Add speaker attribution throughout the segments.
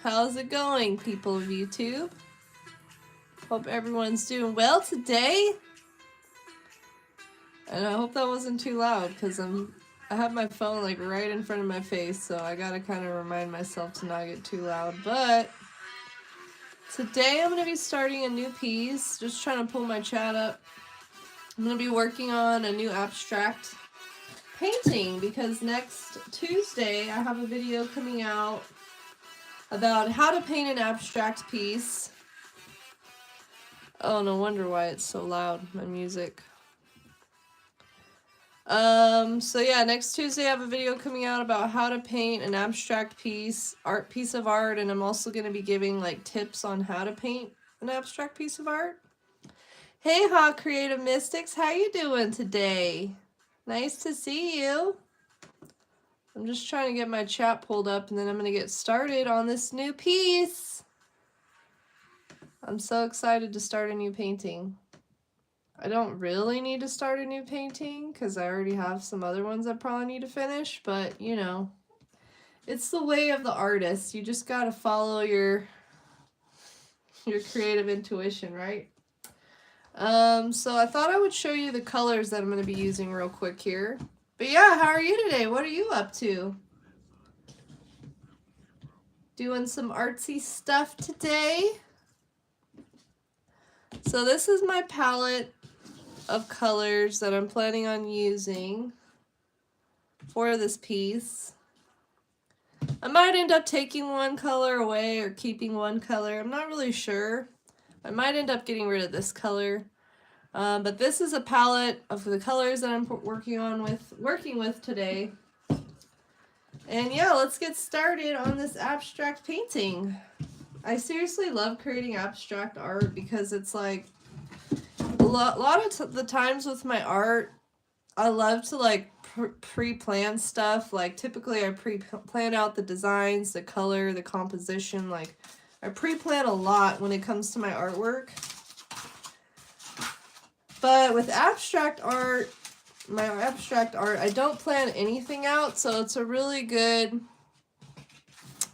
Speaker 1: How's it going, people of YouTube? Hope everyone's doing well today. And I hope that wasn't too loud because I have my phone like right in front of my face, so I gotta kind of remind myself to not get too loud. But today I'm gonna be starting a new piece, just trying to pull my chat up. I'm gonna be working on a new abstract painting because next Tuesday I have a video coming out about how to paint an abstract piece. Oh, no wonder why it's so loud, my music. So yeah, next Tuesday I have a video coming out about how to paint an abstract piece of art, and I'm also going to be giving like tips on how to paint an abstract piece of art. Hey, Ha Creative Mystics, how you doing today? Nice to see you. I'm just trying to get my chat pulled up, and then I'm going to get started on this new piece. I'm so excited to start a new painting. I don't really need to start a new painting because I already have some other ones I probably need to finish, but you know, it's the way of the artist. You just gotta follow your creative intuition, right? So I thought I would show you the colors that I'm going to be using real quick here. But yeah, how are you today? What are you up to? Doing some artsy stuff today? So this is my palette of colors that I'm planning on using for this piece. I might end up taking one color away or keeping one color. I'm not really sure. I might end up getting rid of this color. But this is a palette of the colors that I'm working with today. And yeah, let's get started on this abstract painting. I seriously love creating abstract art because it's like a lot of the times with my art, I love to like pre-plan stuff. Like typically I pre-plan out the designs, the color, the composition. Like I pre-plan a lot when it comes to my artwork. But with abstract art, I don't plan anything out, so it's a really good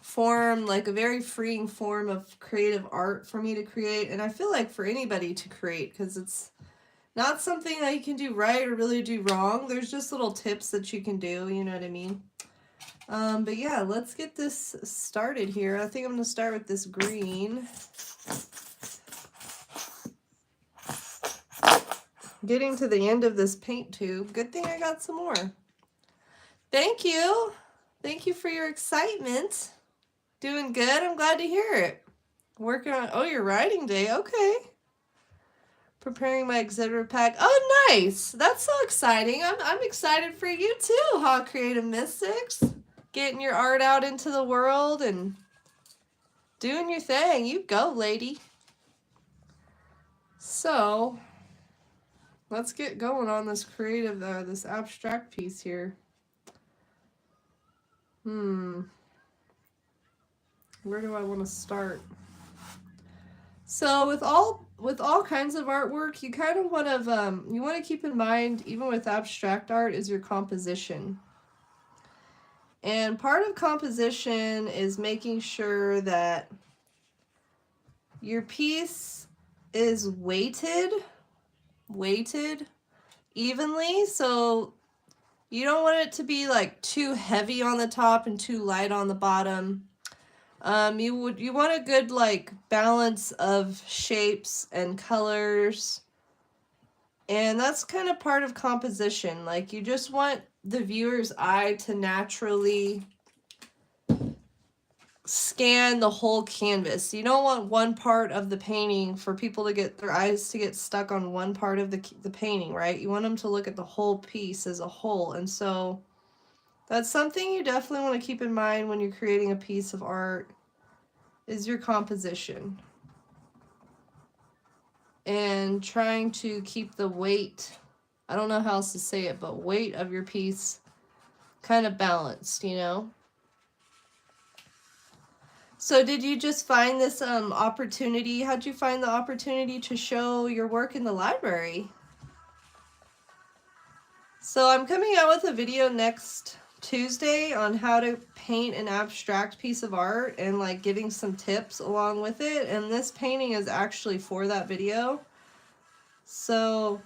Speaker 1: form, like a very freeing form of creative art for me to create, and I feel like for anybody to create, because it's not something that you can do right or really do wrong. There's just little tips that you can do, you know what I mean? But yeah, let's get this started here. I think I'm going to start with this green. Getting to the end of this paint tube. Good thing I got some more. Thank you. Thank you for your excitement. Doing good. I'm glad to hear it. Working on, oh, your writing day. Okay. Preparing my exhibitor pack. Oh, nice. That's so exciting. I'm excited for you too, Ha Creative Mystics. Getting your art out into the world and doing your thing. You go, lady. So, let's get going on this creative, this abstract piece here. Where do I want to start? So with all kinds of artwork, you kind of want to keep in mind, even with abstract art, is your composition. And part of composition is making sure that your piece is weighted evenly. So you don't want it to be like too heavy on the top and too light on the bottom. You want a good like balance of shapes and colors, and that's kind of part of composition. Like you just want the viewer's eye to naturally scan the whole canvas. You don't want one part of the painting for people to get their eyes to get stuck on one part of the painting, right? You want them to look at the whole piece as a whole, and so that's something you definitely want to keep in mind when you're creating a piece of art, is your composition. And trying to keep the weight, I don't know how else to say it, but weight of your piece kind of balanced, you know? So did you just find this opportunity? How'd you find the opportunity to show your work in the library? So I'm coming out with a video next Tuesday on how to paint an abstract piece of art and like giving some tips along with it. And this painting is actually for that video. So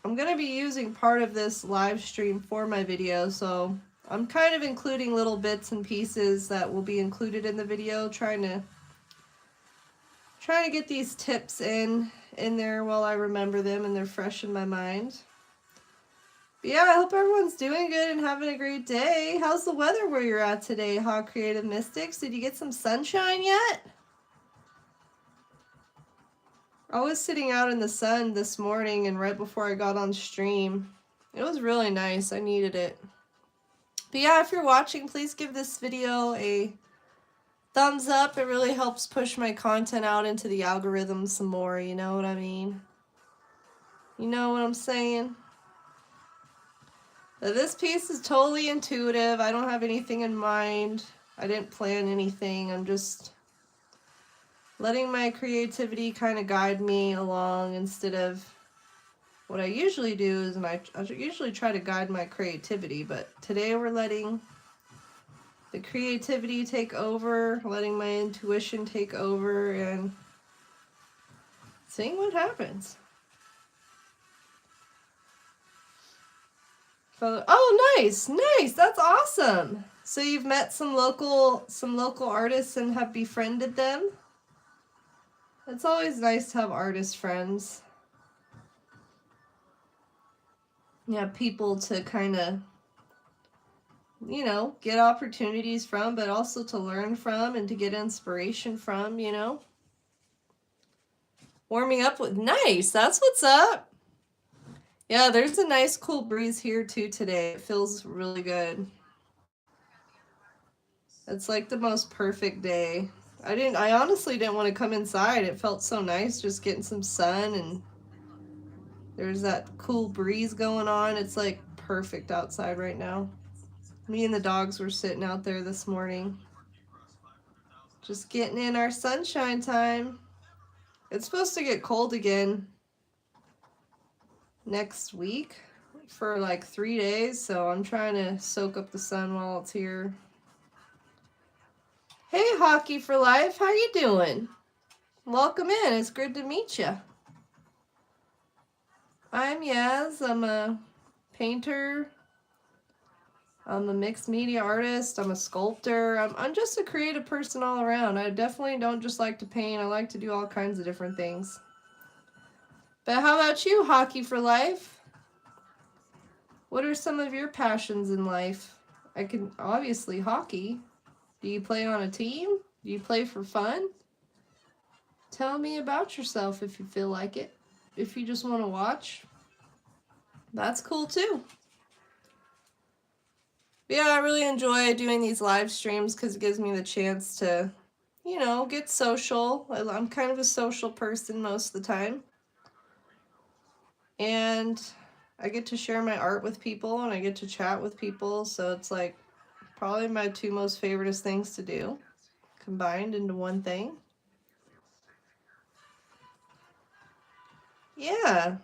Speaker 1: I'm going to be using part of this live stream for my video. So I'm kind of including little bits and pieces that will be included in the video, trying to get these tips in there while I remember them and they're fresh in my mind. But yeah, I hope everyone's doing good and having a great day. How's the weather where you're at today, huh, Creative Mystics? Did you get some sunshine yet? I was sitting out in the sun this morning and right before I got on stream. It was really nice. I needed it. But yeah, if you're watching, please give this video a thumbs up. It really helps push my content out into the algorithm some more, you know what I mean? You know what I'm saying? But this piece is totally intuitive. I don't have anything in mind. I didn't plan anything. I'm just letting my creativity kind of guide me along instead of what I usually do is I usually try to guide my creativity, but today we're letting the creativity take over, letting my intuition take over, and seeing what happens. So, oh, nice, that's awesome. So you've met some local artists and have befriended them. It's always nice to have artist friends. Yeah, people to kind of, you know, get opportunities from, but also to learn from and to get inspiration from, you know. Warming up with, nice, that's what's up. Yeah, there's a nice cool breeze here too today. It feels really good. It's like the most perfect day. I honestly didn't want to come inside. It felt so nice just getting some sun and there's that cool breeze going on. It's like perfect outside right now. Me and the dogs were sitting out there this morning. Just getting in our sunshine time. It's supposed to get cold again next week for like 3 days, so I'm trying to soak up the sun while it's here. Hey, Hockey for Life, how you doing? Welcome in, it's good to meet you. I'm Yaz, I'm a painter, I'm a mixed media artist, I'm a sculptor, I'm just a creative person all around. I definitely don't just like to paint, I like to do all kinds of different things. But how about you, Hockey for Life? What are some of your passions in life? I can, obviously, hockey. Do you play on a team? Do you play for fun? Tell me about yourself if you feel like it. If you just want to watch, that's cool too. But yeah, I really enjoy doing these live streams because it gives me the chance to, you know, get social. I'm kind of a social person most of the time. And I get to share my art with people and I get to chat with people. So it's like probably my two most favoriteest things to do combined into one thing. Yeah.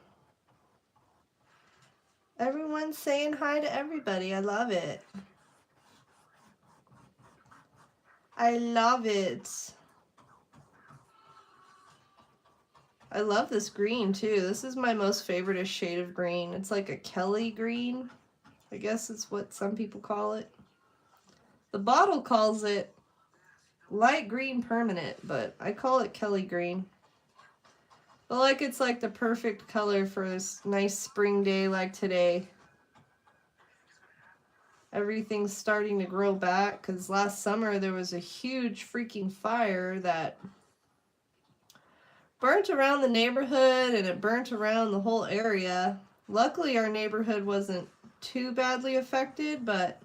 Speaker 1: Everyone's saying hi to everybody. I love it. I love it. I love this green too. This is my most favorite shade of green. It's like a Kelly green. I guess it's what some people call it. The bottle calls it light green permanent, but I call it Kelly green. But like it's like the perfect color for this nice spring day like today. Everything's starting to grow back because last summer there was a huge freaking fire that burnt around the neighborhood and it burnt around the whole area. Luckily our neighborhood wasn't too badly affected, but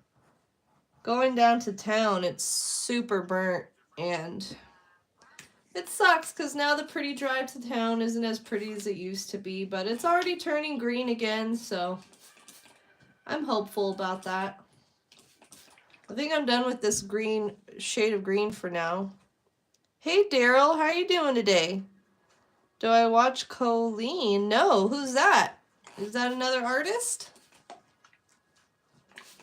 Speaker 1: going down to town it's super burnt and it sucks because now the pretty drive to town isn't as pretty as it used to be, but it's already turning green again, so I'm hopeful about that. I think I'm done with this green shade of green for now. Hey Daryl, how are you doing today? Do I watch Colleen? No, who's that? Is that another artist?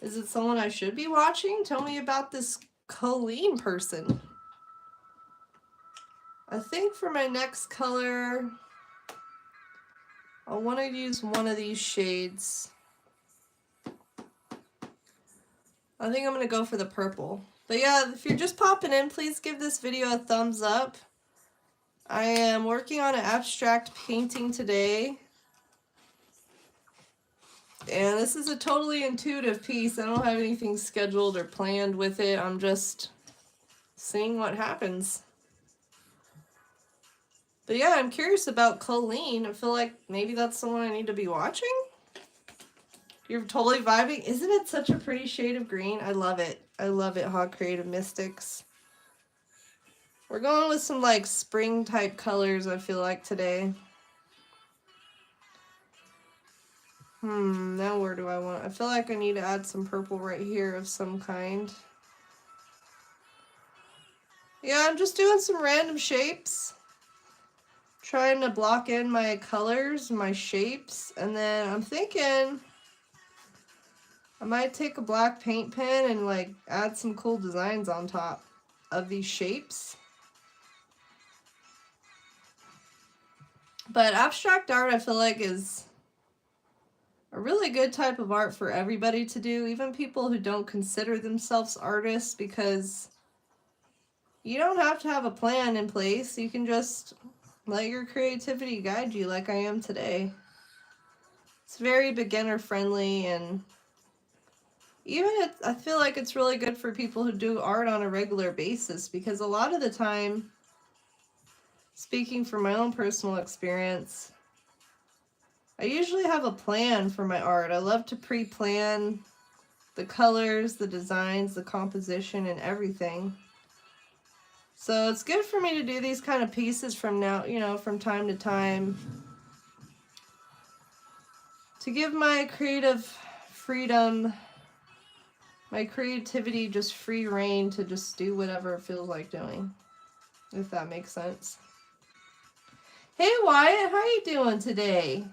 Speaker 1: Is it someone I should be watching? Tell me about this Colleen person. I think for my next color, I want to use one of these shades. I think I'm going to go for the purple. But yeah, if you're just popping in, please give this video a thumbs up. I am working on an abstract painting today. And this is a totally intuitive piece. I don't have anything scheduled or planned with it. I'm just seeing what happens. But yeah, I'm curious about Colleen. I feel like maybe that's someone I need to be watching. You're totally vibing. Isn't it such a pretty shade of green? I love it. I love it, Hog Creative Mystics. We're going with some like spring type colors, I feel like, today. Now where do I want? I feel like I need to add some purple right here of some kind. Yeah, I'm just doing some random shapes. Trying to block in my colors, my shapes, and then I'm thinking I might take a black paint pen and like add some cool designs on top of these shapes. But abstract art, I feel like, is a really good type of art for everybody to do, even people who don't consider themselves artists, because you don't have to have a plan in place. You can just let your creativity guide you like I am today. It's very beginner friendly, and even I feel like it's really good for people who do art on a regular basis, because a lot of the time, speaking from my own personal experience, I usually have a plan for my art. I love to pre-plan the colors, the designs, the composition, and everything. So it's good for me to do these kind of pieces from now, from time to time, to give my creative freedom, my creativity just free reign to just do whatever it feels like doing, if that makes sense. Hey Wyatt, how you doing today?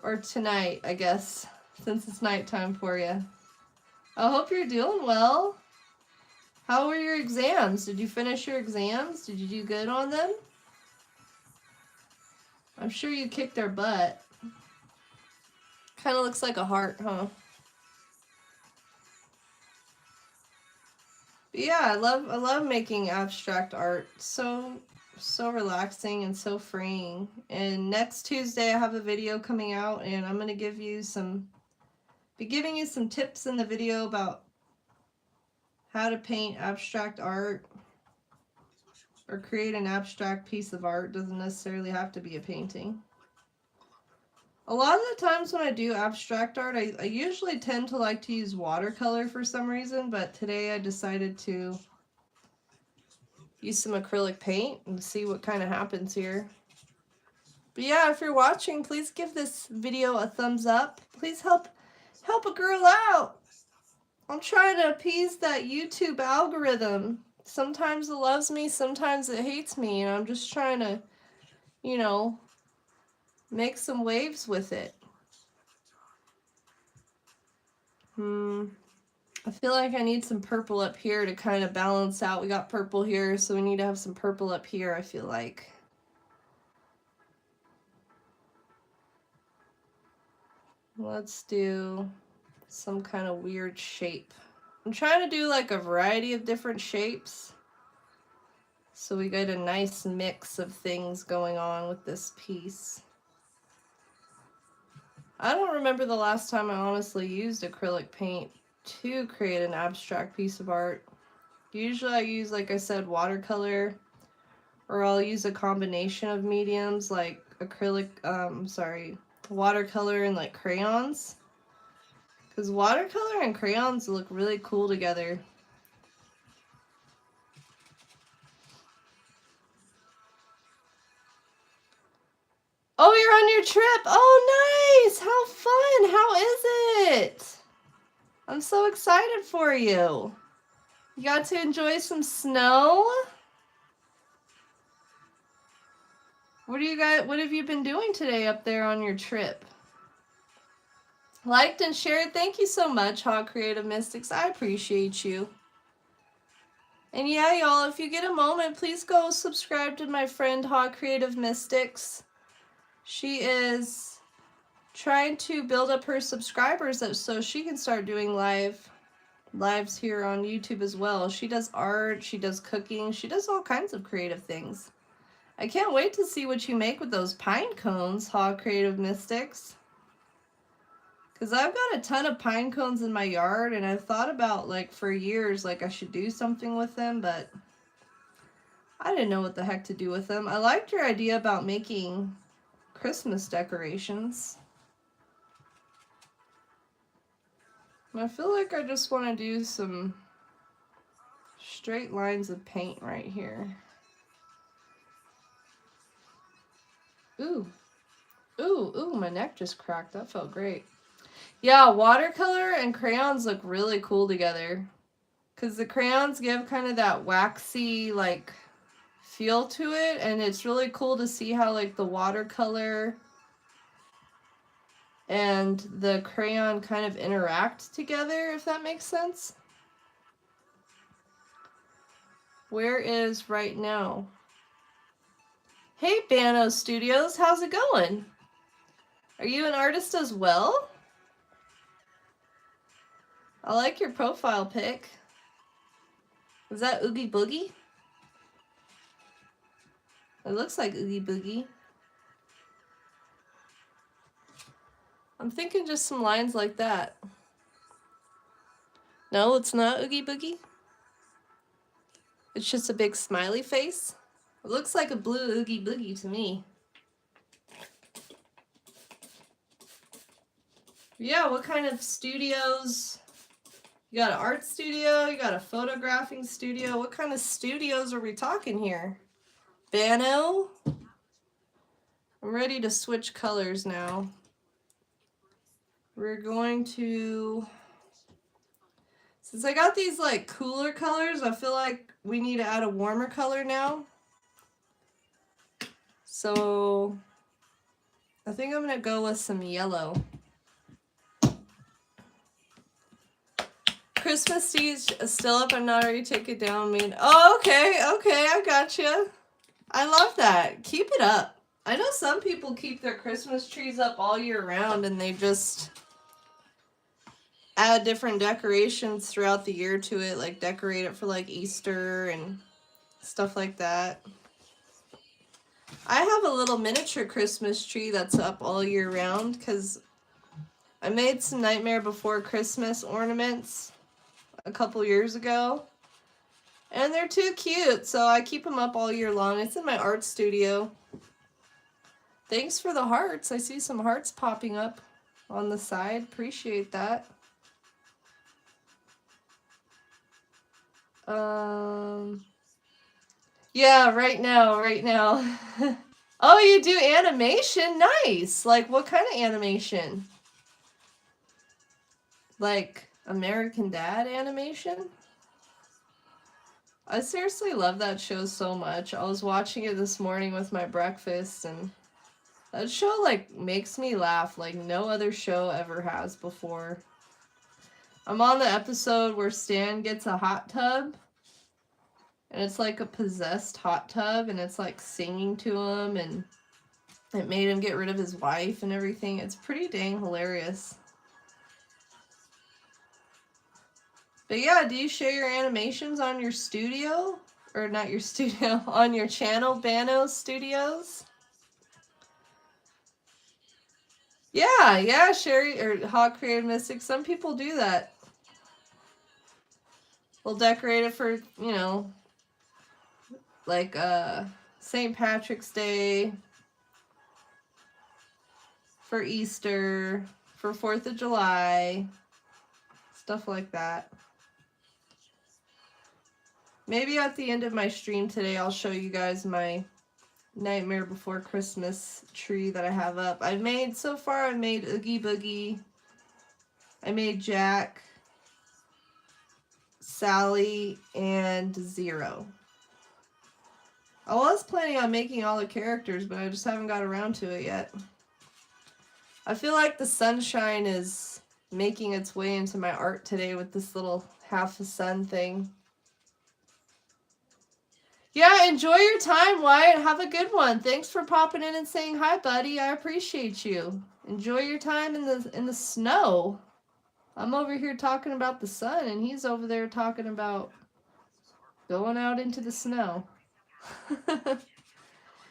Speaker 1: Or tonight, I guess, since it's nighttime for you. I hope you're doing well. How were your exams? Did you finish your exams? Did you do good on them? I'm sure you kicked their butt. Kind of looks like a heart, huh? But yeah, I love making abstract art. So relaxing and so freeing. And next Tuesday I have a video coming out, and I'm gonna give you be giving you some tips in the video about how to paint abstract art or create an abstract piece of art. Doesn't necessarily have to be a painting. A lot of the times when I do abstract art, I usually tend to like to use watercolor for some reason, but today I decided to use some acrylic paint and see what kind of happens here. But yeah, if you're watching, please give this video a thumbs up. Please help a girl out. I'm trying to appease that YouTube algorithm. Sometimes it loves me, sometimes it hates me, and I'm just trying to, make some waves with it. I feel like I need some purple up here to kind of balance out. We got purple here, so we need to have some purple up here, I feel like. Let's do some kind of weird shape. I'm trying to do like a variety of different shapes, so we get a nice mix of things going on with this piece. I don't remember the last time I honestly used acrylic paint to create an abstract piece of art. Usually I use, like I said, watercolor, or I'll use a combination of mediums like watercolor and like crayons. Because watercolor and crayons look really cool together. Oh, you're on your trip. Oh, nice. How fun. How is it? I'm so excited for you. You got to enjoy some snow? What have you been doing today up there on your trip? Liked and shared. Thank you so much, Hog Creative Mystics. I appreciate you. And yeah, y'all, if you get a moment, please go subscribe to my friend Hog Creative Mystics. She is trying to build up her subscribers so she can start doing lives here on YouTube as well. She does art, she does cooking, she does all kinds of creative things. I can't wait to see what you make with those pine cones, Hog Creative Mystics. Because I've got a ton of pine cones in my yard, and I've thought about, like, for years, like, I should do something with them, but I didn't know what the heck to do with them. I liked your idea about making Christmas decorations. I feel like I just want to do some straight lines of paint right here. Ooh. Ooh, ooh, my neck just cracked. That felt great. Yeah, watercolor and crayons look really cool together. Because the crayons give kind of that waxy, like, feel to it. And it's really cool to see how, like, the watercolor and the crayon kind of interact together, if that makes sense. Where is right now? Hey, Bano Studios, how's it going? Are you an artist as well? I like your profile pic. Is that Oogie Boogie? It looks like Oogie Boogie. I'm thinking just some lines like that. No, it's not Oogie Boogie. It's just a big smiley face. It looks like a blue Oogie Boogie to me. Yeah, what kind of studios? You got an art studio? You got a photographing studio? What kind of studios are we talking here? Bano? I'm ready to switch colors now. We're going to... Since I got these like cooler colors, I feel like we need to add a warmer color now. So I think I'm going to go with some yellow. Christmas Steve's still up. I'm not ready to take it down. Oh, okay, I gotcha. I love that. Keep it up. I know some people keep their Christmas trees up all year round and they just add different decorations throughout the year to it, like decorate it for like Easter and stuff like that. I have a little miniature Christmas tree that's up all year round because I made some Nightmare Before Christmas ornaments a couple years ago. And they're too cute, so I keep them up all year long. It's in my art studio. Thanks for the hearts. I see some hearts popping up on the side. Appreciate that. Yeah, right now. Oh, you do animation? Nice. Like, what kind of animation? Like, American Dad animation? I seriously love that show so much. I was watching it this morning with my breakfast, and that show, like, makes me laugh like no other show ever has before. I'm on the episode where Stan gets a hot tub, and it's like a possessed hot tub, and it's like singing to him, and it made him get rid of his wife and everything. It's pretty dang hilarious. But yeah, do you share your animations on your studio? Or not your studio, on your channel, Bano Studios? Yeah, Sherry, or Hog Creative Mystic. Some people do that. They'll decorate it for, you know, like St. Patrick's Day, for Easter, for 4th of July, stuff like that. Maybe at the end of my stream today, I'll show you guys my Nightmare Before Christmas tree that I have up. I've made Oogie Boogie. I made Jack, Sally, and Zero. I was planning on making all the characters, but I just haven't got around to it yet. I feel like the sunshine is making its way into my art today with this little half a sun thing. Yeah, enjoy your time, Wyatt. Have a good one. Thanks for popping in and saying hi, buddy. I appreciate you. Enjoy your time in the snow. I'm over here talking about the sun, and he's over there talking about going out into the snow.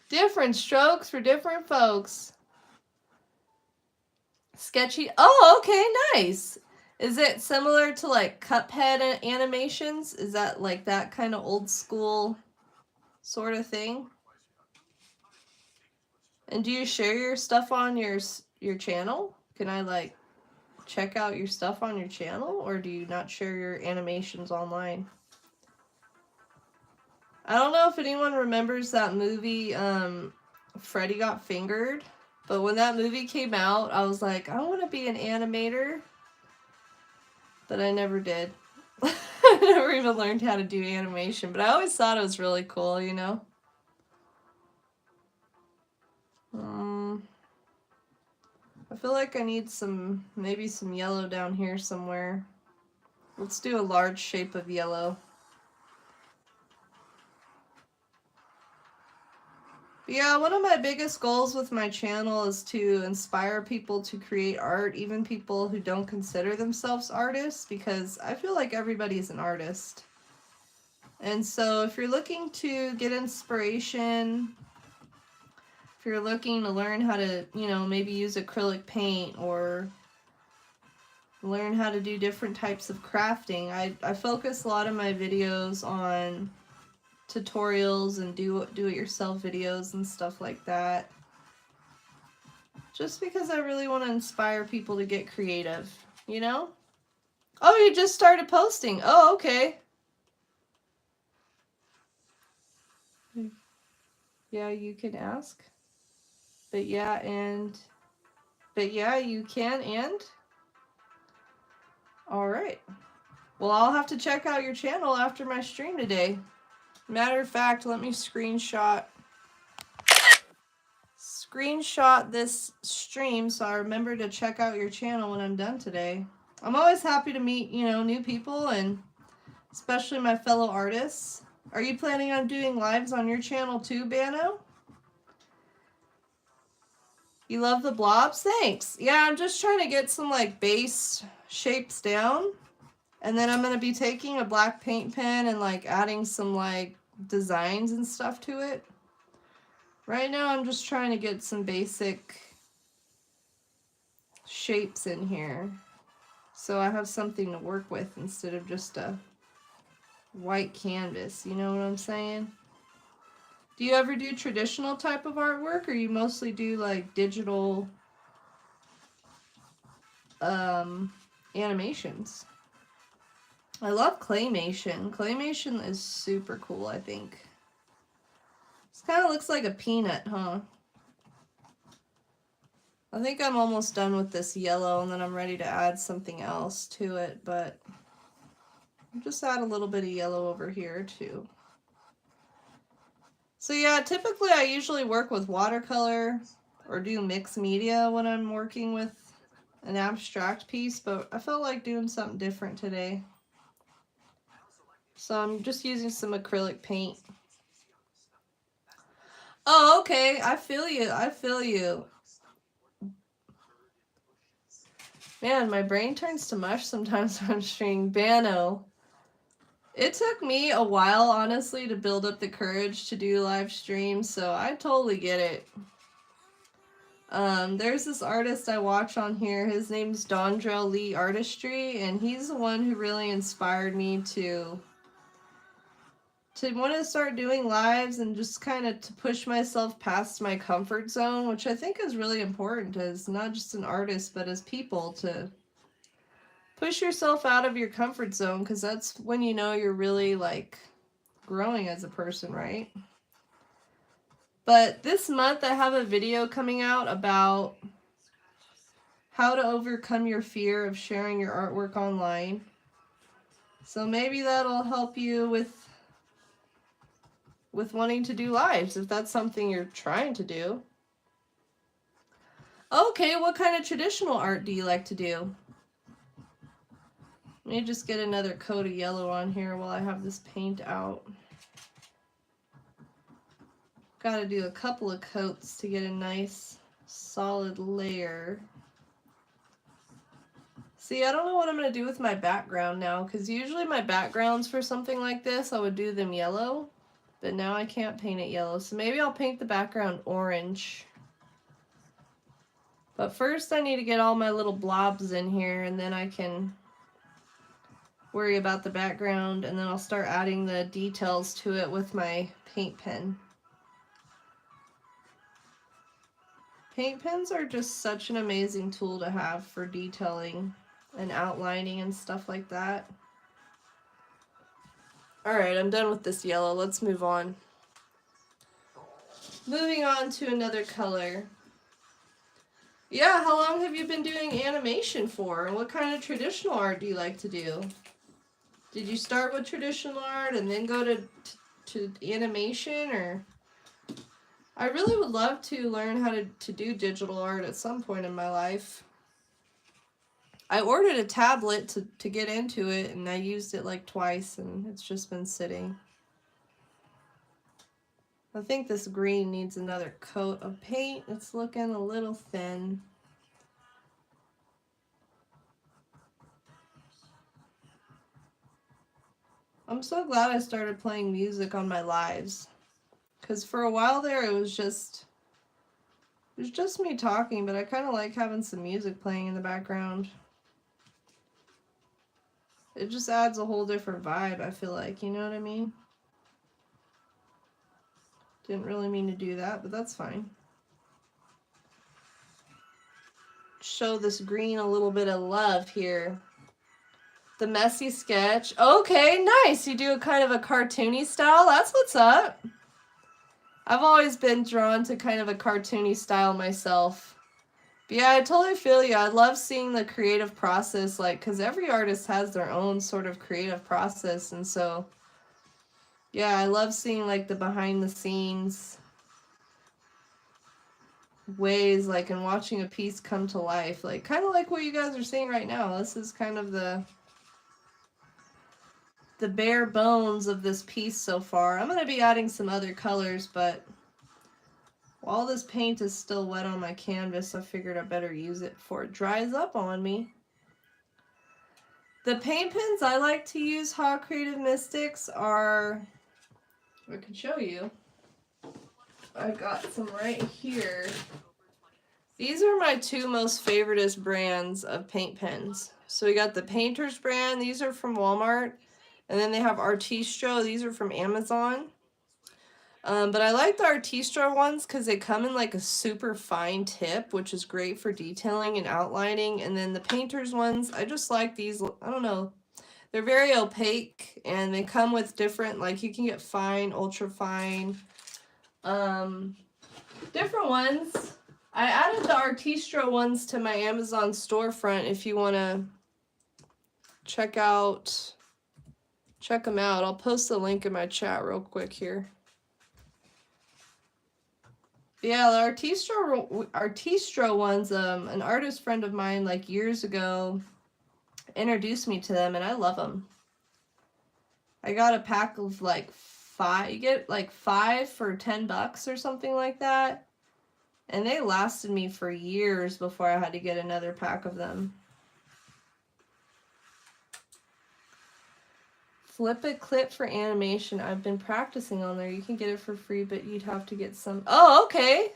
Speaker 1: Different strokes for different folks. Sketchy. Oh, okay, nice. Is it similar to like Cuphead animations? Is that like that kind of old school sort of thing? And do you share your stuff on your channel? Can I like check out your stuff on your channel, or do you not share your animations online? I don't know if anyone remembers that movie, Freddy Got Fingered, but when that movie came out, I was like, I want to be an animator, but I never did. I never even learned how to do animation, but I always thought it was really cool, you know? I feel like I need maybe some yellow down here somewhere. Let's do a large shape of yellow. But yeah, one of my biggest goals with my channel is to inspire people to create art, even people who don't consider themselves artists, because I feel like everybody's an artist. And so if you're looking to get inspiration, if you're looking to learn how to, you know, maybe use acrylic paint or learn how to do different types of crafting, I focus a lot of my videos on tutorials and do-it-yourself videos and stuff like that. Just because I really want to inspire people to get creative, you know? Oh, you just started posting. Oh, okay. Yeah, you can ask. But yeah, you can and. All right. Well, I'll have to check out your channel after my stream today. Matter of fact, let me screenshot this stream so I remember to check out your channel when I'm done today. I'm always happy to meet, you know, new people, and especially my fellow artists. Are you planning on doing lives on your channel too, Bano? You love the blobs? Thanks. Yeah, I'm just trying to get some like base shapes down. And then I'm going to be taking a black paint pen and like adding some like designs and stuff to it. Right now I'm just trying to get some basic shapes in here, so I have something to work with instead of just a white canvas, you know what I'm saying? Do you ever do traditional type of artwork, or you mostly do like digital animations? I love claymation. Claymation is super cool, I think. This kind of looks like a peanut, huh? I think I'm almost done with this yellow, and then I'm ready to add something else to it, but I'll just add a little bit of yellow over here too. So yeah, typically I usually work with watercolor or do mixed media when I'm working with an abstract piece, but I felt like doing something different today. So I'm just using some acrylic paint. Oh, okay. I feel you. I feel you. Man, my brain turns to mush sometimes when I'm streaming. Bano. It took me a while, honestly, to build up the courage to do live streams, so I totally get it. There's this artist I watch on here. His name's Dondrell Lee Artistry, and he's the one who really inspired me to want to start doing lives and just kind of to push myself past my comfort zone, which I think is really important as not just an artist, but as people, to push yourself out of your comfort zone, because that's when you know you're really like growing as a person, right? But this month I have a video coming out about how to overcome your fear of sharing your artwork online. So maybe that'll help you with wanting to do lives, if that's something you're trying to do. okay, what kind of traditional art do you like to do? Let me just get another coat of yellow on here while I have this paint out. Got to do a couple of coats to get a nice solid layer. See, I don't know what I'm going to do with my background now, because usually my backgrounds for something like this, I would do them yellow, but now I can't paint it yellow, so maybe I'll paint the background orange. But first I need to get all my little blobs in here, and then I can worry about the background, and then I'll start adding the details to it with my paint pen. Paint pens are just such an amazing tool to have for detailing and outlining and stuff like that. Alright, I'm done with this yellow. Let's move on. Moving on to another color. Yeah, how long have you been doing animation for? And what kind of traditional art do you like to do? Did you start with traditional art and then go to animation, or? I really would love to learn how to do digital art at some point in my life. I ordered a tablet to get into it, and I used it like twice, and it's just been sitting. I think this green needs another coat of paint. It's looking a little thin. I'm so glad I started playing music on my lives, because for a while there it was just me talking, but I kind of like having some music playing in the background. It just adds a whole different vibe, I feel like, you know what I mean? Didn't really mean to do that, but that's fine. Show this green a little bit of love here. The messy sketch. Okay, nice. You do a kind of a cartoony style. That's what's up. I've always been drawn to kind of a cartoony style myself. But yeah, I totally feel you. I love seeing the creative process, like, because every artist has their own sort of creative process, and so yeah, I love seeing like the behind the scenes ways, like, and watching a piece come to life, like kind of like what you guys are seeing right now. This is kind of the bare bones of this piece so far. I'm going to be adding some other colors, but while this paint is still wet on my canvas, I figured I better use it before it dries up on me. The paint pens I like to use, HA Creative Mystics, are, I can show you. I've got some right here. These are my two most favoritist brands of paint pens. So we got the Painters brand. These are from Walmart. And then they have Artistro. These are from Amazon. But I like the Artistro ones because they come in like a super fine tip, which is great for detailing and outlining. And then the Painters ones, I just like these. I don't know. They're very opaque, and they come with different, like, you can get fine, ultra fine, different ones. I added the Artistro ones to my Amazon storefront if you want to check them out. I'll post the link in my chat real quick here. Yeah, the Artistro ones, an artist friend of mine, like, years ago, introduced me to them, and I love them. I got a pack of, like, 5. You get, like, 5 for $10 or something like that. And they lasted me for years before I had to get another pack of them. Flip it clip for animation. I've been practicing on there. You can get it for free, but you'd have to get some. Oh, okay.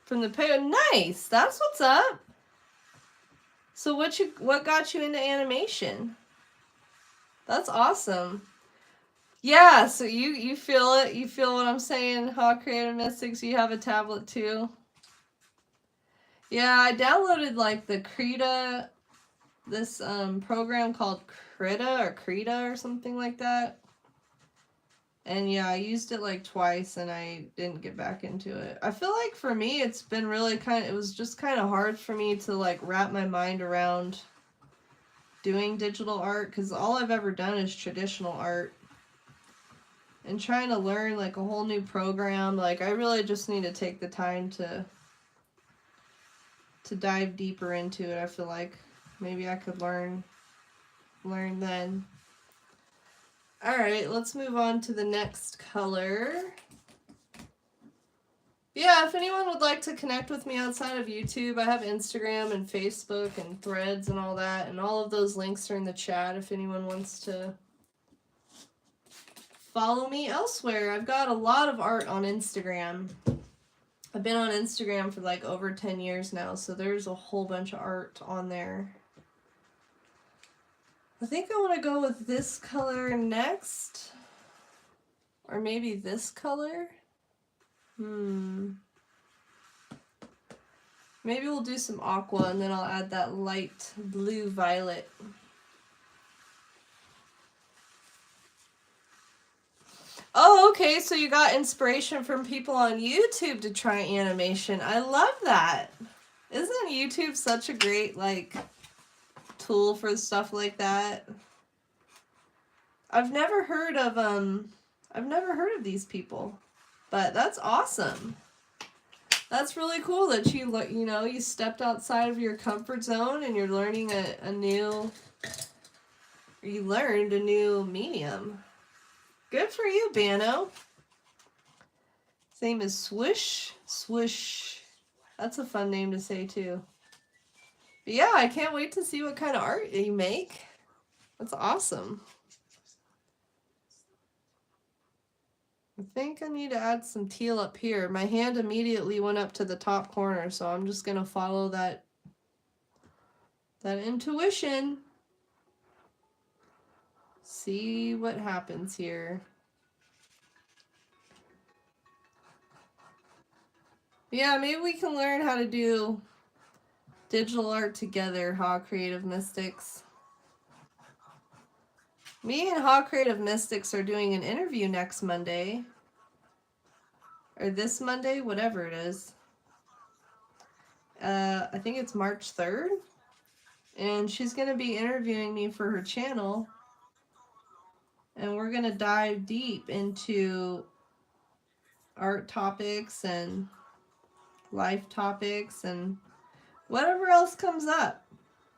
Speaker 1: From the pay. Nice. That's what's up. So what got you into animation? That's awesome. Yeah, so you feel it. You feel what I'm saying, HA Creative Mystics. You have a tablet too. Yeah, I downloaded like the Krita, this program called Krita or something like that. And yeah, I used it like twice and I didn't get back into it. I feel like for me it's been really it was just kind of hard for me to like wrap my mind around doing digital art, because all I've ever done is traditional art. And trying to learn like a whole new program, like I really just need to take the time to to dive deeper into it. I feel like maybe I could learn then. All right, let's move on to the next color. Yeah, if anyone would like to connect with me outside of YouTube, I have Instagram and Facebook and Threads and all that, and all of those links are in the chat if anyone wants to follow me elsewhere. I've got a lot of art on Instagram. I've been on Instagram for like over 10 years now, so there's a whole bunch of art on there. I think I want to go with this color next. Or maybe this color? Maybe we'll do some aqua and then I'll add that light blue violet. Oh, okay, so you got inspiration from people on YouTube to try animation. I love that. Isn't YouTube such a great, like, tool for stuff like that? I've never heard of these people, but that's awesome. That's really cool that you stepped outside of your comfort zone and you're learning you learned a new medium. Good for you, Bano. His name is Swish. Swish. That's a fun name to say too. But yeah, I can't wait to see what kind of art you make. That's awesome. I think I need to add some teal up here. My hand immediately went up to the top corner, so I'm just going to follow that intuition. See what happens here. Yeah, maybe we can learn how to do digital art together, Ha Creative Mystics. Me and Ha Creative Mystics are doing an interview next Monday. Or this Monday, whatever it is. I think it's March 3rd. And she's going to be interviewing me for her channel. And we're going to dive deep into art topics and life topics and whatever else comes up.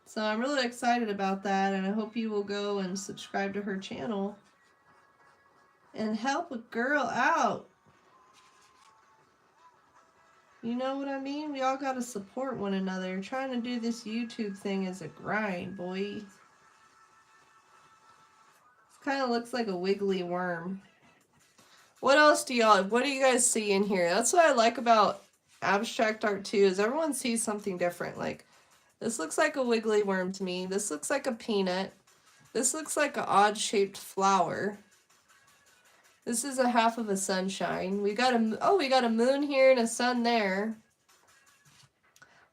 Speaker 1: So I'm really excited about that, and I hope you will go and subscribe to her channel and help a girl out. You know what I mean? We all gotta support one another. Trying to do this YouTube thing is a grind, boy. It kind of looks like a wiggly worm. What do you guys see in here? That's what I like about abstract art too, is everyone sees something different. Like, this looks like a wiggly worm to me. This looks like a peanut. This looks like an odd-shaped flower. This is a half of a sunshine. We got a moon here and a sun there.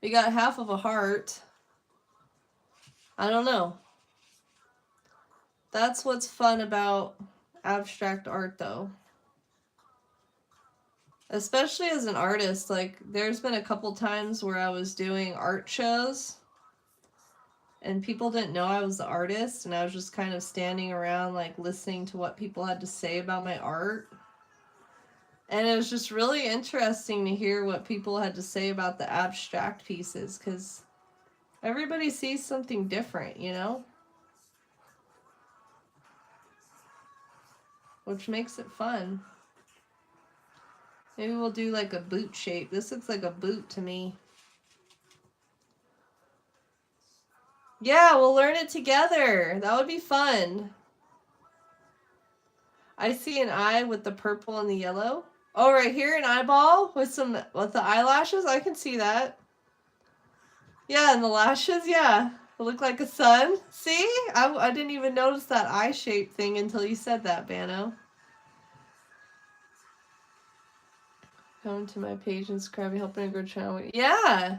Speaker 1: We got half of a heart. I don't know. That's what's fun about abstract art, though. Especially as an artist, like, there's been a couple times where I was doing art shows and people didn't know I was the artist, and I was just kind of standing around, like, listening to what people had to say about my art. And it was just really interesting to hear what people had to say about the abstract pieces, because everybody sees something different, you know? Which makes it fun. Maybe we'll do like a boot shape. This looks like a boot to me. Yeah, we'll learn it together. That would be fun. I see an eye with the purple and the yellow. Oh, right here, an eyeball with the eyelashes. I can see that. Yeah, and the lashes, yeah. They look like a sun. See? I didn't even notice that eye shape thing until you said that, Bano. Come to my page and subscribe, helping a good channel. Yeah.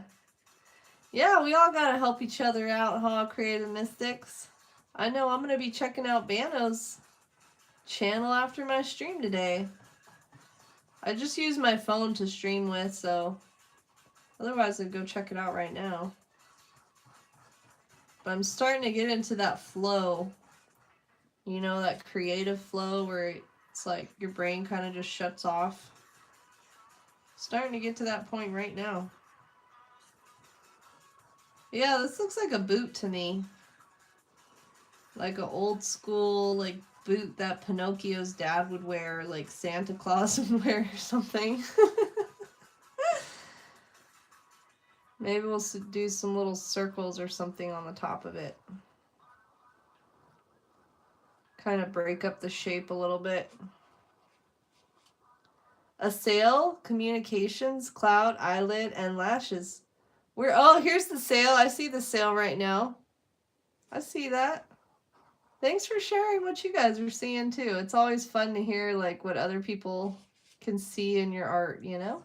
Speaker 1: Yeah, we all gotta help each other out, huh, Creative Mystics? I know I'm gonna be checking out Bano's channel after my stream today. I just use my phone to stream with, so otherwise I'd go check it out right now. But I'm starting to get into that flow. You know, that creative flow where it's like your brain kind of just shuts off. Starting to get to that point right now. Yeah, this looks like a boot to me. Like an old school, like, boot that Pinocchio's dad would wear, like Santa Claus would wear or something. Maybe we'll do some little circles or something on the top of it. Kind of break up the shape a little bit. A sail, communications, cloud, eyelid, and lashes. Oh, here's the sail. I see the sail right now. I see that. Thanks for sharing what you guys are seeing too. It's always fun to hear like what other people can see in your art, you know?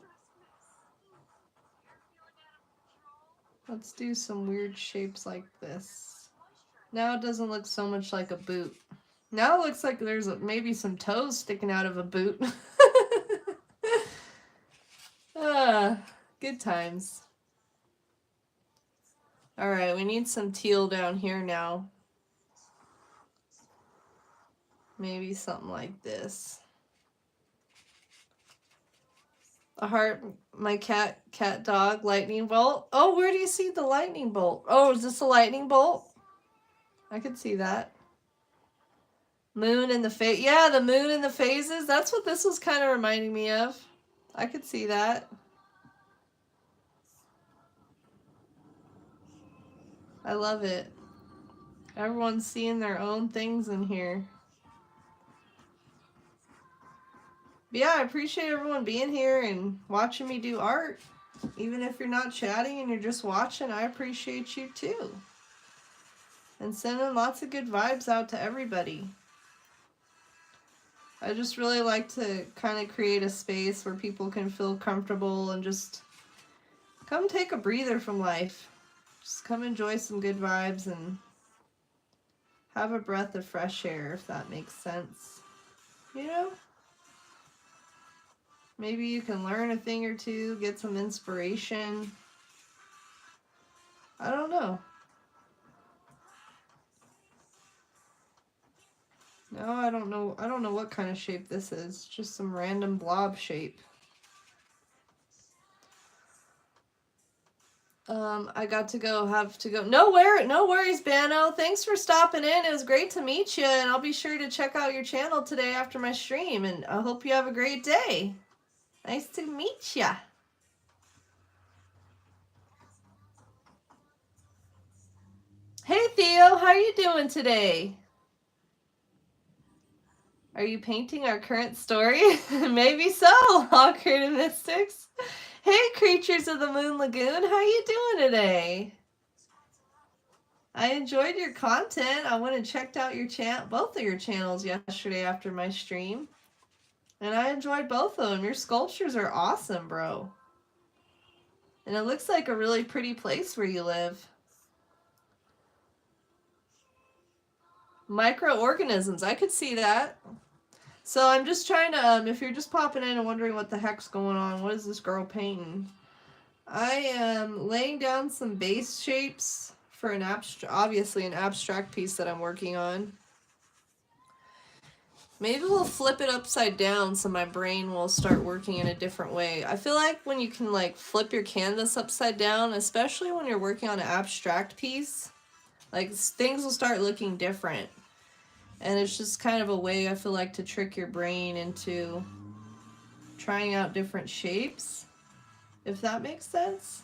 Speaker 1: Let's do some weird shapes like this. Now it doesn't look so much like a boot. Now it looks like there's maybe some toes sticking out of a boot. Good times. All right, we need some teal down here now. Maybe something like this. A heart, my cat, dog, lightning bolt. Oh, where do you see the lightning bolt? Oh, is this a lightning bolt? I could see that. Moon in the phase. Yeah, the moon in the phases. That's what this was kind of reminding me of. I could see that. I love it. Everyone's seeing their own things in here. But yeah, I appreciate everyone being here and watching me do art. Even if you're not chatting and you're just watching, I appreciate you too. And sending lots of good vibes out to everybody. I just really like to kind of create a space where people can feel comfortable and just come take a breather from life. Just come enjoy some good vibes and have a breath of fresh air, if that makes sense. You know? Maybe you can learn a thing or two, get some inspiration. I don't know. No, I don't know. I don't know what kind of shape this is. Just some random blob shape. I got to go, have to go. No worries, Bano. Thanks for stopping in. It was great to meet you, and I'll be sure to check out your channel today after my stream, and I hope you have a great day. Nice to meet ya. Hey, Theo, how are you doing today? Are you painting our current story? Maybe so, all creative mystics. Hey, creatures of the Moon Lagoon, how you doing today? I enjoyed your content. I went and checked out your both of your channels yesterday after my stream. And I enjoyed both of them. Your sculptures are awesome, bro. And it looks like a really pretty place where you live. Microorganisms, I could see that. So I'm just trying to, if you're just popping in and wondering what the heck's going on, what is this girl painting? I am laying down some base shapes for obviously an abstract piece that I'm working on. Maybe we'll flip it upside down so my brain will start working in a different way. I feel like when you can like flip your canvas upside down, especially when you're working on an abstract piece, like things will start looking different. And it's just kind of a way, I feel like, to trick your brain into trying out different shapes, if that makes sense.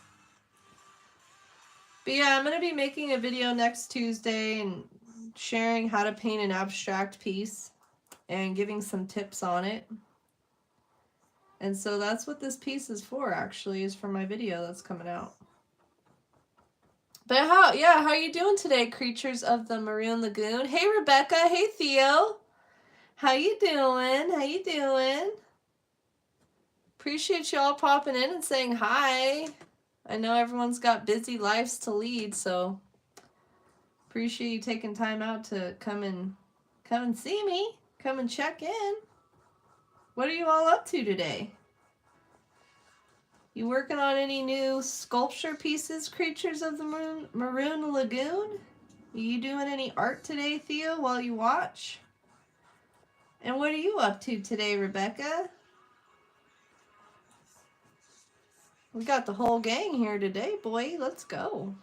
Speaker 1: But yeah, I'm going to be making a video next Tuesday and sharing how to paint an abstract piece and giving some tips on it. And so that's what this piece is for, actually, is for my video that's coming out. But how you doing today, creatures of the Maroon Lagoon? Hey, Rebecca. Hey, Theo. How you doing? How you doing? Appreciate you all popping in and saying hi. I know everyone's got busy lives to lead, so appreciate you taking time out to come and see me. Come and check in. What are you all up to today? You working on any new sculpture pieces, creatures of the Maroon Lagoon? Are you doing any art today, Theo, while you watch? And what are you up to today, Rebecca? We got the whole gang here today, boy. Let's go.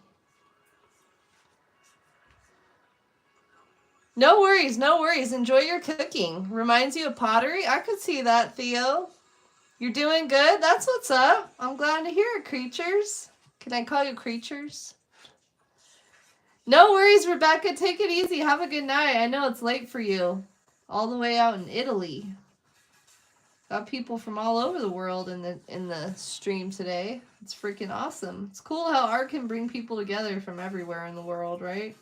Speaker 1: No worries, no worries. Enjoy your cooking. Reminds you of pottery? I could see that, Theo. You're doing good? That's what's up. I'm glad to hear it, creatures. Can I call you creatures? No worries, Rebecca. Take it easy. Have a good night. I know it's late for you. All the way out in Italy. Got people from all over the world in the stream today. It's freaking awesome. It's cool how art can bring people together from everywhere in the world, right?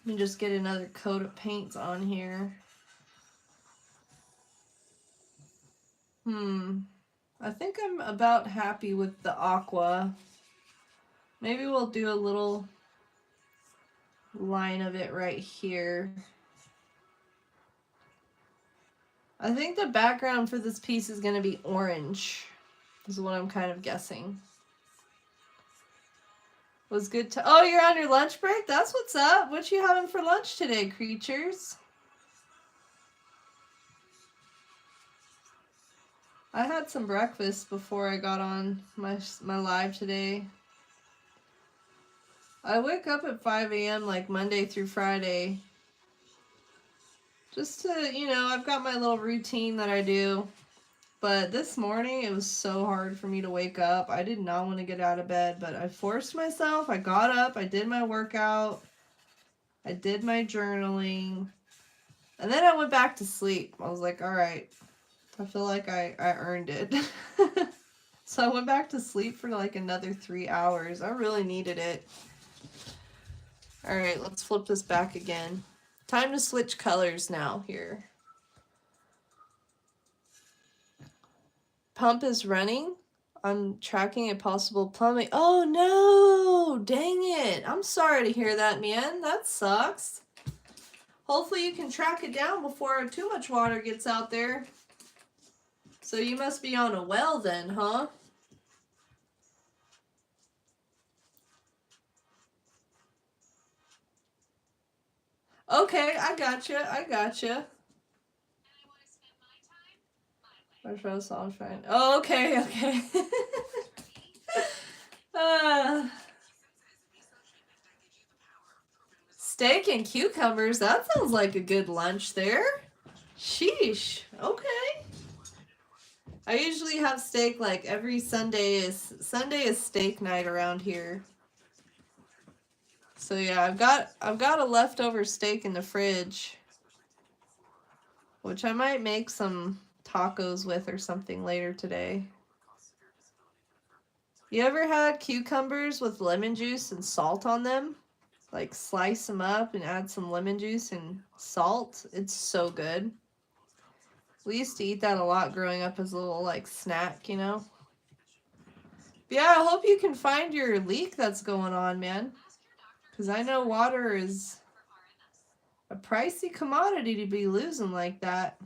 Speaker 1: Let me just get another coat of paints on here. I think I'm about happy with the aqua. Maybe we'll do a little line of it right here. I think the background for this piece is going to be orange, is what I'm kind of guessing. Was good to... Oh, you're on your lunch break? That's what's up. What you having for lunch today, creatures? I had some breakfast before I got on my live today. I wake up at 5 a.m. like Monday through Friday. Just to, you know, I've got my little routine that I do. But this morning, it was so hard for me to wake up. I did not want to get out of bed, but I forced myself. I got up. I did my workout. I did my journaling. And then I went back to sleep. I was like, all right. I feel like I earned it. So I went back to sleep for like another 3 hours. I really needed it. All right, let's flip this back again. Time to switch colors now here. Pump is running. I'm tracking a possible plumbing. Oh no! Dang it! I'm sorry to hear that, man. That sucks. Hopefully you can track it down before too much water gets out there. So you must be on a well then, huh? Okay, I gotcha. I gotcha. I show sunshine. Oh, okay, okay. Steak and cucumbers. That sounds like a good lunch there. Sheesh. Okay. I usually have steak like every Sunday is steak night around here. So yeah, I've got a leftover steak in the fridge, which I might make some tacos with or something later today. You ever had cucumbers with lemon juice and salt on them? Like slice them up and add some lemon juice and salt. It's so good. We used to eat that a lot growing up as a little like snack, you know? But yeah, I hope you can find your leak that's going on, man. Because I know water is a pricey commodity to be losing like that.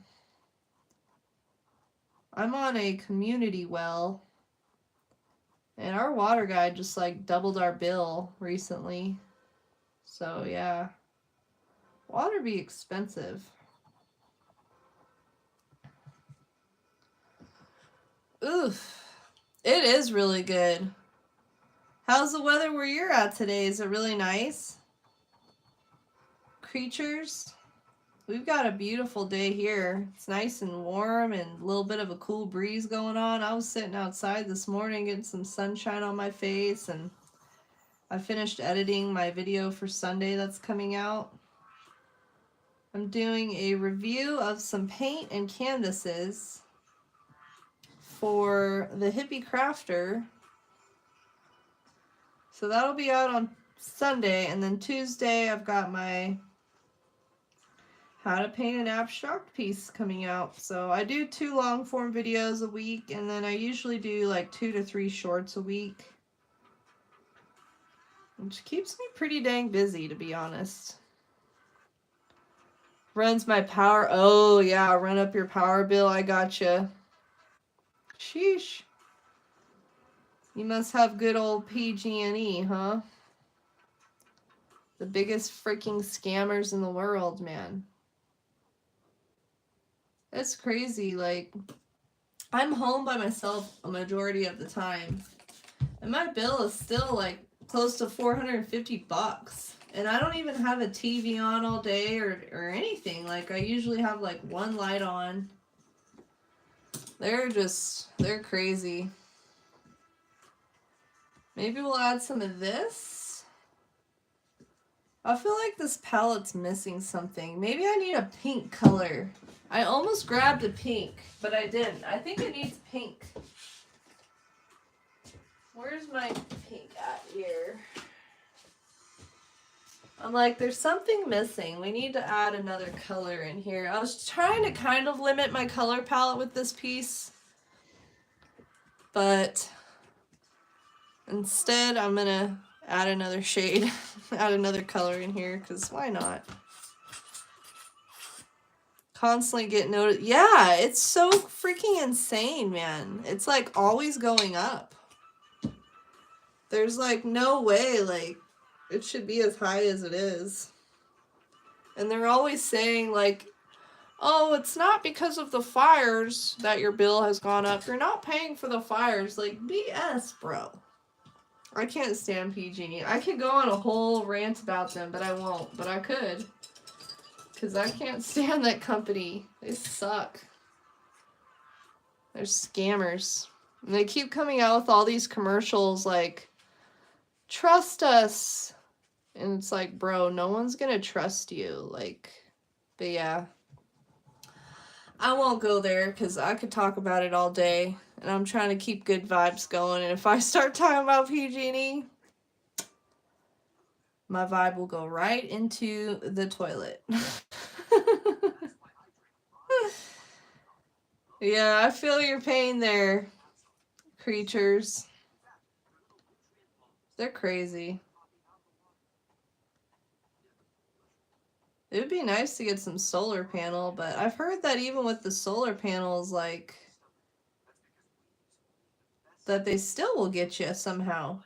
Speaker 1: I'm on a community well. And our water guy just like doubled our bill recently. So yeah. Water be expensive. Oof. It is really good. How's the weather where you're at today? Is it really nice? Creatures? We've got a beautiful day here. It's nice and warm and a little bit of a cool breeze going on. I was sitting outside this morning getting some sunshine on my face, and I finished editing my video for Sunday that's coming out. I'm doing a review of some paint and canvases for the Hippie Crafter. So that'll be out on Sunday, and then Tuesday I've got my how to paint an abstract piece coming out. So I do 2 long form videos a week, and then I usually do like 2 to 3 shorts a week. Which keeps me pretty dang busy, to be honest. Runs my power. Oh yeah, run up your power bill. I gotcha. Sheesh. You must have good old PG&E, huh? The biggest freaking scammers in the world, man. It's crazy. Like, I'm home by myself a majority of the time, and my bill is still like close to $450. And I don't even have a TV on all day or anything. Like, I usually have like one light on. They're crazy. Maybe we'll add some of this. I feel like this palette's missing something. Maybe I need a pink color. I almost grabbed a pink, but I didn't. I think it needs pink. Where's my pink at here? I'm like, there's something missing. We need to add another color in here. I was trying to kind of limit my color palette with this piece, but instead I'm gonna add another shade, add another color in here, because why not? Constantly get noticed. Yeah, it's so freaking insane, man. It's like always going up. There's like no way, like, it should be as high as it is. And they're always saying like, oh, it's not because of the fires that your bill has gone up. You're not paying for the fires. Like, BS, bro. I can't stand PG&E. I could go on a whole rant about them, but I won't. But I could. Because I can't stand that company. They suck. They're scammers. And they keep coming out with all these commercials like, trust us. And it's like, bro, no one's gonna trust you. Like, but yeah. I won't go there because I could talk about it all day. And I'm trying to keep good vibes going. And if I start talking about PG&E, my vibe will go right into the toilet. Yeah, I feel your pain there, creatures. They're crazy. It would be nice to get some solar panel, but I've heard that even with the solar panels, like, that they still will get you somehow.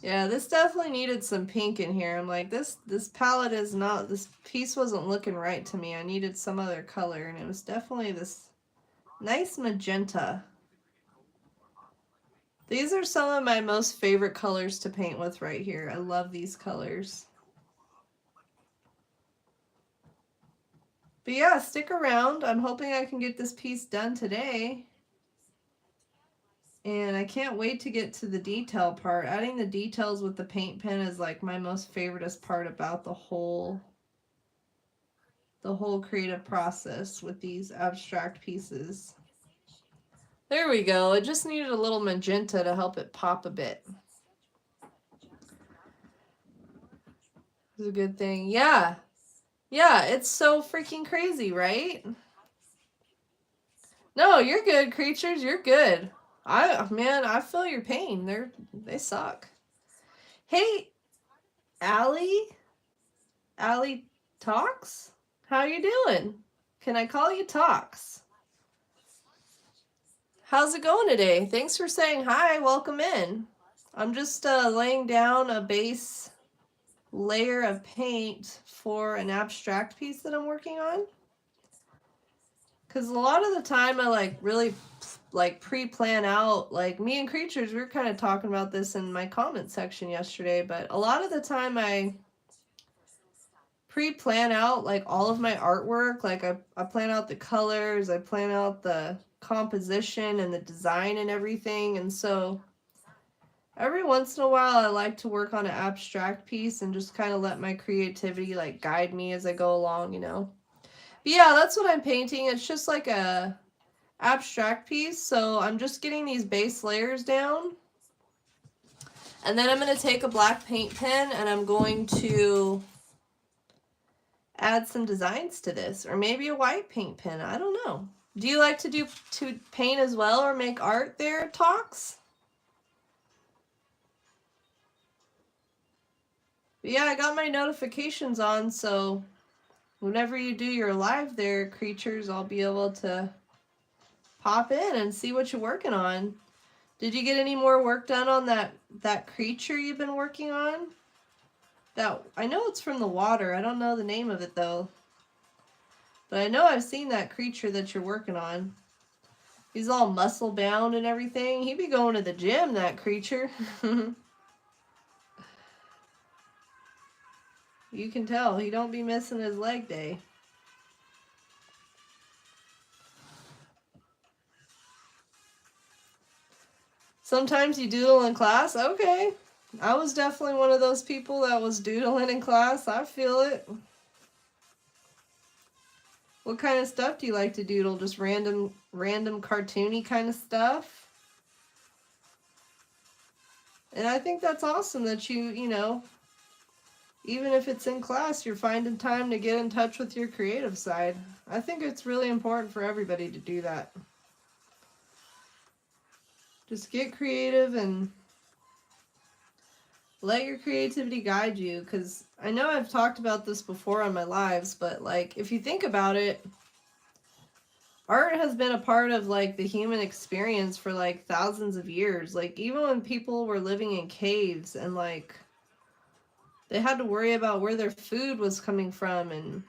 Speaker 1: Yeah, this definitely needed some pink in here. I'm like, this palette is not, this piece wasn't looking right to me. I needed some other color, and it was definitely this nice magenta. These are some of my most favorite colors to paint with right here. I love these colors. But yeah, stick around. I'm hoping I can get this piece done today. And I can't wait to get to the detail part. Adding the details with the paint pen is like my most favoriteest part about the whole creative process with these abstract pieces. There we go. It just needed a little magenta to help it pop a bit. It's a good thing. Yeah. Yeah, it's so freaking crazy, right? No, you're good, creatures. You're good. Man, I feel your pain. They suck. Hey, Allie Talks? How you doing? Can I call you Talks? How's it going today? Thanks for saying hi. Welcome in. I'm just laying down a base layer of paint for an abstract piece that I'm working on. Because a lot of the time I like really like pre-plan out, like me and creatures, we were kind of talking about this in my comment section yesterday, but a lot of the time I pre-plan out like all of my artwork. Like I plan out the colors, I plan out the composition and the design and everything. And so every once in a while I like to work on an abstract piece and just kind of let my creativity like guide me as I go along, you know. But yeah, that's what I'm painting. It's just like a abstract piece. So I'm just getting these base layers down. And then I'm going to take a black paint pen and I'm going to add some designs to this. Or maybe a white paint pen. I don't know. Do you like to paint as well or make art there, Talks? But yeah, I got my notifications on, so whenever you do your live there, creatures, I'll be able to pop in and see what you're working on. Did you get any more work done on that creature you've been working on? That I know it's from the water. I don't know the name of it though. But I know I've seen that creature that you're working on. He's all muscle bound and everything. He'd be going to the gym, that creature. You can tell he don't be missing his leg day. Sometimes you doodle in class? Okay. I was definitely one of those people that was doodling in class. I feel it. What kind of stuff do you like to doodle? Just random cartoony kind of stuff? And I think that's awesome that you know, even if it's in class, you're finding time to get in touch with your creative side. I think it's really important for everybody to do that. Just get creative and let your creativity guide you, because I know I've talked about this before on my lives, but like if you think about it, art has been a part of like the human experience for like thousands of years. Like even when people were living in caves and like they had to worry about where their food was coming from and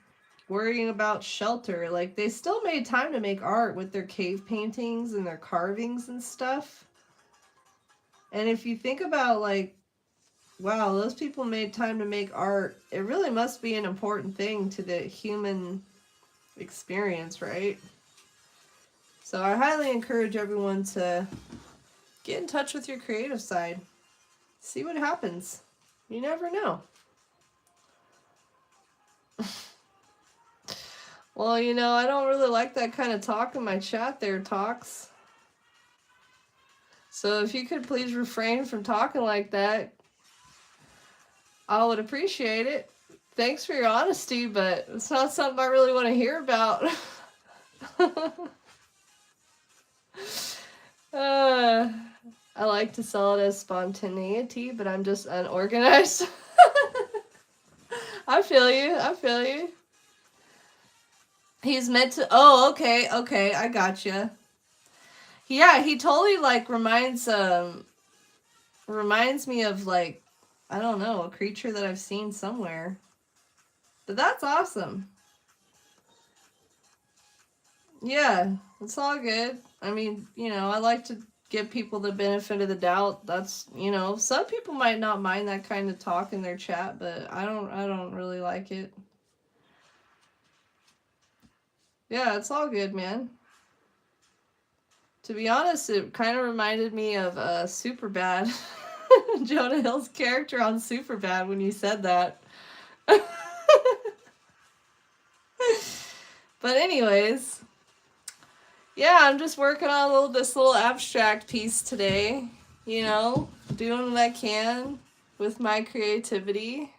Speaker 1: worrying about shelter, like they still made time to make art with their cave paintings and their carvings and stuff. And if you think about like, wow, those people made time to make art, it really must be an important thing to the human experience, right? So I highly encourage everyone to get in touch with your creative side. See what happens. You never know. Well, you know, I don't really like that kind of talk in my chat there, Talks. So if you could please refrain from talking like that, I would appreciate it. Thanks for your honesty, but it's not something I really want to hear about. I like to sell it as spontaneity, but I'm just unorganized. I feel you. I feel you. He's meant to... Oh, okay. Okay, I gotcha. Yeah, he totally, like, reminds me of, like, I don't know, a creature that I've seen somewhere. But that's awesome. Yeah, it's all good. I mean, you know, I like to give people the benefit of the doubt. That's, you know, some people might not mind that kind of talk in their chat, but I don't really like it. Yeah, it's all good, man. To be honest, it kind of reminded me of Superbad. Jonah Hill's character on Superbad when you said that. But anyways, yeah, I'm just working on this little abstract piece today. You know, doing what I can with my creativity.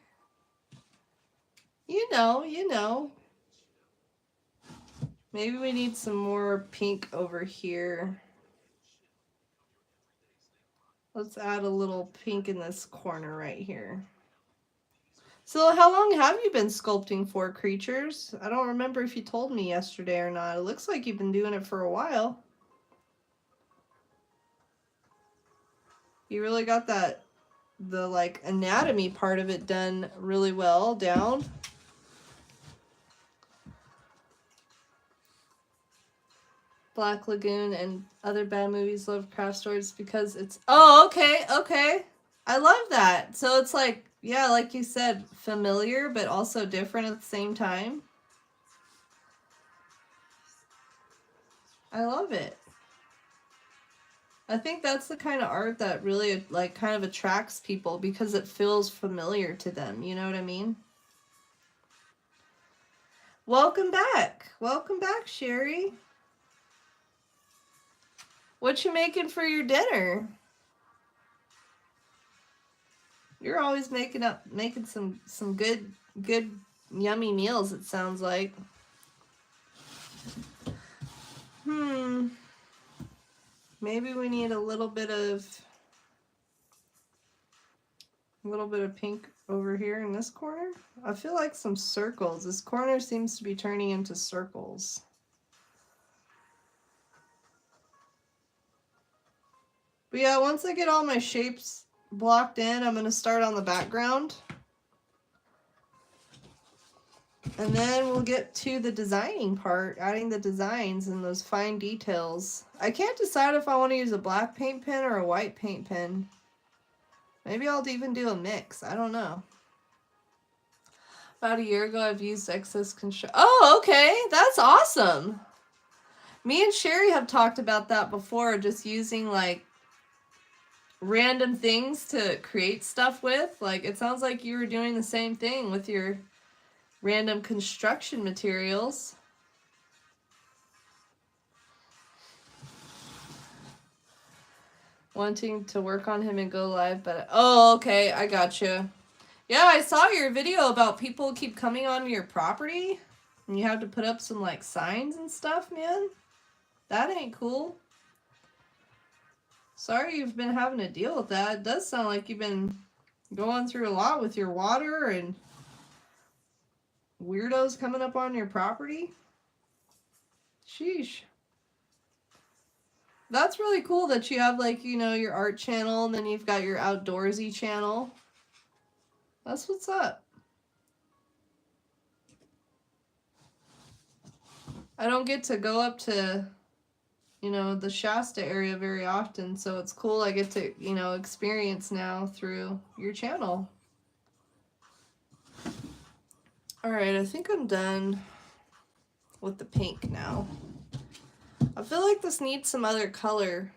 Speaker 1: You know. Maybe we need some more pink over here. Let's add a little pink in this corner right here. So how long have you been sculpting for, Creatures? I don't remember if you told me yesterday or not. It looks like you've been doing it for a while. You really got the like anatomy part of it done really well down. Black Lagoon and other bad movies, Lovecraft stories, because it's... Oh, okay, okay. I love that. So it's like, yeah, like you said, familiar, but also different at the same time. I love it. I think that's the kind of art that really, like, kind of attracts people because it feels familiar to them. You know what I mean? Welcome back. Welcome back, Sherry. What you making for your dinner? You're always making some good yummy meals, it sounds like. Maybe we need a little bit of pink over here in this corner. I feel like some circles. This corner seems to be turning into circles. But yeah, once I get all my shapes blocked in, I'm going to start on the background. And then we'll get to the designing part, adding the designs and those fine details. I can't decide if I want to use a black paint pen or a white paint pen. Maybe I'll even do a mix. I don't know. About a year ago, I've used excess construction. Oh, okay. That's awesome. Me and Sherry have talked about that before, just using like random things to create stuff with. Like, it sounds like you were doing the same thing with your random construction materials. Wanting to work on him and go live, but oh, okay, I gotcha. Yeah, I saw your video about people keep coming on your property and you have to put up some like signs and stuff, man. That ain't cool. Sorry you've been having to deal with that. It does sound like you've been going through a lot with your water and weirdos coming up on your property. Sheesh. That's really cool that you have, like, you know, your art channel and then you've got your outdoorsy channel. That's what's up. I don't get to go up to, you know, the Shasta area very often, so it's cool I get to, you know, experience now through your channel. Alright, I think I'm done with the pink now. I feel like this needs some other color.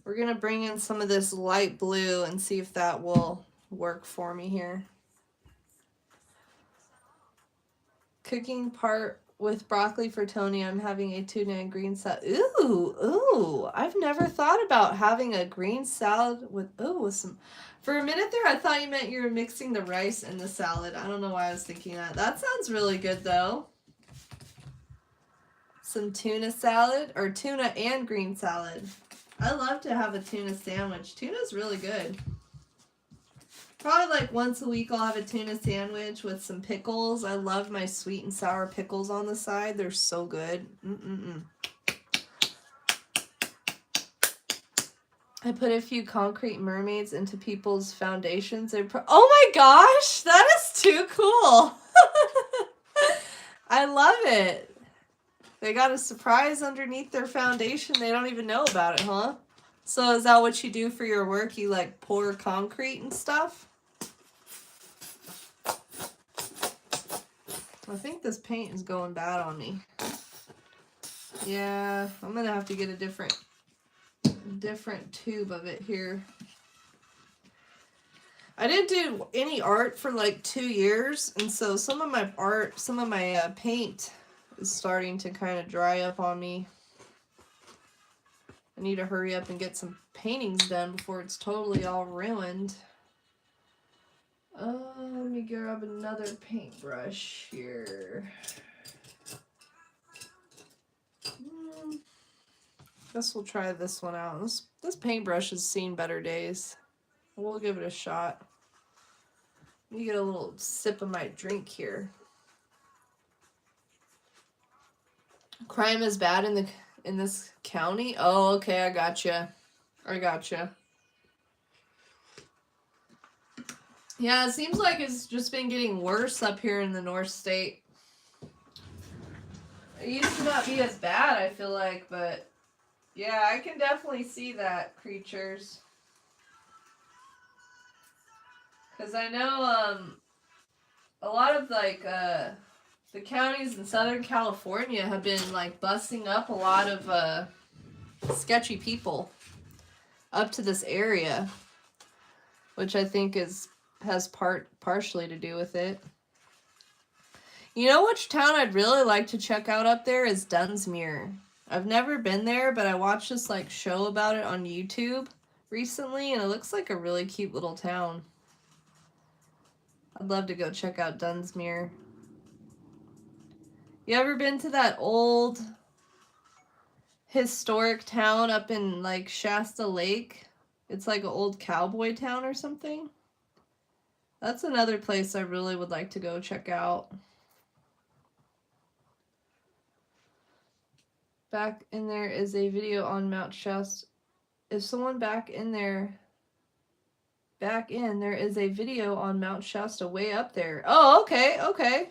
Speaker 1: We're going to bring in some of this light blue and see if that will work for me here. Cooking part with broccoli for Tony. I'm having a tuna and green salad. Ooh. I've never thought about having a green salad with some... For a minute there, I thought you meant you were mixing the rice and the salad. I don't know why I was thinking that. That sounds really good, though. Some tuna salad, or tuna and green salad. I love to have a tuna sandwich. Tuna's really good. Probably like once a week I'll have a tuna sandwich with some pickles. I love my sweet and sour pickles on the side. They're so good. I put a few concrete mermaids into people's foundations. Oh my gosh, that is too cool. I love it. They got a surprise underneath their foundation. They don't even know about it, huh? So is that what you do for your work? You like pour concrete and stuff? I think this paint is going bad on me. Yeah, I'm gonna have to get a different tube of it here. I didn't do any art for like 2 years, and so some of my paint is starting to kind of dry up on me. I need to hurry up and get some paintings done before it's totally all ruined. Let me grab another paintbrush here. Guess we'll try this one out. This paintbrush has seen better days. We'll give it a shot. Let me get a little sip of my drink here. Crime is bad in this county? Oh, okay, I gotcha. Yeah, it seems like it's just been getting worse up here in the North State. It used to not be as bad, I feel like, but yeah, I can definitely see that, creatures. Because I know a lot of like the counties in Southern California have been like busing up a lot of sketchy people up to this area, which I think has partially to do with it. You know which town I'd really like to check out up there is Dunsmuir. I've never been there, but I watched this like show about it on YouTube recently, and it looks like a really cute little town. I'd love to go check out Dunsmuir. You ever been to that old historic town up in like Shasta Lake? It's like an old cowboy town or something. That's another place I really would like to go check out. Back in there is a video on Mount Shasta. If someone there is a video on Mount Shasta way up there. Oh, okay.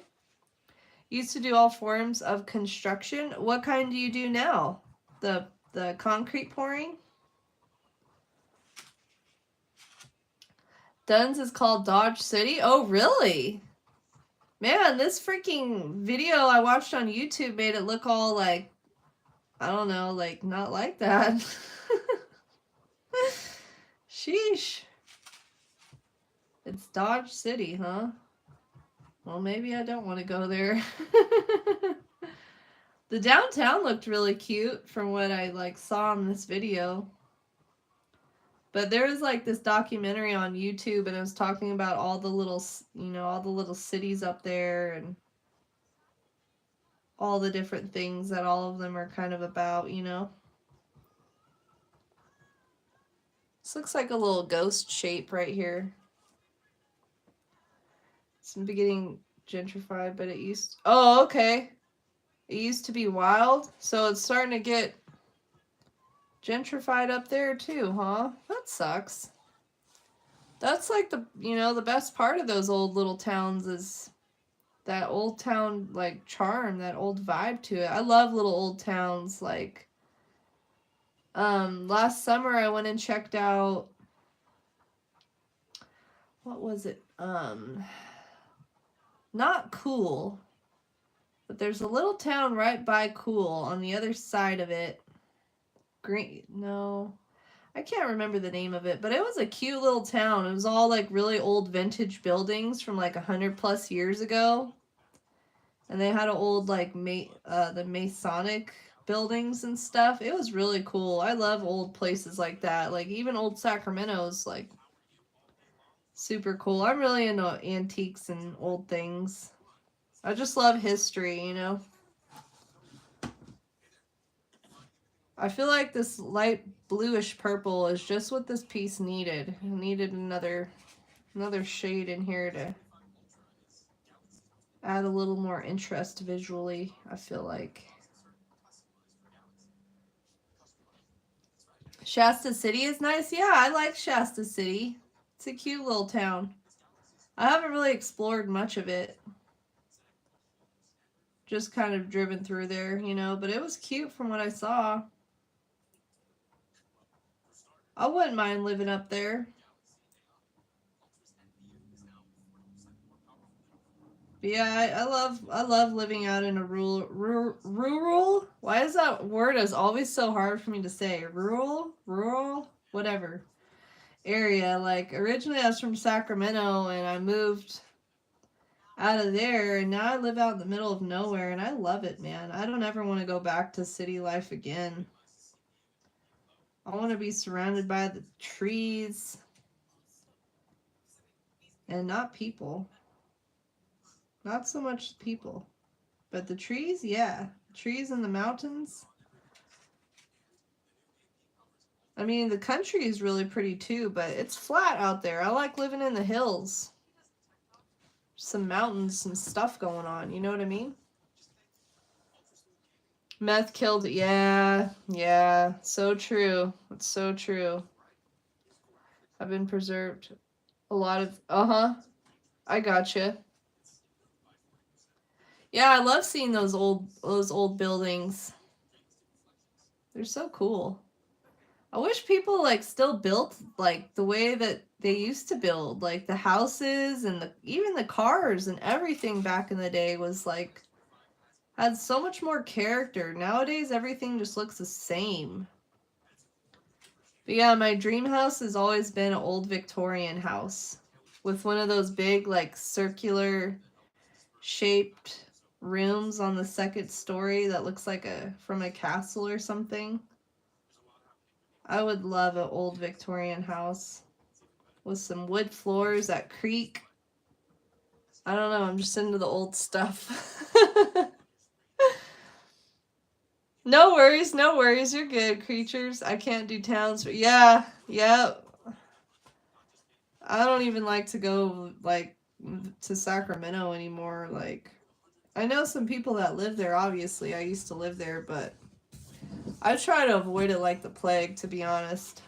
Speaker 1: Used to do all forms of construction. What kind do you do now? The concrete pouring? Duns is called Dodge City? Oh, really? Man, this freaking video I watched on YouTube made it look all like, I don't know, like not like that. Sheesh. It's Dodge City, huh? Well, maybe I don't want to go there. The downtown looked really cute from what I like saw in this video. But there was like this documentary on YouTube and it was talking about all the little, all the little cities up there and all the different things that all of them are kind of about, This looks like a little ghost shape right here. It's getting gentrified, but it used... Oh, okay. It used to be wild, so it's starting to get gentrified up there too, huh? That sucks. That's like the best part of those old little towns is that old town, like, charm, that old vibe to it. I love little old towns. Like, last summer I went and checked out... What was it? Not Cool, but there's a little town right by Cool on the other side of it. No, I can't remember the name of it, but it was a cute little town. It was all like really old vintage buildings from like 100+ years ago, and they had an old like the Masonic buildings and stuff. It was really cool. I love old places like that. Like even old Sacramento's like super cool. I'm really into antiques and old things. I just love history, I feel like this light bluish purple is just what this piece needed. It needed another shade in here to add a little more interest visually, I feel like. Shasta City is nice. Yeah, I like Shasta City. It's a cute little town. I haven't really explored much of it. Just kind of driven through there, but it was cute from what I saw. I wouldn't mind living up there. But yeah, I love living out in a rural. Why is that word is always so hard for me to say? Rural, whatever area. Like originally I was from Sacramento and I moved out of there and now I live out in the middle of nowhere and I love it, man. I don't ever want to go back to city life again. I want to be surrounded by the trees and not people. Not so much people, but the trees, yeah. Trees in the mountains. I mean, the country is really pretty too, but it's flat out there. I like living in the hills. Some mountains, some stuff going on, you know what I mean? Meth killed, yeah, so true. It's so true. I've been preserved. A lot of, I gotcha. Yeah, I love seeing those old buildings. They're so cool. I wish people like still built like the way that they used to build, like the houses and even the cars and everything back in the day was like had so much more character. Nowadays everything just looks the same. But yeah, my dream house has always been an old Victorian house with one of those big like circular shaped rooms on the second story that looks like from a castle or something. I would love an old Victorian house with some wood floors that creak. I don't know, I'm just into the old stuff. No worries, you're good, creatures. I can't do towns, but yeah. I don't even like to go, like, to Sacramento anymore. Like, I know some people that live there, obviously. I used to live there, but I try to avoid it like the plague, to be honest.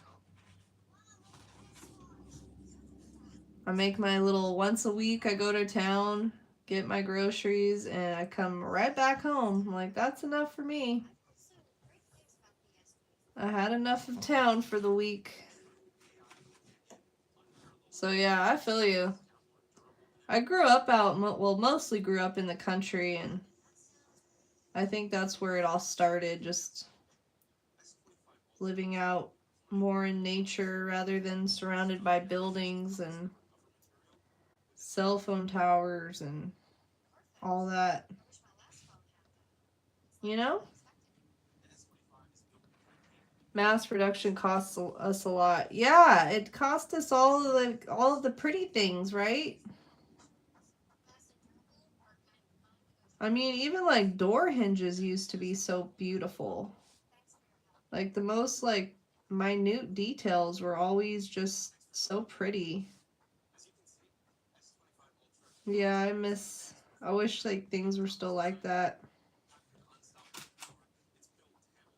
Speaker 1: I make my little once a week, I go to town, get my groceries, and I come right back home. Like, that's enough for me. I had enough of town for the week. So yeah, I feel you. I grew up out, well, mostly grew up in the country, and I think that's where it all started, just living out more in nature rather than surrounded by buildings and cell phone towers and all that. You know? Mass production costs us a lot. Yeah, it cost us all of the pretty things, right? I mean, even like door hinges used to be so beautiful. Like the most like minute details were always just so pretty. Yeah, I wish like things were still like that.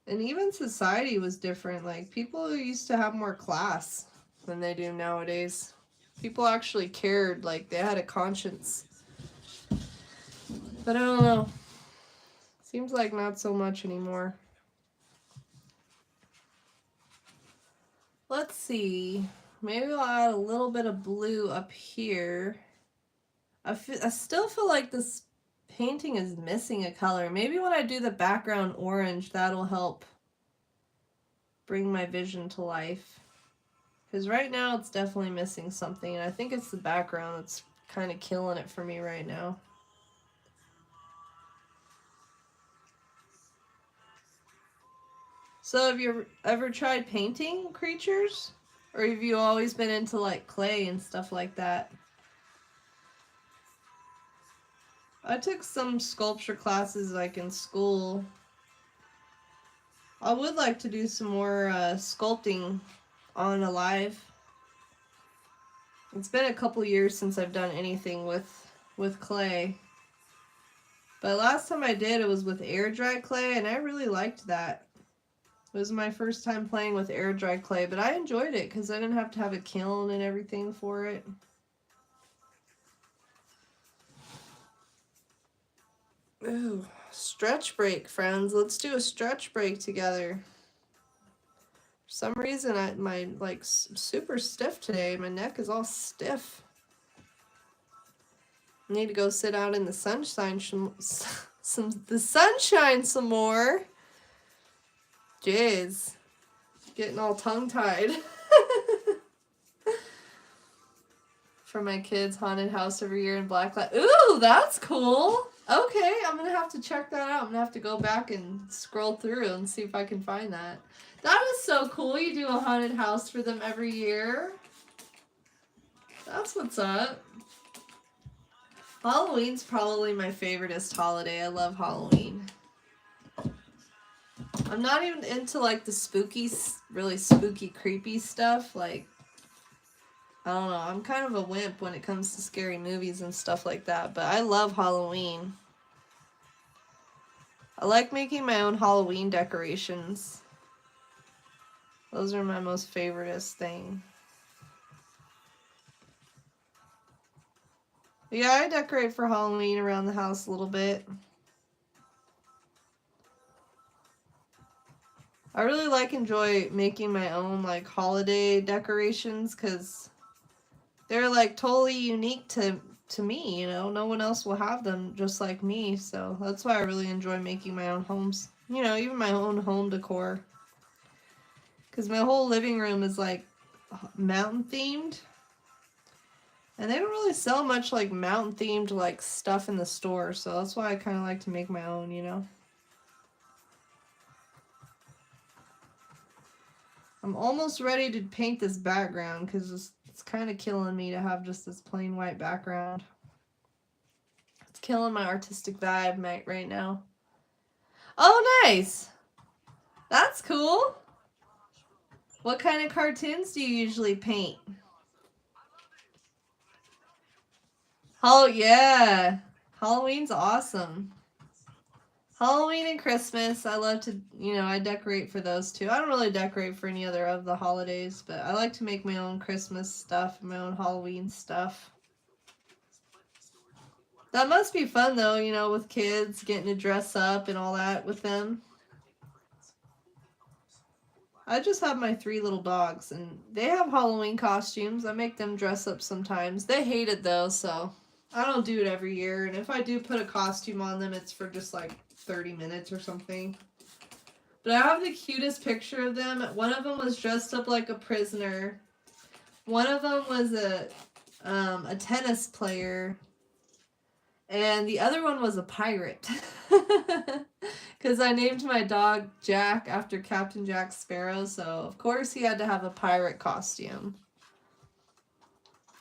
Speaker 1: And even society was different. Like people used to have more class than they do nowadays. People actually cared, like they had a conscience. But I don't know. Seems like not so much anymore. Let's see. Maybe I'll add a little bit of blue up here. I still feel like this painting is missing a color. Maybe when I do the background orange, that'll help bring my vision to life. Because right now it's definitely missing something, and I think it's the background that's kind of killing it for me right now. So have you ever tried painting creatures? Or have you always been into like clay and stuff like that? I took some sculpture classes like in school. I would like to do some more sculpting on Alive. It's been a couple years since I've done anything with clay. But last time I did, it was with air dry clay, and I really liked that. It was my first time playing with air dry clay, but I enjoyed it because I didn't have to have a kiln and everything for it. Ooh, stretch break, friends. Let's do a stretch break together. For some reason, my like super stiff today. My neck is all stiff. I need to go sit out in the sunshine some more. Jeez, getting all tongue-tied. For my kids' haunted house every year in Blacklight. Ooh, that's cool. Okay, I'm gonna have to check that out. I'm gonna have to go back and scroll through and see if I can find that. That is so cool. You do a haunted house for them every year. That's what's up. Halloween's probably my favoriteest holiday. I love Halloween. I'm not even into like the spooky, really spooky, creepy stuff. Like, I don't know. I'm kind of a wimp when it comes to scary movies and stuff like that. But I love Halloween. I like making my own Halloween decorations. Those are my most favoriteest thing. Yeah, I decorate for Halloween around the house a little bit. I really enjoy making my own like holiday decorations because they're like totally unique to me, you know. No one else will have them just like me, so that's why I really enjoy making my own homes. You know, even my own home decor. Because my whole living room is like mountain themed. And they don't really sell much like mountain themed like stuff in the store, so that's why I kind of like to make my own, you know. I'm almost ready to paint this background because it's kind of killing me to have just this plain white background. It's killing my artistic vibe right now. Oh, nice! That's cool! What kind of cartoons do you usually paint? Oh, yeah! Halloween's awesome. Halloween and Christmas, I love to, you know, I decorate for those too. I don't really decorate for any other of the holidays, but I like to make my own Christmas stuff, my own Halloween stuff. That must be fun though, you know, with kids, getting to dress up and all that with them. I just have my 3 little dogs, and they have Halloween costumes. I make them dress up sometimes. They hate it though, so I don't do it every year, and if I do put a costume on them, it's for just like 30 minutes or something. But I have the cutest picture of them. One of them was dressed up like a prisoner. One of them was a tennis player. And the other one was a pirate. Because I named my dog Jack after Captain Jack Sparrow, so of course he had to have a pirate costume.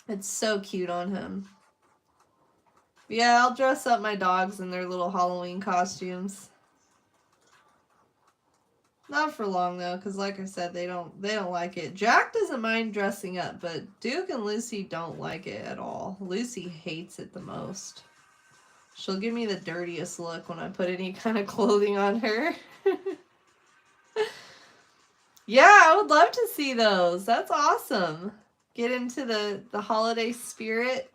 Speaker 1: It's so cute on him. Yeah, I'll dress up my dogs in their little Halloween costumes. Not for long though, because like I said, they don't like it. Jack doesn't mind dressing up, but Duke and Lucy don't like it at all. Lucy hates it the most. She'll give me the dirtiest look when I put any kind of clothing on her. Yeah, I would love to see those. That's awesome. Get into the holiday spirit.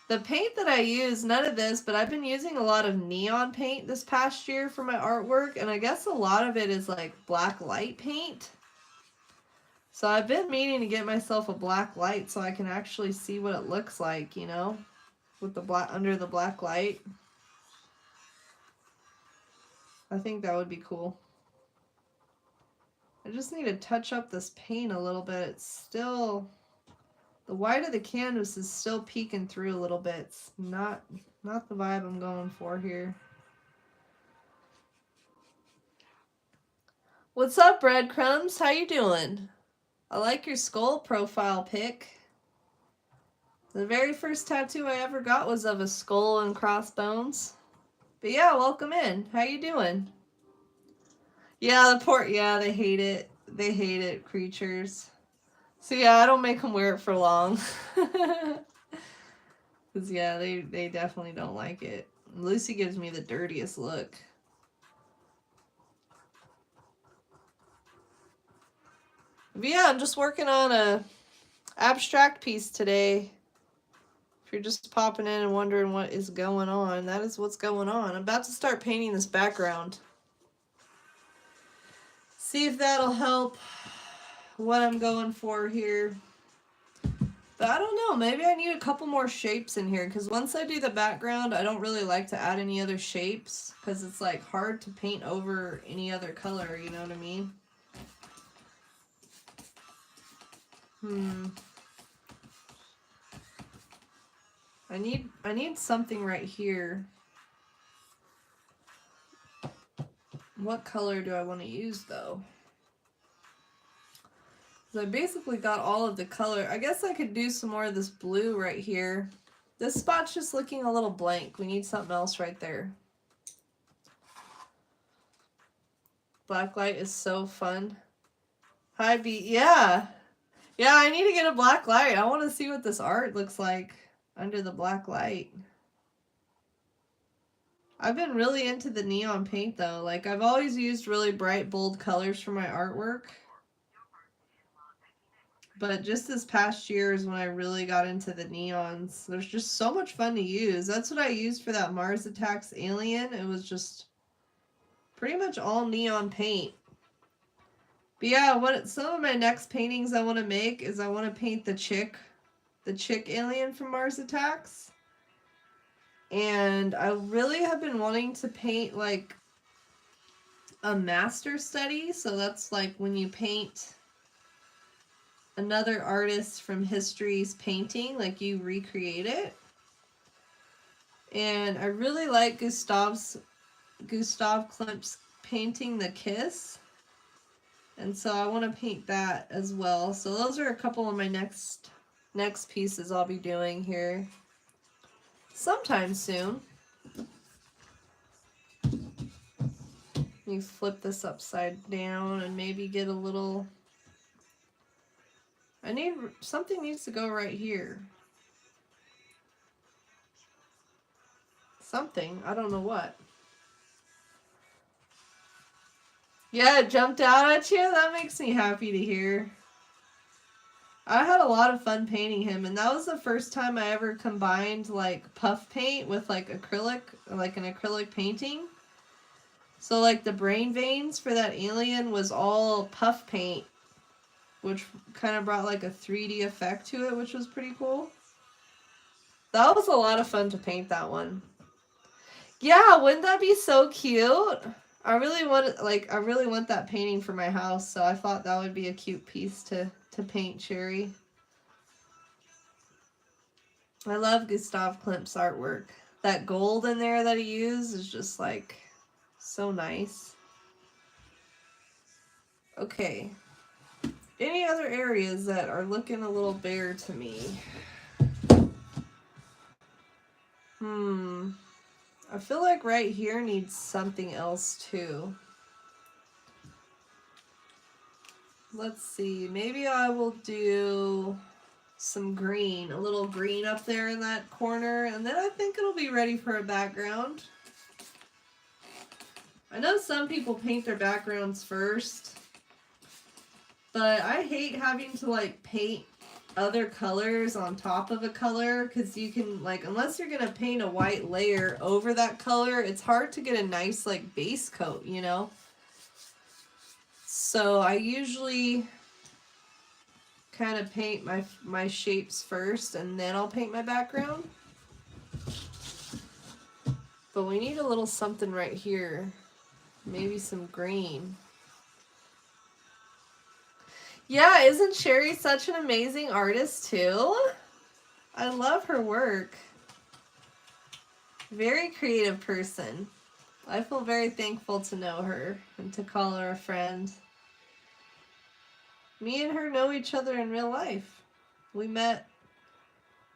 Speaker 1: The paint that I use, none of this, but I've been using a lot of neon paint this past year for my artwork, and I guess a lot of it is like black light paint. So I've been meaning to get myself a black light so I can actually see what it looks like, you know, with the black under the black light. I think that would be cool. I just need to touch up this paint a little bit. It's still, the white of the canvas is still peeking through a little bit. It's not the vibe I'm going for here. What's up, Breadcrumbs? How you doing? I like your skull profile pic. The very first tattoo I ever got was of a skull and crossbones. But yeah, welcome in. How you doing? Yeah, they hate it. They hate it, creatures. So yeah, I don't make them wear it for long. Because yeah, they definitely don't like it. Lucy gives me the dirtiest look. But yeah, I'm just working on a abstract piece today. If you're just popping in and wondering what is going on, that is what's going on. I'm about to start painting this background. See if that'll help what I'm going for here. But I don't know, maybe I need a couple more shapes in here, because once I do the background, I don't really like to add any other shapes, because it's like hard to paint over any other color, you know what I mean? I need something right here. What color do I want to use though? So I basically got all of the color. I guess I could do some more of this blue right here. This spot's just looking a little blank. We need something else right there. Black light is so fun. Hi, B. Yeah. Yeah, I need to get a black light. I want to see what this art looks like under the black light. I've been really into the neon paint though. Like, I've always used really bright, bold colors for my artwork. But just this past year is when I really got into the neons. There's just so much fun to use. That's what I used for that Mars Attacks alien. It was just pretty much all neon paint. But yeah, some of my next paintings I want to make is I want to paint the chick alien from Mars Attacks. And I really have been wanting to paint like a master study. So that's like when you paint another artist from history's painting, like you recreate it. And I really like Gustav Klimt's painting The Kiss. And so I want to paint that as well. So those are a couple of my next pieces I'll be doing here sometime soon. Let me flip this upside down and maybe get a little... something needs to go right here. Something, I don't know what. Yeah, it jumped out at you? That makes me happy to hear. I had a lot of fun painting him, and that was the first time I ever combined like puff paint with like acrylic, like an acrylic painting. So like the brain veins for that alien was all puff paint, which kind of brought like a 3D effect to it, which was pretty cool. That was a lot of fun to paint that one. Yeah, wouldn't that be so cute? I really want that painting for my house, so I thought that would be a cute piece to paint Cherry. I love Gustav Klimt's artwork. That gold in there that he used is just like so nice. Okay. Any other areas that are looking a little bare to me? I feel like right here needs something else too. Let's see. Maybe I will do some green, a little green up there in that corner, and then I think it'll be ready for a background. I know some people paint their backgrounds first, but I hate having to like paint other colors on top of a color, because you can like, unless you're gonna paint a white layer over that color, it's hard to get a nice like base coat, you know? So I usually kind of paint my shapes first, and then I'll paint my background. But we need a little something right here. Maybe some green. Yeah, isn't Cherry such an amazing artist too? I love her work. Very creative person. I feel very thankful to know her and to call her a friend. Me and her know each other in real life. We met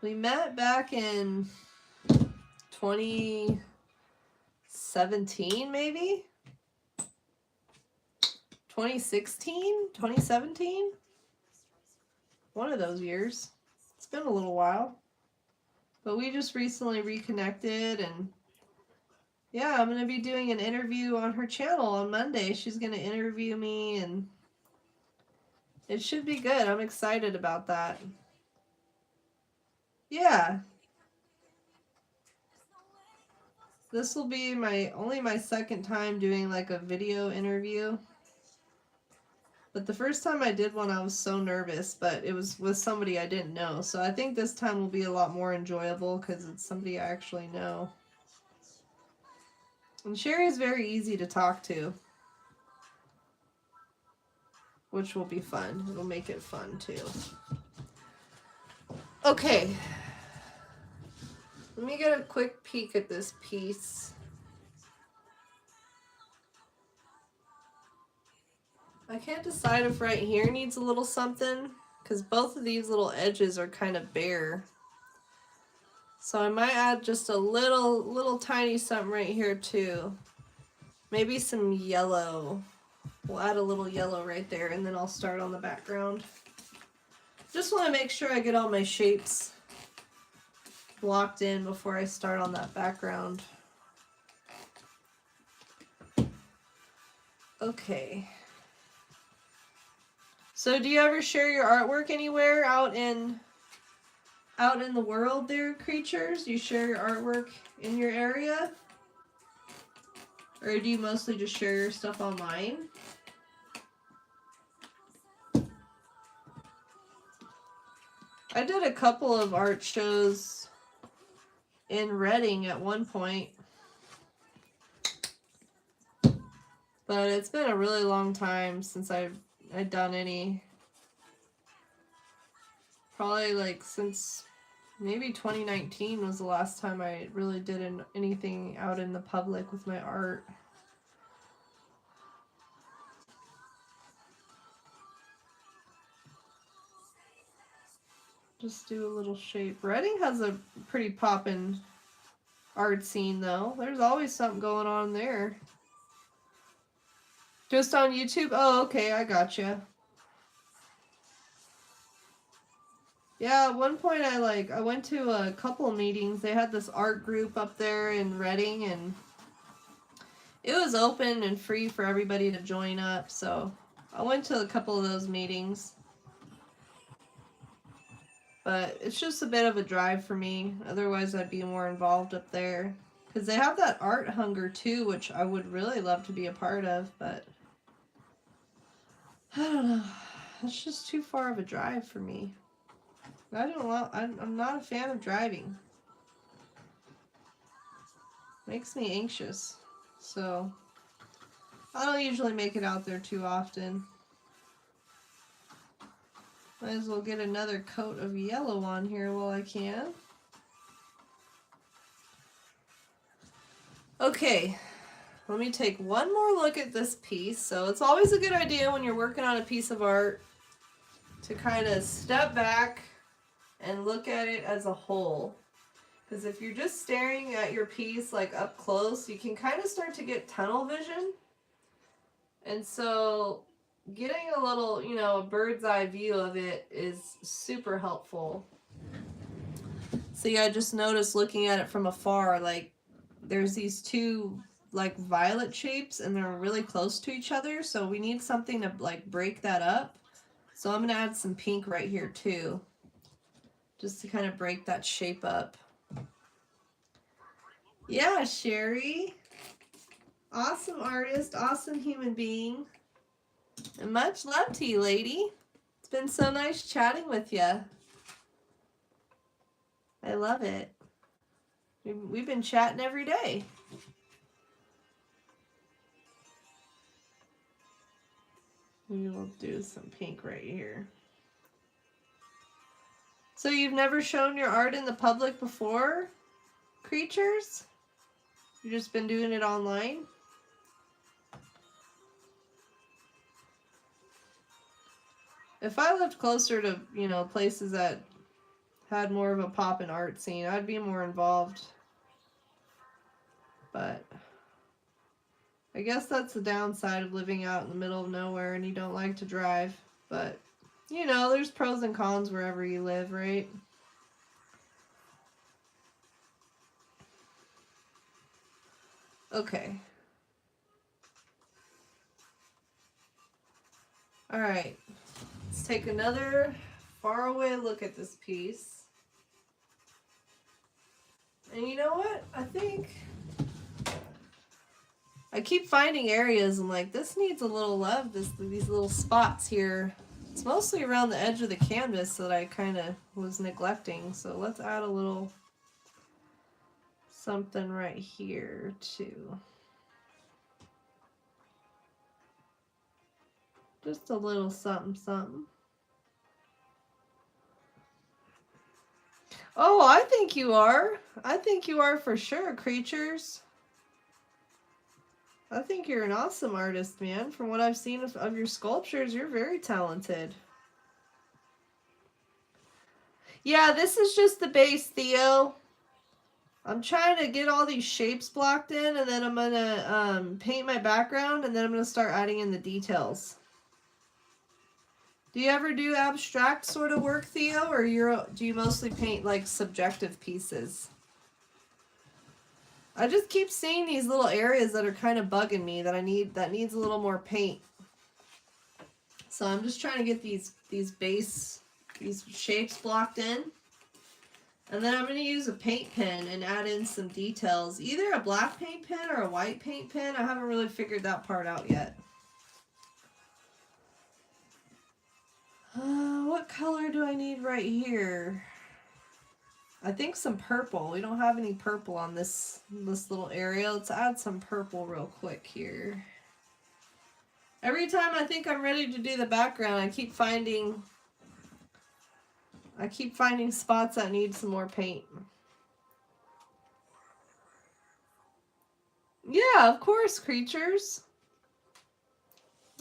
Speaker 1: back in 2017 maybe? 2016? 2017? One of those years. It's been a little while. But we just recently reconnected, and yeah, I'm going to be doing an interview on her channel on Monday. She's going to interview me, and it should be good. I'm excited about that. Yeah. This will be only my second time doing like a video interview. But the first time I did one, I was so nervous, but it was with somebody I didn't know. So I think this time will be a lot more enjoyable because it's somebody I actually know. And Cherry is very easy to talk to, which will be fun. It'll make it fun too. Okay. Let me get a quick peek at this piece. I can't decide if right here needs a little something, because both of these little edges are kind of bare. So I might add just a little tiny something right here too. Maybe some yellow. We'll add a little yellow right there, and then I'll start on the background. Just want to make sure I get all my shapes blocked in before I start on that background. Okay. So do you ever share your artwork anywhere out in the world there, creatures? You share your artwork in your area? Or do you mostly just share your stuff online? I did a couple of art shows in Reading at one point. But it's been a really long time since I'd done any. Probably like since maybe 2019 was the last time I really did anything out in the public with my art. Just do a little shape. Reading has a pretty poppin' art scene though. There's always something going on there. Just on YouTube? Oh, okay, I gotcha. Yeah, at one point I went to a couple meetings. They had this art group up there in Reading, and it was open and free for everybody to join up, so I went to a couple of those meetings. But it's just a bit of a drive for me. Otherwise, I'd be more involved up there. Because they have that art hunger too, which I would really love to be a part of, but I don't know. It's just too far of a drive for me. I'm not a fan of driving. Makes me anxious. So I don't usually make it out there too often. Might as well get another coat of yellow on here while I can. Okay, let me take one more look at this piece. So it's always a good idea when you're working on a piece of art to kind of step back and look at it as a whole. Because if you're just staring at your piece like up close, you can kind of start to get tunnel vision. And so getting a little, you know, a bird's eye view of it is super helpful. See, I just noticed looking at it from afar, like there's these two like violet shapes and they're really close to each other. So we need something to like break that up. So I'm going to add some pink right here too, just to kind of break that shape up. Yeah, Sherry. Awesome artist, awesome human being. And much love to you, lady. It's been so nice chatting with you. I love it. We've been chatting every day. We will do some pink right here. So you've never shown your art in the public before, creatures? You've just been doing it online? If I lived closer to, you know, places that had more of a poppin' art scene, I'd be more involved. But I guess that's the downside of living out in the middle of nowhere and you don't like to drive. But, you know, there's pros and cons wherever you live, right? Okay. All right. Let's take another far away look at this piece. And you know what? I think I keep finding areas and like this needs a little love, these little spots here. It's mostly around the edge of the canvas that I kind of was neglecting. So let's add a little something right here too. Just a little something something. Oh, I think you are. I think you are for sure, creatures. I think you're an awesome artist, man. From what I've seen of your sculptures, you're very talented. Yeah, this is just the base, Theo. I'm trying to get all these shapes blocked in, and then I'm going to paint my background, and then I'm going to start adding in the details. Do you ever do abstract sort of work, Theo, or do you mostly paint like subjective pieces? I just keep seeing these little areas that are kind of bugging me that needs a little more paint. So I'm just trying to get these shapes blocked in. And then I'm going to use a paint pen and add in some details. Either a black paint pen or a white paint pen. I haven't really figured that part out yet. What color do I need right here? I think some purple. We don't have any purple on this little area. Let's add some purple real quick here. Every time I think I'm ready to do the background, I keep finding spots that need some more paint. Yeah, of course, creatures.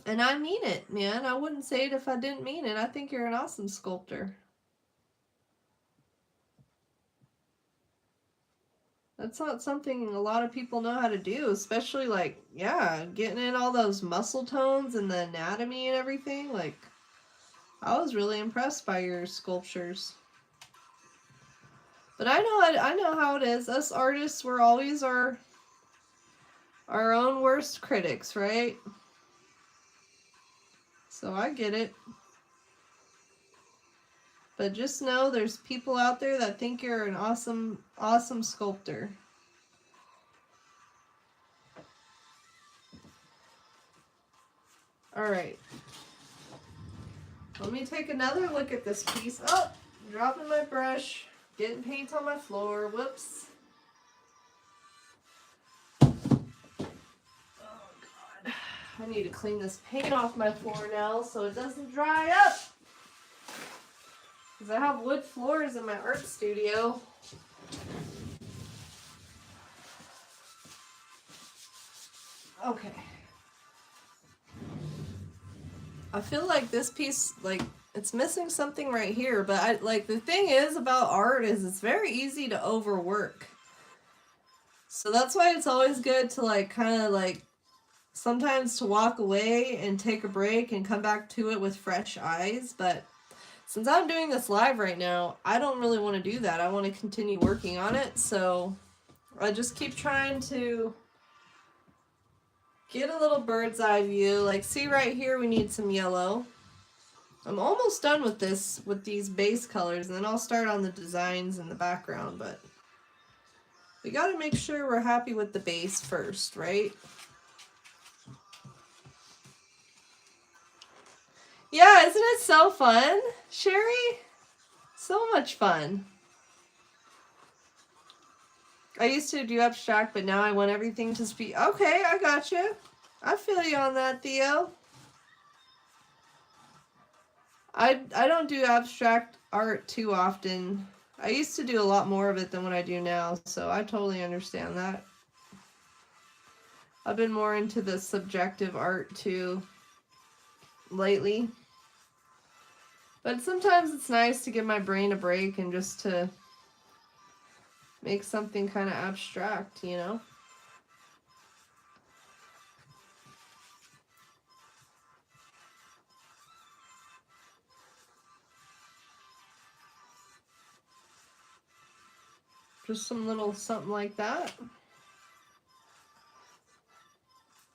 Speaker 1: And I mean it, man. I wouldn't say it if I didn't mean it. I think you're an awesome sculptor. That's not something a lot of people know how to do, especially like, yeah, getting in all those muscle tones and the anatomy and everything. Like, I was really impressed by your sculptures. But I know how it is. Us artists, we're always our own worst critics, right? So I get it. But just know there's people out there that think you're an awesome, awesome sculptor. All right. Let me take another look at this piece. Oh, dropping my brush, getting paint on my floor. Whoops. I need to clean this paint off my floor now so it doesn't dry up. Because I have wood floors in my art studio. Okay. I feel like this piece, like, it's missing something right here, but the thing is about art is it's very easy to overwork. So that's why it's always good to, like, kind of, like, sometimes to walk away and take a break and come back to it with fresh eyes. But since I'm doing this live right now, I don't really want to do that. I want to continue working on it. So I just keep trying to get a little bird's eye view. Like, see right here, we need some yellow. I'm almost done with this, with these base colors, and then I'll start on the designs in the background. But we got to make sure we're happy with the base first, right? Yeah, isn't it so fun, Sherry? So much fun. I used to do abstract, but now I want everything to be... Okay, I got you. I feel you on that, Theo. I don't do abstract art too often. I used to do a lot more of it than what I do now, so I totally understand that. I've been more into the subjective art too lately. But sometimes it's nice to give my brain a break and just to make something kind of abstract, you know? Just some little something like that.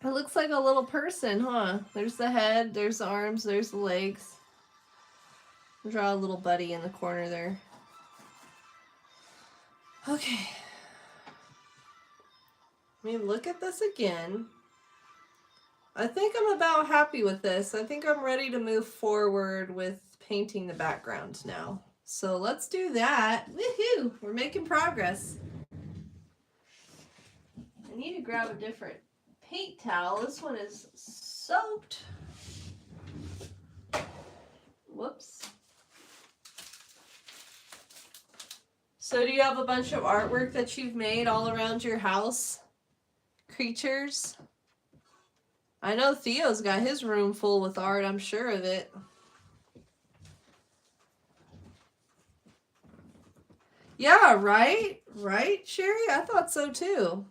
Speaker 1: It looks like a little person, huh? There's the head, there's the arms, there's the legs. Draw a little buddy in the corner there. Okay. Let me look at this again. I think I'm about happy with this. I think I'm ready to move forward with painting the background now. So let's do that. Woohoo! We're making progress. I need to grab a different paint towel. This one is soaked. Whoops. So do you have a bunch of artwork that you've made all around your house? Creatures? I know Theo's got his room full with art, I'm sure of it. Yeah, right? Right, Sherry? I thought so too.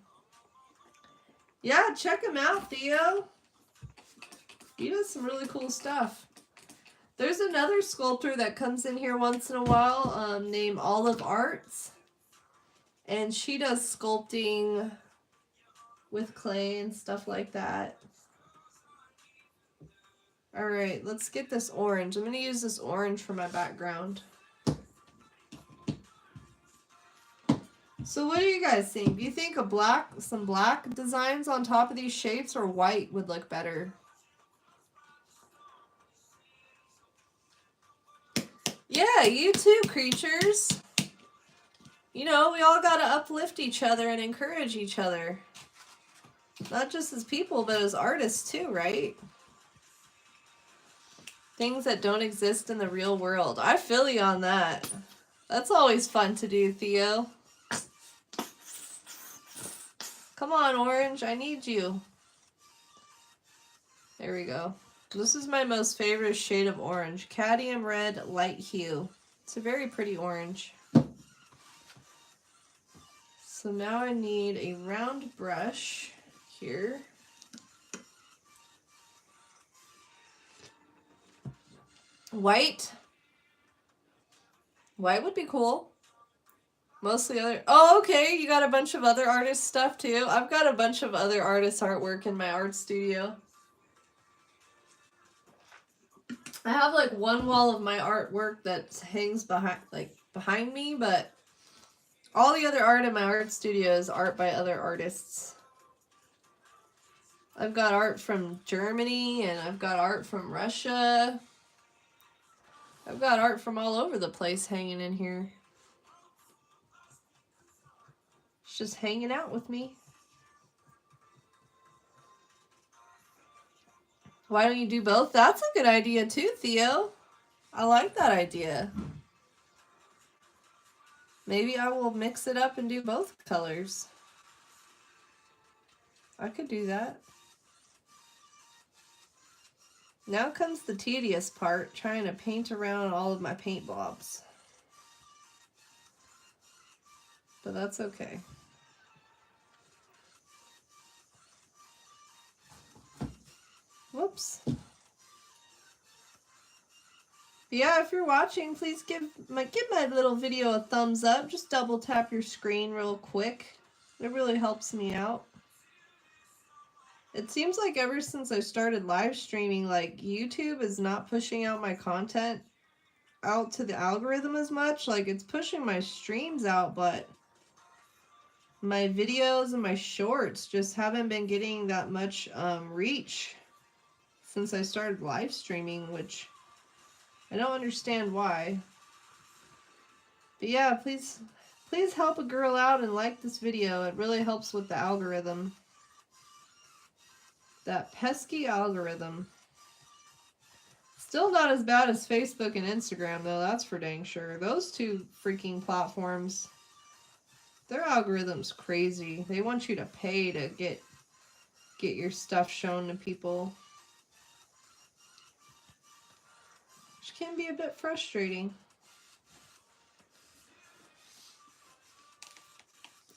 Speaker 1: Yeah, check him out, Theo. He does some really cool stuff. There's another sculptor that comes in here once in a while named Olive Arts. And she does sculpting with clay and stuff like that. Alright, let's get this orange. I'm going to use this orange for my background. So what do you guys think? Do you think some black designs on top of these shapes or white would look better? Yeah, you too, creatures. You know, we all gotta uplift each other and encourage each other. Not just as people, but as artists too, right? Things that don't exist in the real world. I feel you on that. That's always fun to do, Theo. Come on, Orange, I need you. There we go. This is my most favorite shade of orange. Cadmium red light hue. It's a very pretty orange. So now I need a round brush here. White. White would be cool. Mostly other... Oh, okay. You got a bunch of other artist stuff too. I've got a bunch of other artist artwork in my art studio. I have like one wall of my artwork that hangs behind me, but all the other art in my art studio is art by other artists. I've got art from Germany and I've got art from Russia. I've got art from all over the place hanging in here. It's just hanging out with me. Why don't you do both? That's a good idea too, Theo. I like that idea. Maybe I will mix it up and do both colors. I could do that. Now comes the tedious part, trying to paint around all of my paint blobs. But that's okay. Whoops. But yeah, if you're watching, please give my little video a thumbs up. Just double tap your screen real quick. It really helps me out. It seems like ever since I started live streaming, like YouTube is not pushing out my content out to the algorithm as much. Like it's pushing my streams out, but my videos and my shorts just haven't been getting that much reach since I started live streaming, which I don't understand why. But yeah, please help a girl out and like this video. It really helps with the algorithm. That pesky algorithm. Still not as bad as Facebook and Instagram, though, that's for dang sure. Those two freaking platforms, their algorithm's crazy. They want you to pay to get your stuff shown to people. Which can be a bit frustrating.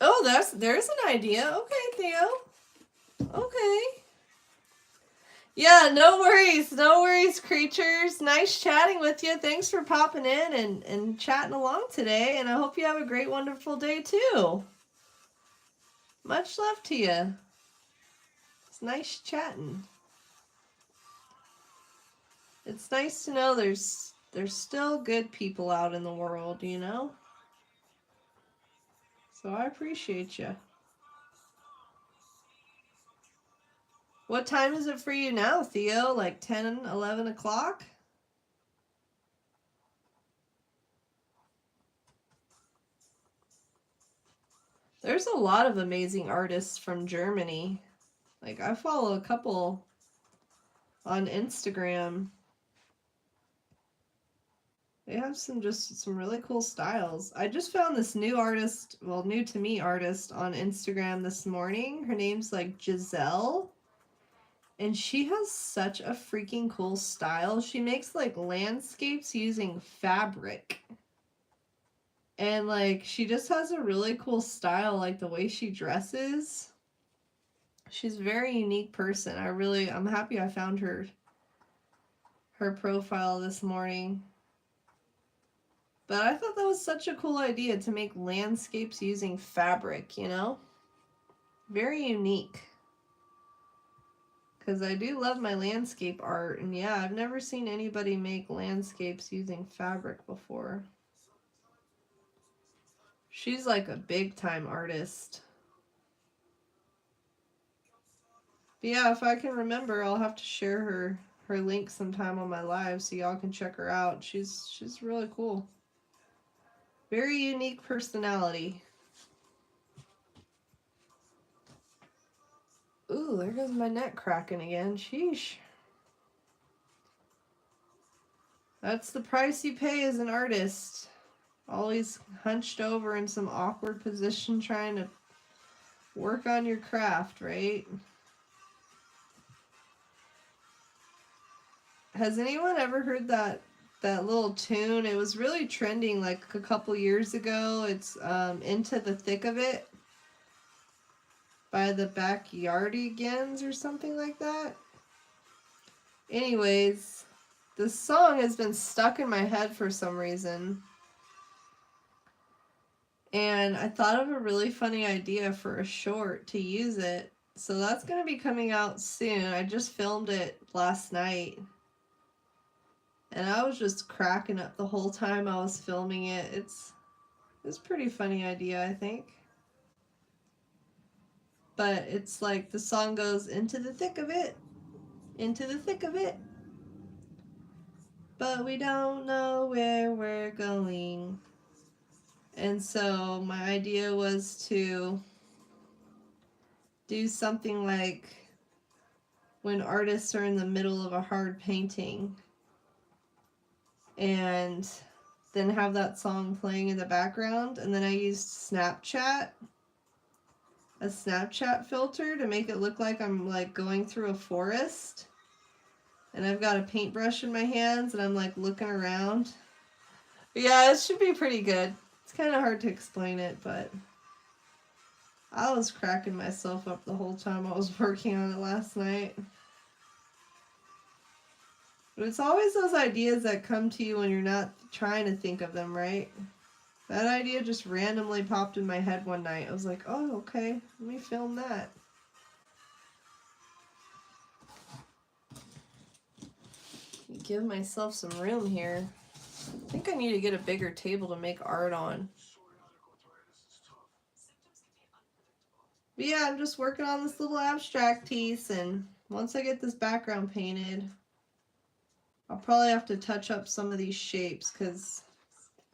Speaker 1: Oh, there's an idea. Okay, Theo. Okay. Yeah, no worries, creatures. Nice chatting with you. Thanks for popping in and chatting along today, and I hope you have a great, wonderful day too. Much love to you. It's nice chatting. It's nice to know there's still good people out in the world, you know? So I appreciate you. What time is it for you now, Theo? Like 10, 11 o'clock? There's a lot of amazing artists from Germany. Like, I follow a couple on Instagram. They have some really cool styles. I just found this new artist, well, new to me artist on Instagram this morning. Her name's like Giselle. And she has such a freaking cool style. She makes like landscapes using fabric. And like she just has a really cool style, like the way she dresses. She's a very unique person. I'm happy I found her profile this morning. But I thought that was such a cool idea to make landscapes using fabric, you know? Very unique. Because I do love my landscape art, and yeah, I've never seen anybody make landscapes using fabric before. She's like a big time artist. But yeah, if I can remember, I'll have to share her link sometime on my live so y'all can check her out. She's really cool. Very unique personality. Ooh, there goes my neck cracking again. Sheesh. That's the price you pay as an artist. Always hunched over in some awkward position trying to work on your craft, right? Has anyone ever heard that little tune? It was really trending like a couple years ago. It's Into the Thick of It by the Backyardigans or something like that. Anyways, this song has been stuck in my head for some reason. And I thought of a really funny idea for a short to use it. So that's going to be coming out soon. I just filmed it last night. And I was just cracking up the whole time I was filming it. It's a pretty funny idea, I think. But it's like the song goes into the thick of it. Into the thick of it. But we don't know where we're going. And so my idea was to do something like when artists are in the middle of a hard painting and then have that song playing in the background. And then I used Snapchat, a Snapchat filter, to make it look like I'm like going through a forest. And I've got a paintbrush in my hands and I'm like looking around. But yeah, it should be pretty good. It's kind of hard to explain it, but I was cracking myself up the whole time I was working on it last night. But it's always those ideas that come to you when you're not trying to think of them, right? That idea just randomly popped in my head one night. I was like, oh, okay, let me film that. Give myself some room here. I think I need to get a bigger table to make art on. But yeah, I'm just working on this little abstract piece, and once I get this background painted, I'll probably have to touch up some of these shapes because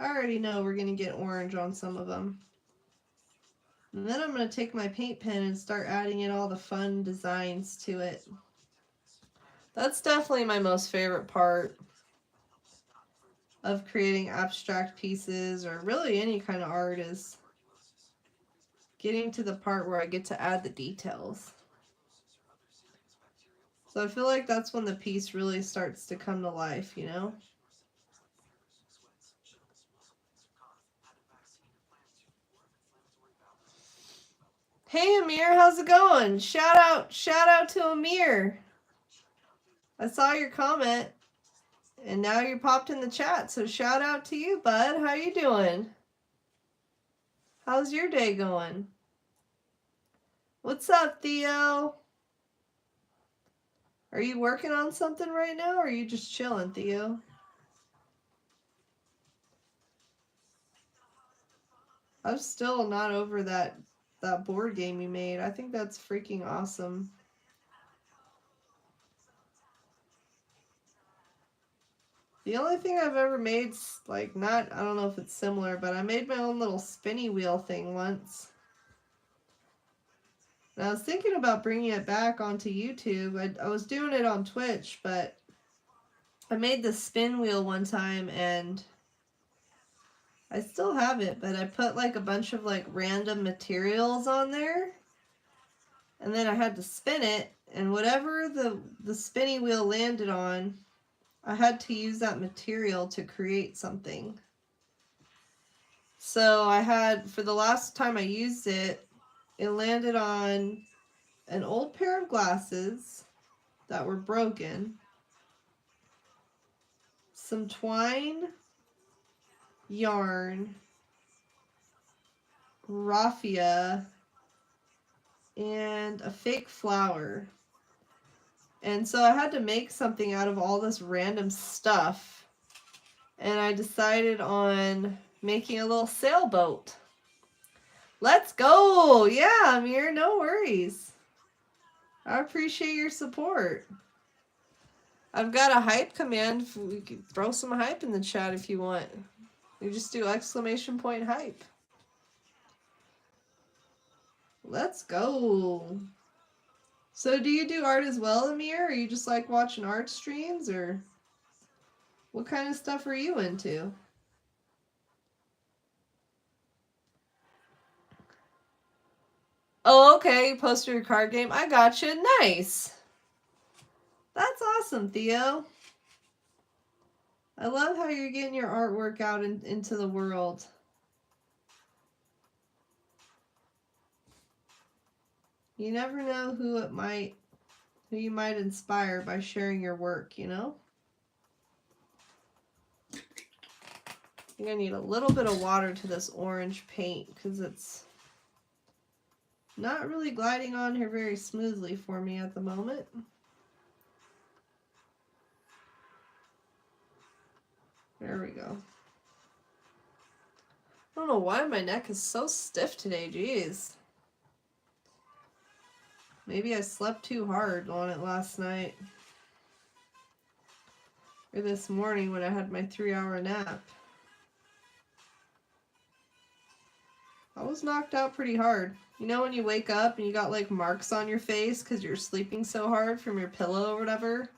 Speaker 1: I already know we're going to get orange on some of them. And then I'm going to take my paint pen and start adding in all the fun designs to it. That's definitely my most favorite part of creating abstract pieces, or really any kind of art, is getting to the part where I get to add the details. So I feel like that's when the piece really starts to come to life, you know? Hey Amir, how's it going? Shout out to Amir. I saw your comment and now you popped in the chat, so shout out to you, bud. How you doing? How's your day going? What's up, Theo? Are you working on something right now, or are you just chilling, Theo? I'm still not over that board game you made. I think that's freaking awesome. The only thing I've ever made's like not, I don't know if it's similar, but I made my own little spinny wheel thing once. And I was thinking about bringing it back onto YouTube. I was doing it on Twitch, but I made the spin wheel one time and I still have it, but I put like a bunch of like random materials on there. And then I had to spin it, and whatever the spinny wheel landed on, I had to use that material to create something. So I had, for the last time I used it, it landed on an old pair of glasses that were broken, some twine, yarn, raffia, and a fake flower. And so I had to make something out of all this random stuff. And I decided on making a little sailboat. Let's go! Yeah, Amir, no worries. I appreciate your support. I've got a hype command. We could throw some hype in the chat if you want. You just do !hype. Let's go. So do you do art as well, Amir? Or you just like watching art streams, or what kind of stuff are you into? Oh, okay. Poster your card game. I gotcha. Nice. That's awesome, Theo. I love how you're getting your artwork out into the world. You never know who you might inspire by sharing your work, you know? I think I need a little bit of water to this orange paint because it's not really gliding on here very smoothly for me at the moment. There we go. I don't know why my neck is so stiff today, jeez. Maybe I slept too hard on it last night. Or this morning when I had my 3-hour nap. I was knocked out pretty hard. You know when you wake up and you got like marks on your face because you're sleeping so hard from your pillow or whatever?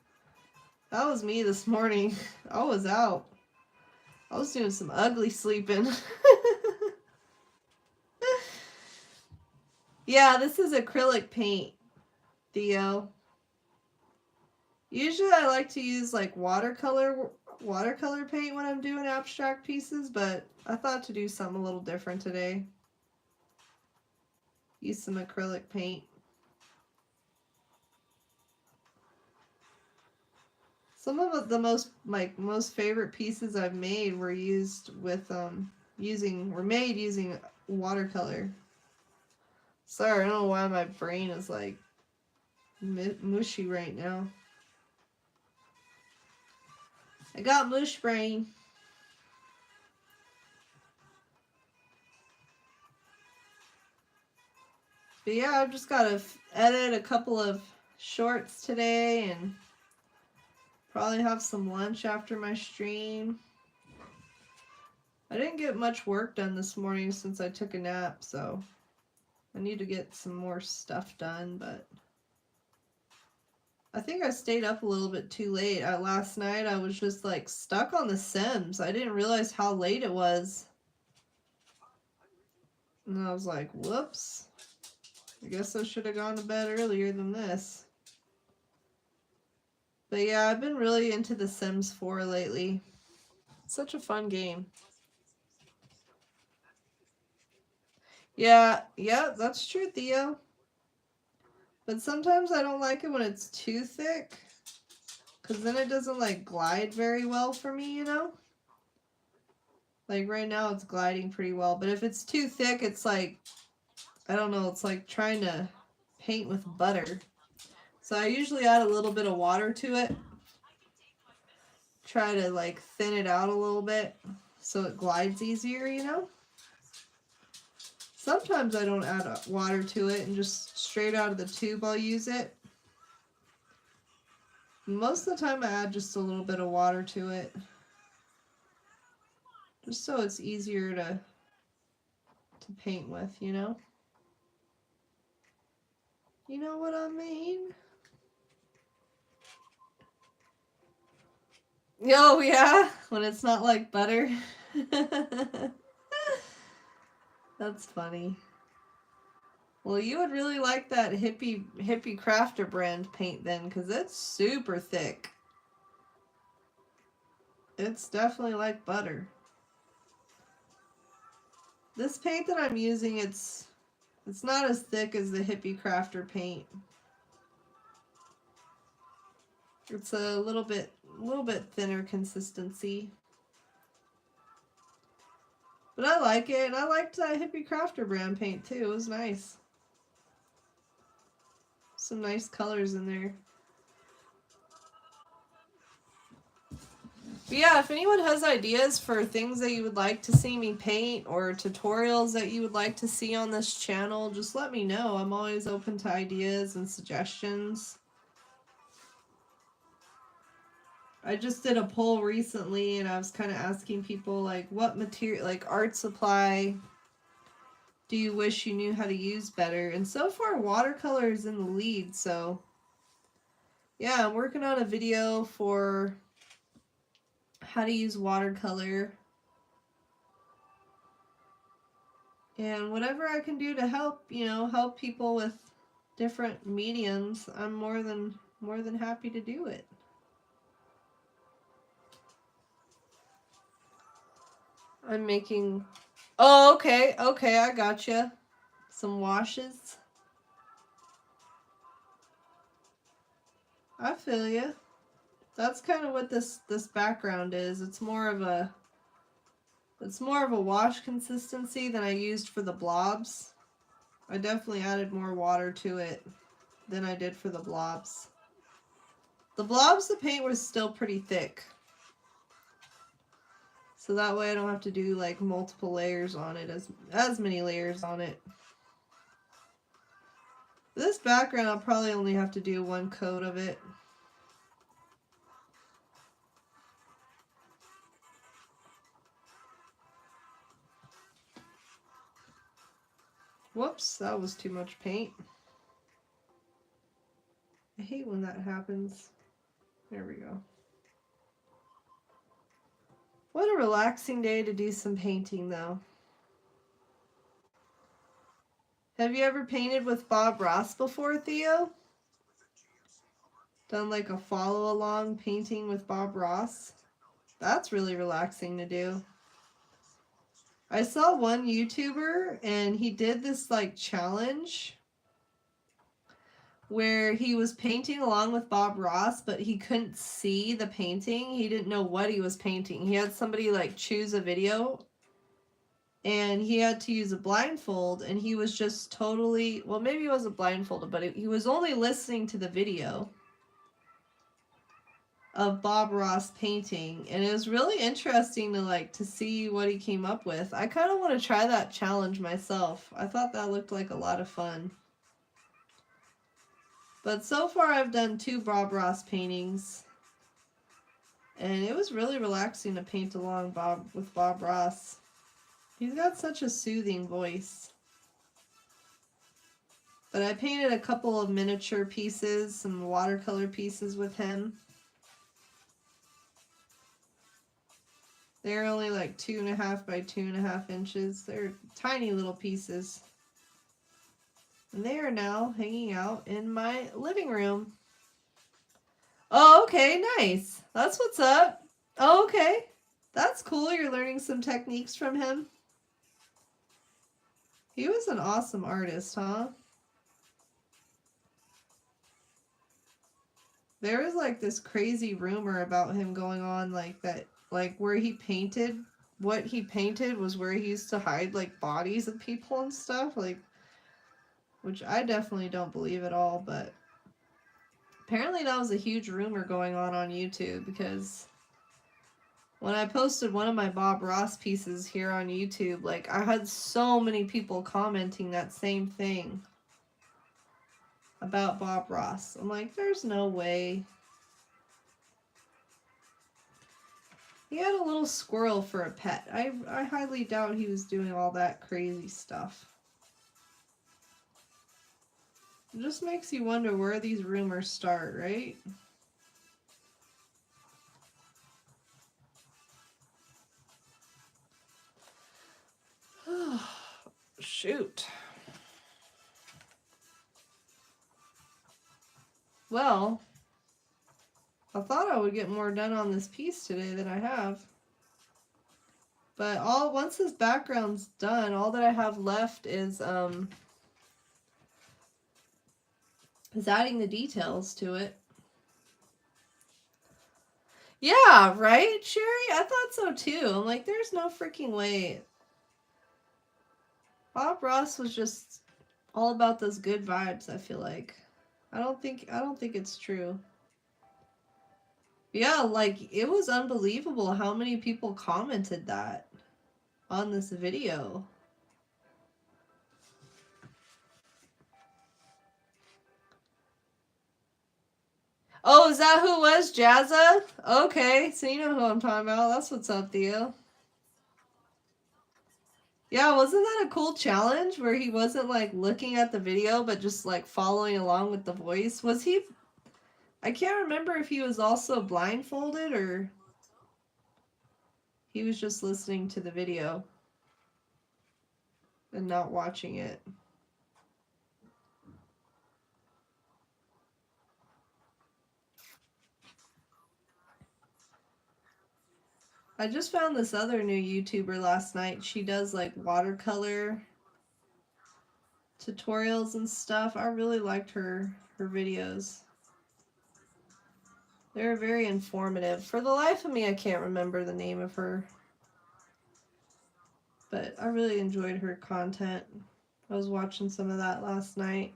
Speaker 1: That was me this morning. I was out. I was doing some ugly sleeping. Yeah, this is acrylic paint, Theo. Usually I like to use like watercolor paint when I'm doing abstract pieces, but I thought to do something a little different today. Use some acrylic paint. Some of the most favorite pieces I've made were used with were made using watercolor. Sorry, I don't know why my brain is like mushy right now. I got mush brain. But yeah, I've just got to edit a couple of shorts today and probably have some lunch after my stream. I didn't get much work done this morning since I took a nap, so I need to get some more stuff done, but I think I stayed up a little bit too late. Last night I was just like stuck on The Sims. I didn't realize how late it was. And I was like, whoops. I guess I should have gone to bed earlier than this. But yeah, I've been really into The Sims 4 lately. It's such a fun game. Yeah, that's true, Theo. But sometimes I don't like it when it's too thick. Because then it doesn't like glide very well for me, you know? Like right now it's gliding pretty well. But if it's too thick, it's like, I don't know, it's like trying to paint with butter. So I usually add a little bit of water to it. Try to like thin it out a little bit so it glides easier, you know? Sometimes I don't add water to it and just straight out of the tube I'll use it. Most of the time I add just a little bit of water to it. Just so it's easier to paint with, you know? You know what I mean? Oh, yeah? When it's not like butter? That's funny. Well, you would really like that hippie crafter brand paint then, because it's super thick. It's definitely like butter. This paint that I'm using, it's not as thick as the hippie crafter paint. It's a little bit thinner consistency. But I like it, and I liked that hippie crafter brand paint too. It was nice. Some nice colors in there. But yeah, if anyone has ideas for things that you would like to see me paint or tutorials that you would like to see on this channel, just let me know. I'm always open to ideas and suggestions. I just did a poll recently and I was kind of asking people like what material, like art supply, do you wish you knew how to use better? And so far watercolor is in the lead, so yeah, I'm working on a video for how to use watercolor. And whatever I can do to help, you know, help people with different mediums, I'm more than happy to do it. I'm making, oh, okay, I gotcha. Some washes. I feel you. That's kind of what this background is. It's more of a wash consistency than I used for the blobs. I definitely added more water to it than I did for the blobs. The blobs, the paint was still pretty thick. So that way I don't have to do like multiple layers on it, as many layers on it. This background, I'll probably only have to do one coat of it. Whoops, that was too much paint. I hate when that happens. There we go. What a relaxing day to do some painting, though. Have you ever painted with Bob Ross before, Theo? Done like a follow-along painting with Bob Ross? That's really relaxing to do. I saw one YouTuber and he did this like challenge where he was painting along with Bob Ross, but he couldn't see the painting. He didn't know what he was painting. He had somebody like choose a video and he had to use a blindfold, and he was just totally, well, maybe he wasn't blindfolded, but he was only listening to the video of Bob Ross painting, and it was really interesting to see what he came up with. I kind of want to try that challenge myself. I thought that looked like a lot of fun. But so far I've done 2 Bob Ross paintings, and it was really relaxing to paint along with Bob Ross. He's got such a soothing voice. But I painted a couple of miniature pieces, some watercolor pieces with him. They're only like 2.5 by 2.5 inches. They're tiny little pieces. And they are now hanging out in my living room. Oh, okay, nice. That's what's up. Oh, okay. That's cool. You're learning some techniques from him. He was an awesome artist, huh? There was like this crazy rumor about him going on like that, like where he painted, what he painted was where he used to hide like bodies of people and stuff, like, which I definitely don't believe at all, but apparently that was a huge rumor going on YouTube, because when I posted one of my Bob Ross pieces here on YouTube, like I had so many people commenting that same thing about Bob Ross. I'm like, there's no way. He had a little squirrel for a pet. I highly doubt he was doing all that crazy stuff. It just makes you wonder where these rumors start, right? Shoot. Well, I thought I would get more done on this piece today than I have. But once this background's done, all that I have left is adding the details to it. Yeah, right, Sherry? I thought so too. I'm like, there's no freaking way. Bob Ross was just all about those good vibes, I feel like. I don't think it's true. Yeah, like it was unbelievable how many people commented that on this video. Oh, is that who it was? Jazza? Okay, so you know who I'm talking about. That's what's up, Theo. Yeah, wasn't that a cool challenge where he wasn't like looking at the video but just like following along with the voice? Was he? I can't remember if he was also blindfolded or he was just listening to the video and not watching it. I just found this other new YouTuber last night. She does like watercolor tutorials and stuff. I really liked her videos. They're very informative. For the life of me, I can't remember the name of her. But I really enjoyed her content. I was watching some of that last night.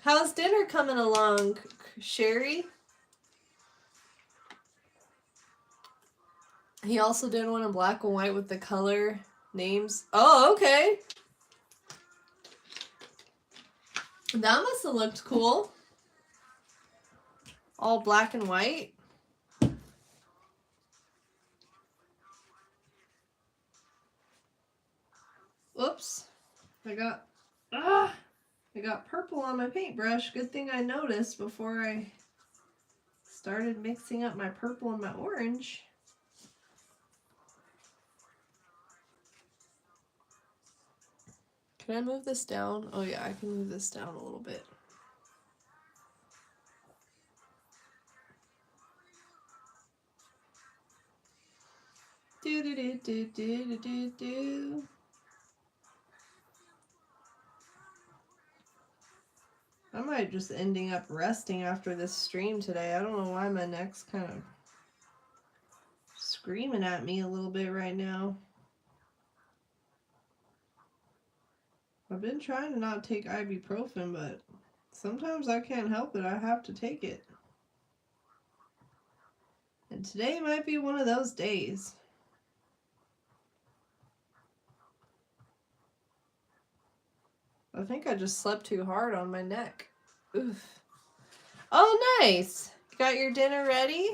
Speaker 1: How's dinner coming along, Sherry? He also did one in black and white with the color names. Oh, okay. That must have looked cool. All black and white. Whoops. I got purple on my paintbrush. Good thing I noticed before I started mixing up my purple and my orange. Can I move this down? Oh yeah, I can move this down a little bit. Do do do do do do do. I might just ending up resting after this stream today. I don't know why my neck's kind of screaming at me a little bit right now. I've been trying to not take ibuprofen, but sometimes I can't help it. I have to take it. And today might be one of those days. I think I just slept too hard on my neck. Oof. Oh, nice. You got your dinner ready?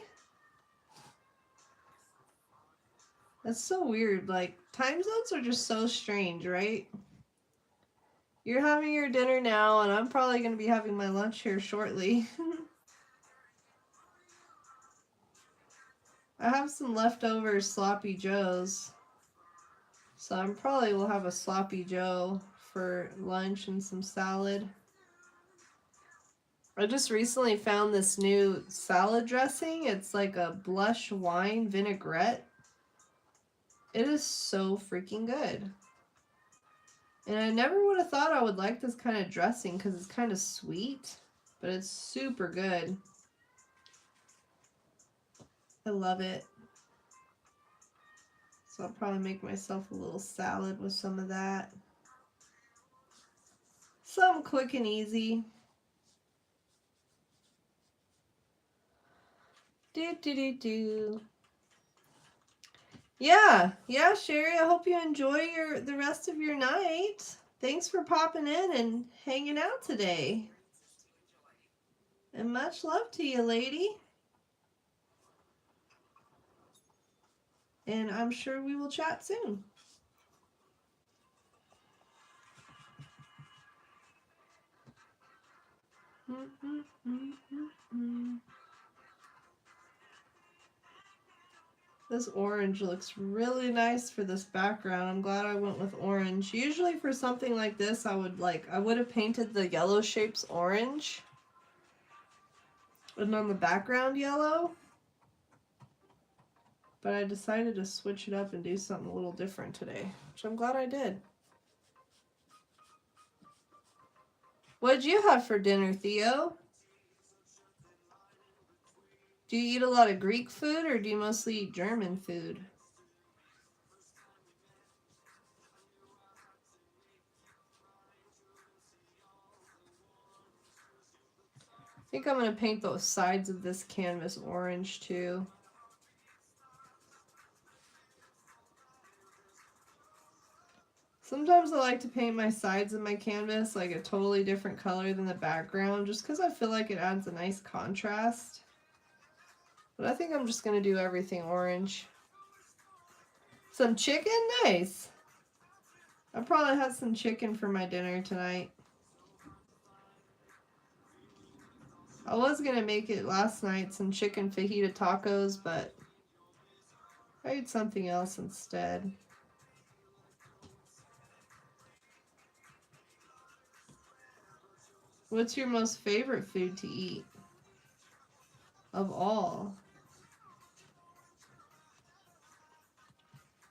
Speaker 1: That's so weird. Like, time zones are just so strange, right? You're having your dinner now, and I'm probably going to be having my lunch here shortly. I have some leftover Sloppy Joes. So I probably will have a Sloppy Joe for lunch and some salad. I just recently found this new salad dressing. It's like a blush wine vinaigrette. It is so freaking good. And I never would have thought I would like this kind of dressing because it's kind of sweet, but it's super good. I love it. So I'll probably make myself a little salad with some of that. Something quick and easy. Do. Yeah, Sherry, I hope you enjoy the rest of your night. Thanks for popping in and hanging out today. And much love to you, lady. And I'm sure we will chat soon. This orange looks really nice for this background. I'm glad I went with orange. Usually for something like this, I would have painted the yellow shapes orange. And on the background yellow. But I decided to switch it up and do something a little different today, which I'm glad I did. What'd you have for dinner, Theo? Do you eat a lot of Greek food or do you mostly eat German food? I think I'm going to paint the sides of this canvas orange too. Sometimes I like to paint my sides of my canvas like a totally different color than the background just because I feel like it adds a nice contrast. But I think I'm just going to do everything orange. Some chicken? Nice. I probably had some chicken for my dinner tonight. I was going to make it last night, some chicken fajita tacos, but I ate something else instead. What's your most favorite food to eat? Of all?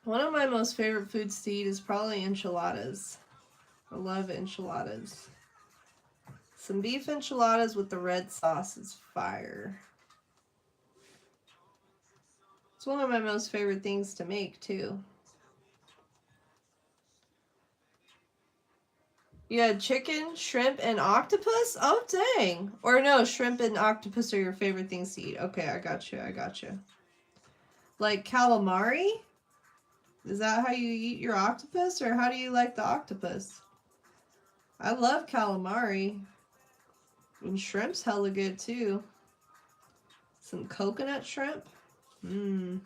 Speaker 1: One of my most favorite foods to eat is probably enchiladas. I love enchiladas. Some beef enchiladas with the red sauce is fire. It's one of my most favorite things to make too. You had chicken, shrimp, and octopus? Oh, dang. Or no, shrimp and octopus are your favorite things to eat. Okay, I got you. Like calamari? Is that how you eat your octopus? Or how do you like the octopus? I love calamari. And shrimp's hella good too. Some coconut shrimp. Mmm.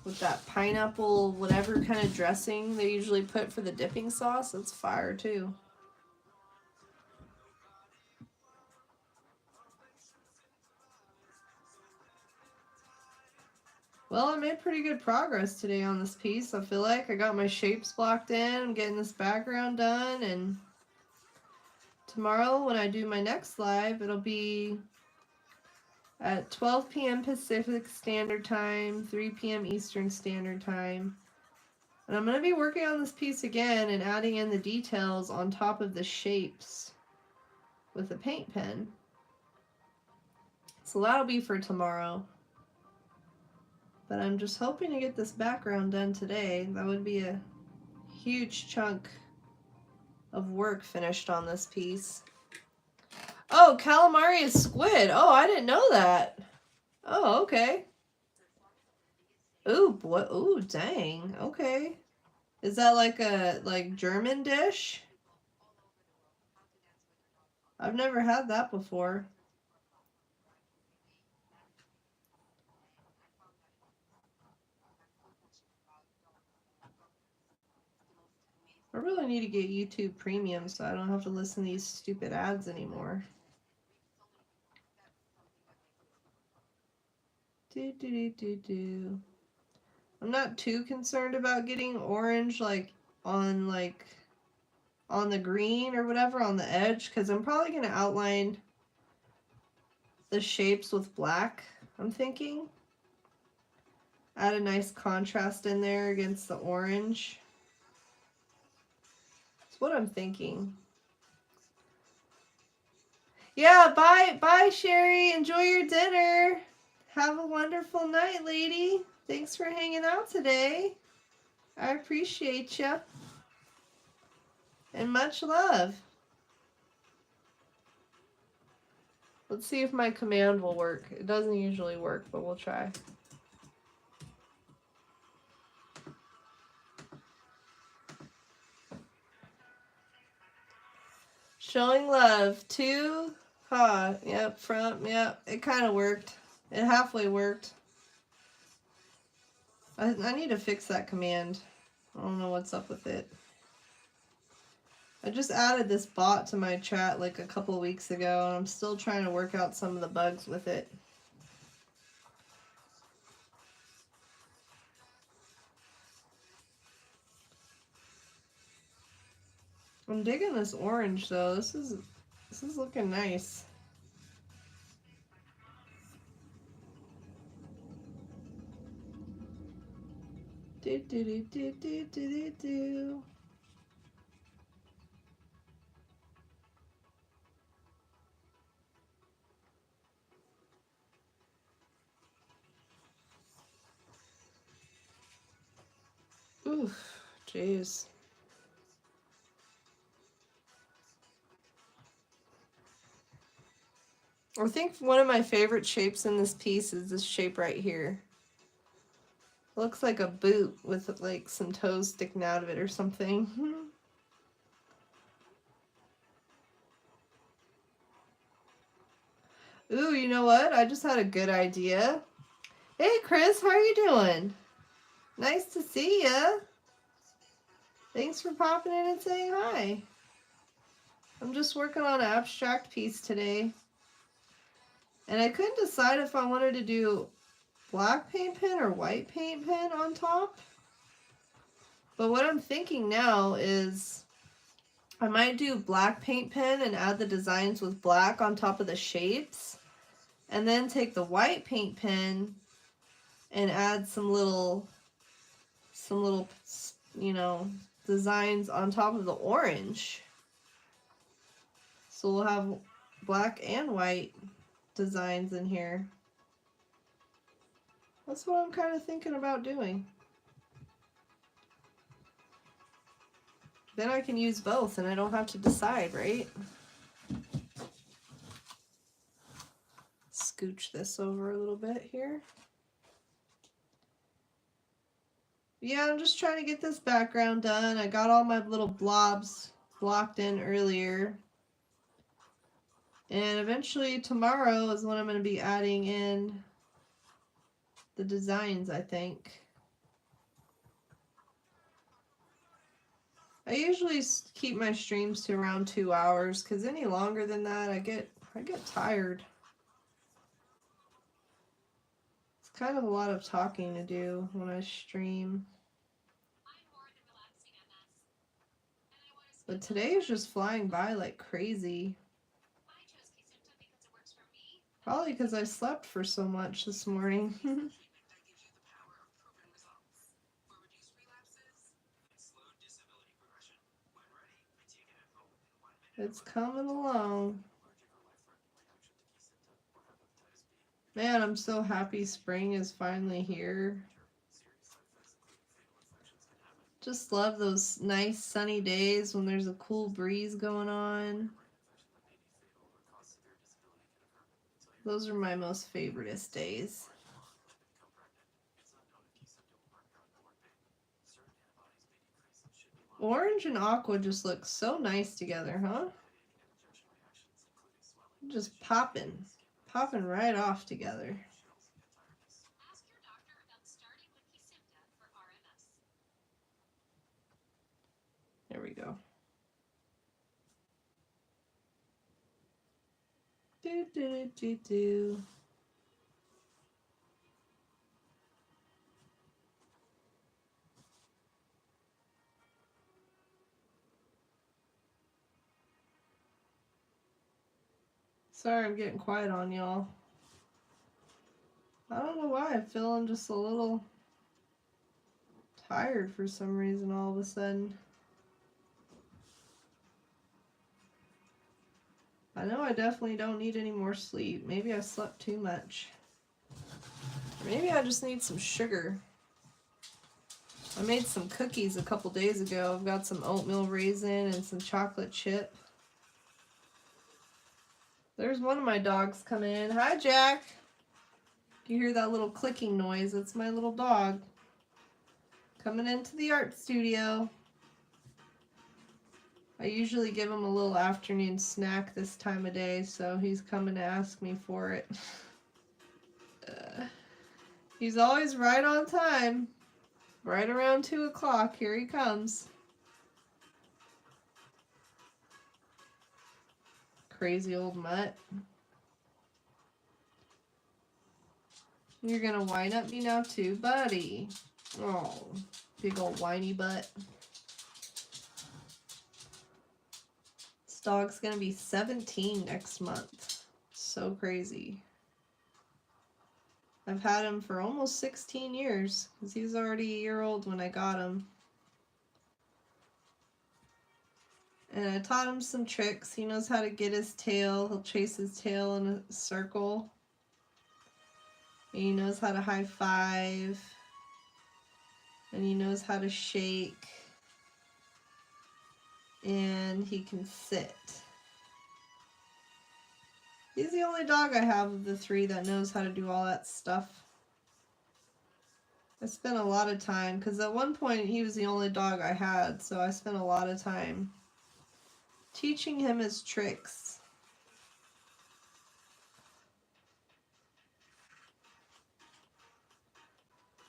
Speaker 1: with that pineapple, whatever kind of dressing they usually put for the dipping sauce. It's fire too. Well, I made pretty good progress today on this piece. I feel like I got my shapes blocked in. I'm getting this background done, and tomorrow when I do my next live, it'll be at 12 p.m. Pacific Standard Time, 3 p.m. Eastern Standard Time. And I'm going to be working on this piece again and adding in the details on top of the shapes with a paint pen. So that'll be for tomorrow. But I'm just hoping to get this background done today. That would be a huge chunk of work finished on this piece. Oh, calamari is squid. Oh, I didn't know that. Oh, okay. Ooh, boy. Ooh, dang. Okay. Is that like a German dish? I've never had that before. I really need to get YouTube Premium so I don't have to listen to these stupid ads anymore. I'm not too concerned about getting orange on the green or whatever on the edge, because I'm probably going to outline the shapes with black, I'm thinking. Add a nice contrast in there against the orange. That's what I'm thinking. Yeah, bye, Sherry. Enjoy your dinner. Have a wonderful night, lady. Thanks for hanging out today. I appreciate you. And much love. Let's see if my command will work. It doesn't usually work, but we'll try. Showing love to yep, from, yep, it kind of worked. It halfway worked. I need to fix that command. I don't know what's up with it. I just added this bot to my chat like a couple weeks ago, and I'm still trying to work out some of the bugs with it. I'm digging this orange though. This is looking nice. Do do do do do do do do. Oof, jeez. I think one of my favorite shapes in this piece is this shape right here. It looks like a boot with like some toes sticking out of it or something. Ooh, you know what? I just had a good idea. Hey, Chris, how are you doing? Nice to see ya. Thanks for popping in and saying hi. I'm just working on an abstract piece today. And I couldn't decide if I wanted to do black paint pen or white paint pen on top. But what I'm thinking now is I might do black paint pen and add the designs with black on top of the shapes. And then take the white paint pen and add some little, you know, designs on top of the orange. So we'll have black and white designs in here. That's what I'm kind of thinking about doing. Then I can use both and I don't have to decide, right? Scooch this over a little bit here. Yeah, I'm just trying to get this background done. I got all my little blobs blocked in earlier. And eventually tomorrow is when I'm going to be adding in the designs, I think. I usually keep my streams to around 2 hours because any longer than that, I get tired. It's kind of a lot of talking to do when I stream. But today is just flying by like crazy. Probably because I slept for so much this morning. It's coming along. Man, I'm so happy spring is finally here. Just love those nice sunny days when there's a cool breeze going on. Those are my most favoriteest days. Orange and aqua just look so nice together, huh? Just popping right off together. There we go. Do do do do. Sorry, I'm getting quiet on y'all. I don't know why I'm feeling just a little tired for some reason all of a sudden. I know I definitely don't need any more sleep. Maybe I slept too much. Maybe I just need some sugar. I made some cookies a couple days ago. I've got some oatmeal raisin and some chocolate chip. There's one of my dogs coming in. Hi, Jack. You hear that little clicking noise? That's my little dog coming into the art studio. I usually give him a little afternoon snack this time of day, so he's coming to ask me for it. He's always right on time. Right around 2 o'clock, here he comes. Crazy old mutt. You're gonna whine at me now too, buddy. Oh, big old whiny butt. This dog's gonna be 17 next month. So crazy. I've had him for almost 16 years, because he was already a year old when I got him. And I taught him some tricks. He knows how to get his tail. He'll chase his tail in a circle. And he knows how to high five. And he knows how to shake. And he can sit. He's the only dog I have of the 3 that knows how to do all that stuff. I spent a lot of time, because at one point he was the only dog I had, so I spent a lot of time teaching him his tricks.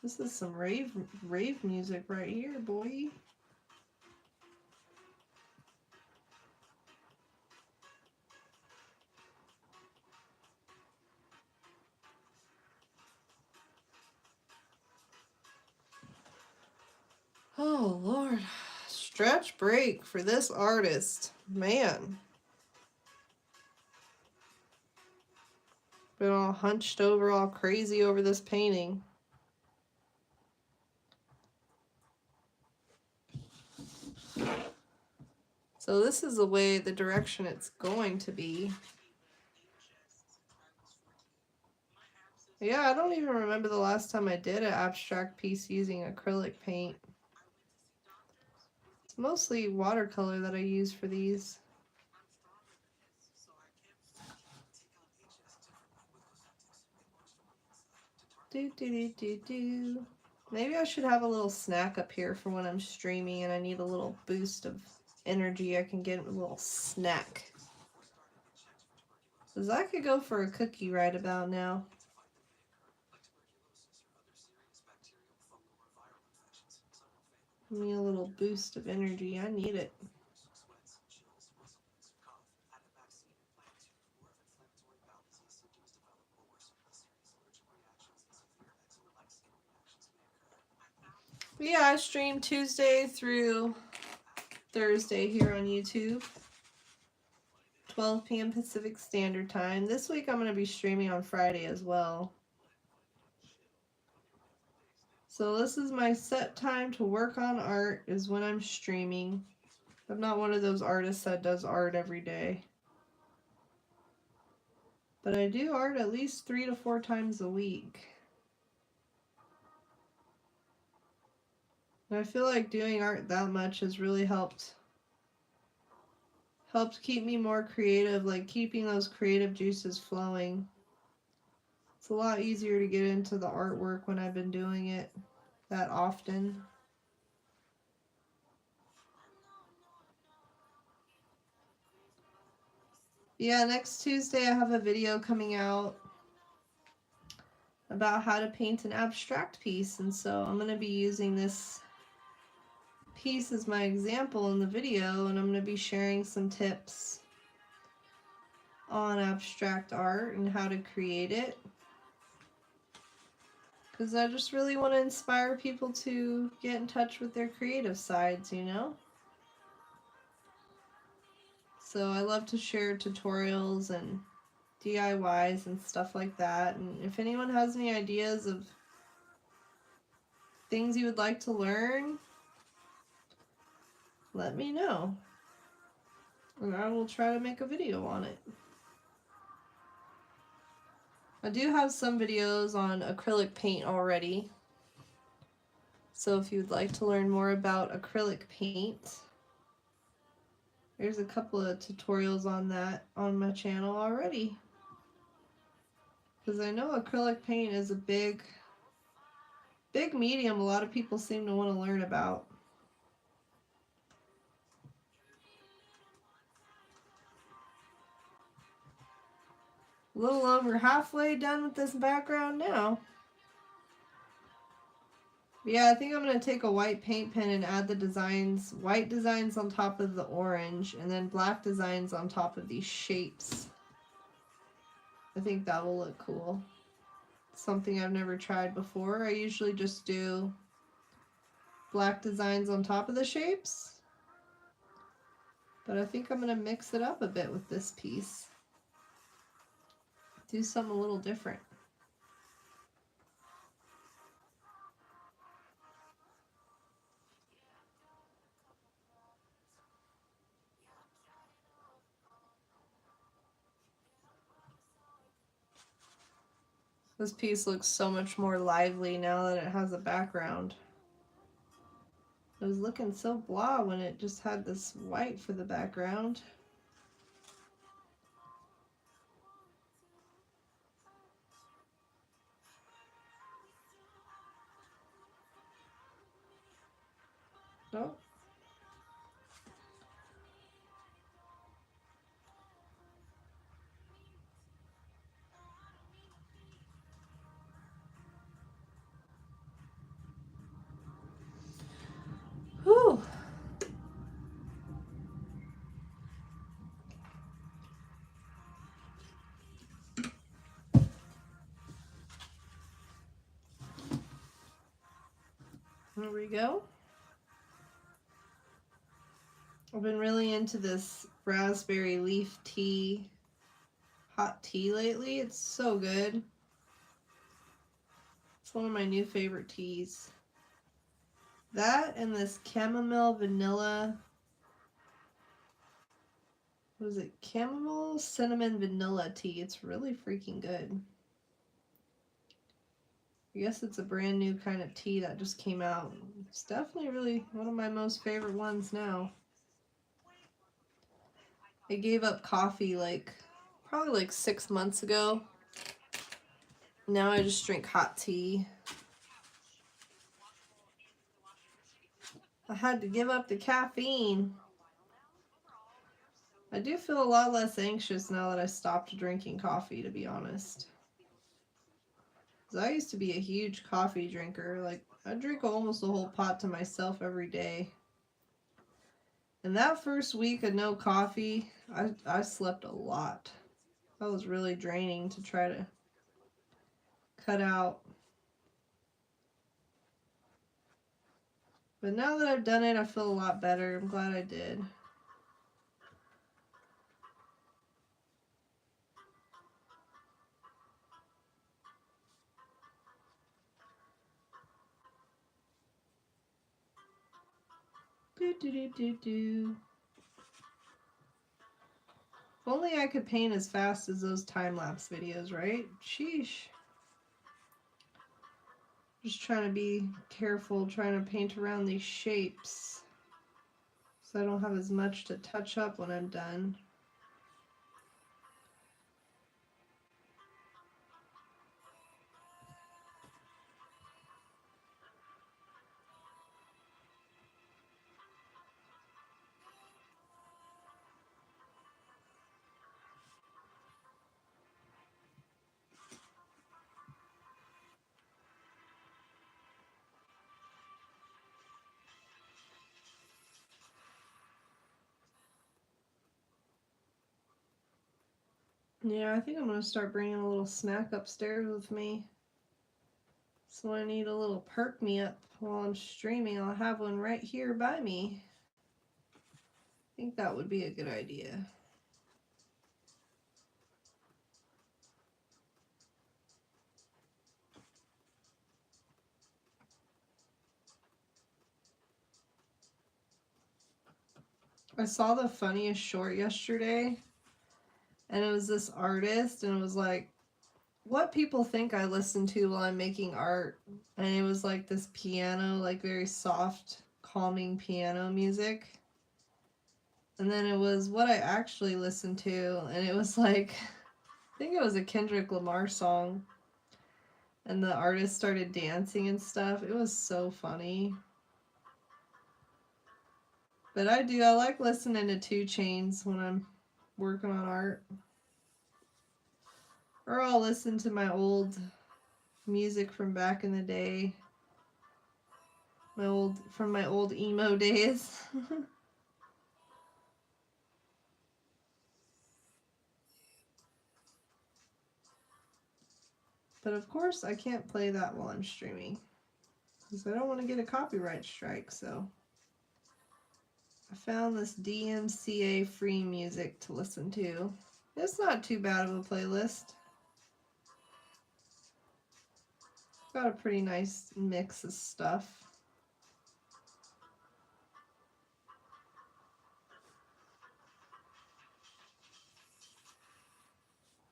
Speaker 1: This is some rave music right here, boy. Oh, Lord. Stretch break for this artist. Man. Been all hunched over, all crazy over this painting. So this is the direction it's going to be. Yeah, I don't even remember the last time I did an abstract piece using acrylic paint. It's mostly watercolor that I use for these. Do. Maybe I should have a little snack up here for when I'm streaming and I need a little boost of energy. I can get a little snack. Because I could go for a cookie right about now. Give me a little boost of energy. I need it. But yeah, I stream Tuesday through Thursday here on YouTube. 12 p.m. Pacific Standard Time. This week I'm going to be streaming on Friday as well. So this is my set time to work on art, is when I'm streaming. I'm not one of those artists that does art every day. But I do art at least 3 to 4 times a week. And I feel like doing art that much has really helped keep me more creative, like keeping those creative juices flowing. It's a lot easier to get into the artwork when I've been doing it that often. Yeah, next Tuesday I have a video coming out about how to paint an abstract piece, and so I'm going to be using this piece as my example in the video, and I'm going to be sharing some tips on abstract art and how to create it, because I just really want to inspire people to get in touch with their creative sides, you know? So I love to share tutorials and DIYs and stuff like that, and if anyone has any ideas of things you would like to learn, let me know, and I will try to make a video on it. I do have some videos on acrylic paint already, so if you'd like to learn more about acrylic paint, there's a couple of tutorials on that on my channel already, because I know acrylic paint is a big medium a lot of people seem to want to learn about. A little over halfway done with this background now. Yeah, I think I'm going to take a white paint pen and add the designs, white designs on top of the orange, and then black designs on top of these shapes. I think that will look cool. Something I've never tried before. I usually just do black designs on top of the shapes, but I think I'm going to mix it up a bit with this piece. Do something a little different. This piece looks so much more lively now that it has a background. It was looking so blah when it just had this white for the background. Oh. Whew. There we go. I've been really into this raspberry leaf tea, hot tea lately. It's so good. It's one of my new favorite teas. That and this chamomile vanilla, what is it? Chamomile cinnamon vanilla tea. It's really freaking good. I guess it's a brand new kind of tea that just came out. It's definitely really one of my most favorite ones now. I gave up coffee probably 6 months ago. Now I just drink hot tea. I had to give up the caffeine. I do feel a lot less anxious now that I stopped drinking coffee, to be honest. 'Cause I used to be a huge coffee drinker. Like, I drink almost a whole pot to myself every day. And that first week of no coffee, I slept a lot. That was really draining to try to cut out. But now that I've done it, I feel a lot better. I'm glad I did. Do do do do do. If only I could paint as fast as those time-lapse videos, right? Sheesh. Just trying to be careful, trying to paint around these shapes so I don't have as much to touch up when I'm done. Yeah, I think I'm going to start bringing a little snack upstairs with me. So I need a little perk me up while I'm streaming. I'll have one right here by me. I think that would be a good idea. I saw the funniest short yesterday, and it was this artist, and it was like, what people think I listen to while I'm making art. And it was like this piano, like very soft, calming piano music. And then it was what I actually listened to, and it was like, I think it was a Kendrick Lamar song. And the artist started dancing and stuff. It was so funny. But I like listening to 2 Chainz when I'm working on art. Or I'll listen to my old music from back in the day. From my old emo days. But of course I can't play that while I'm streaming, because I don't want to get a copyright strike, so I found this DMCA free music to listen to. It's not too bad of a playlist. Got a pretty nice mix of stuff.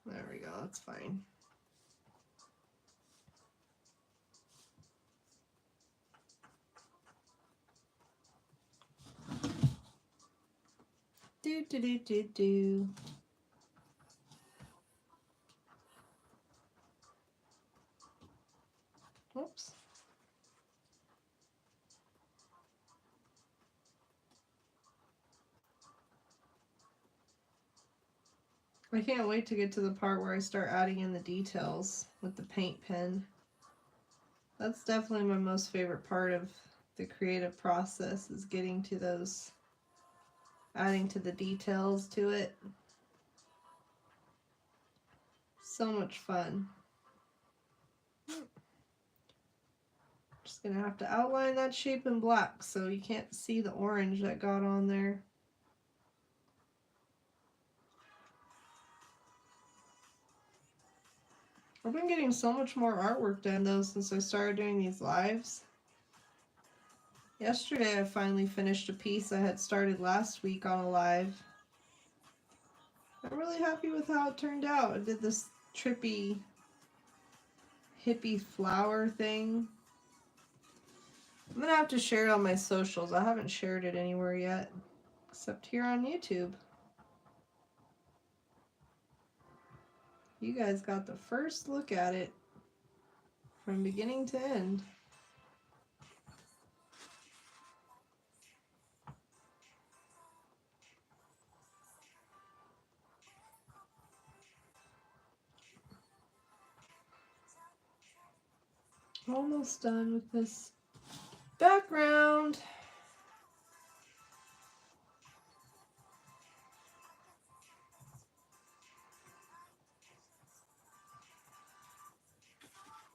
Speaker 1: There we go, that's fine. Do do do do do. Oops. I can't wait to get to the part where I start adding in the details with the paint pen. That's definitely my most favorite part of the creative process, is getting to those, adding to the details to it. So much fun. Just gonna have to outline that shape in black so you can't see the orange that got on there. I've been getting so much more artwork done though since I started doing these lives. Yesterday I finally finished a piece I had started last week on a live. I'm really happy with how it turned out. I did this trippy hippie flower thing. I'm gonna have to share it on my socials. I haven't shared it anywhere yet, except here on YouTube. You guys got the first look at it from beginning to end. Almost done with this background.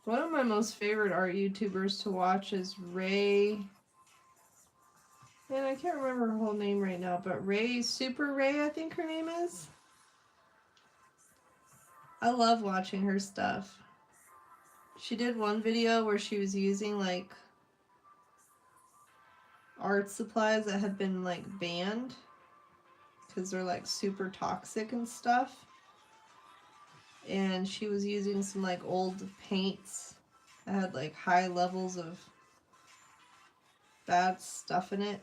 Speaker 1: One of my most favorite art YouTubers to watch is Ray. And I can't remember her whole name right now, but Ray, Super Ray, I think her name is. I love watching her stuff. She did one video where she was using like art supplies that had been like banned because they're like super toxic and stuff. And she was using some like old paints that had like high levels of bad stuff in it.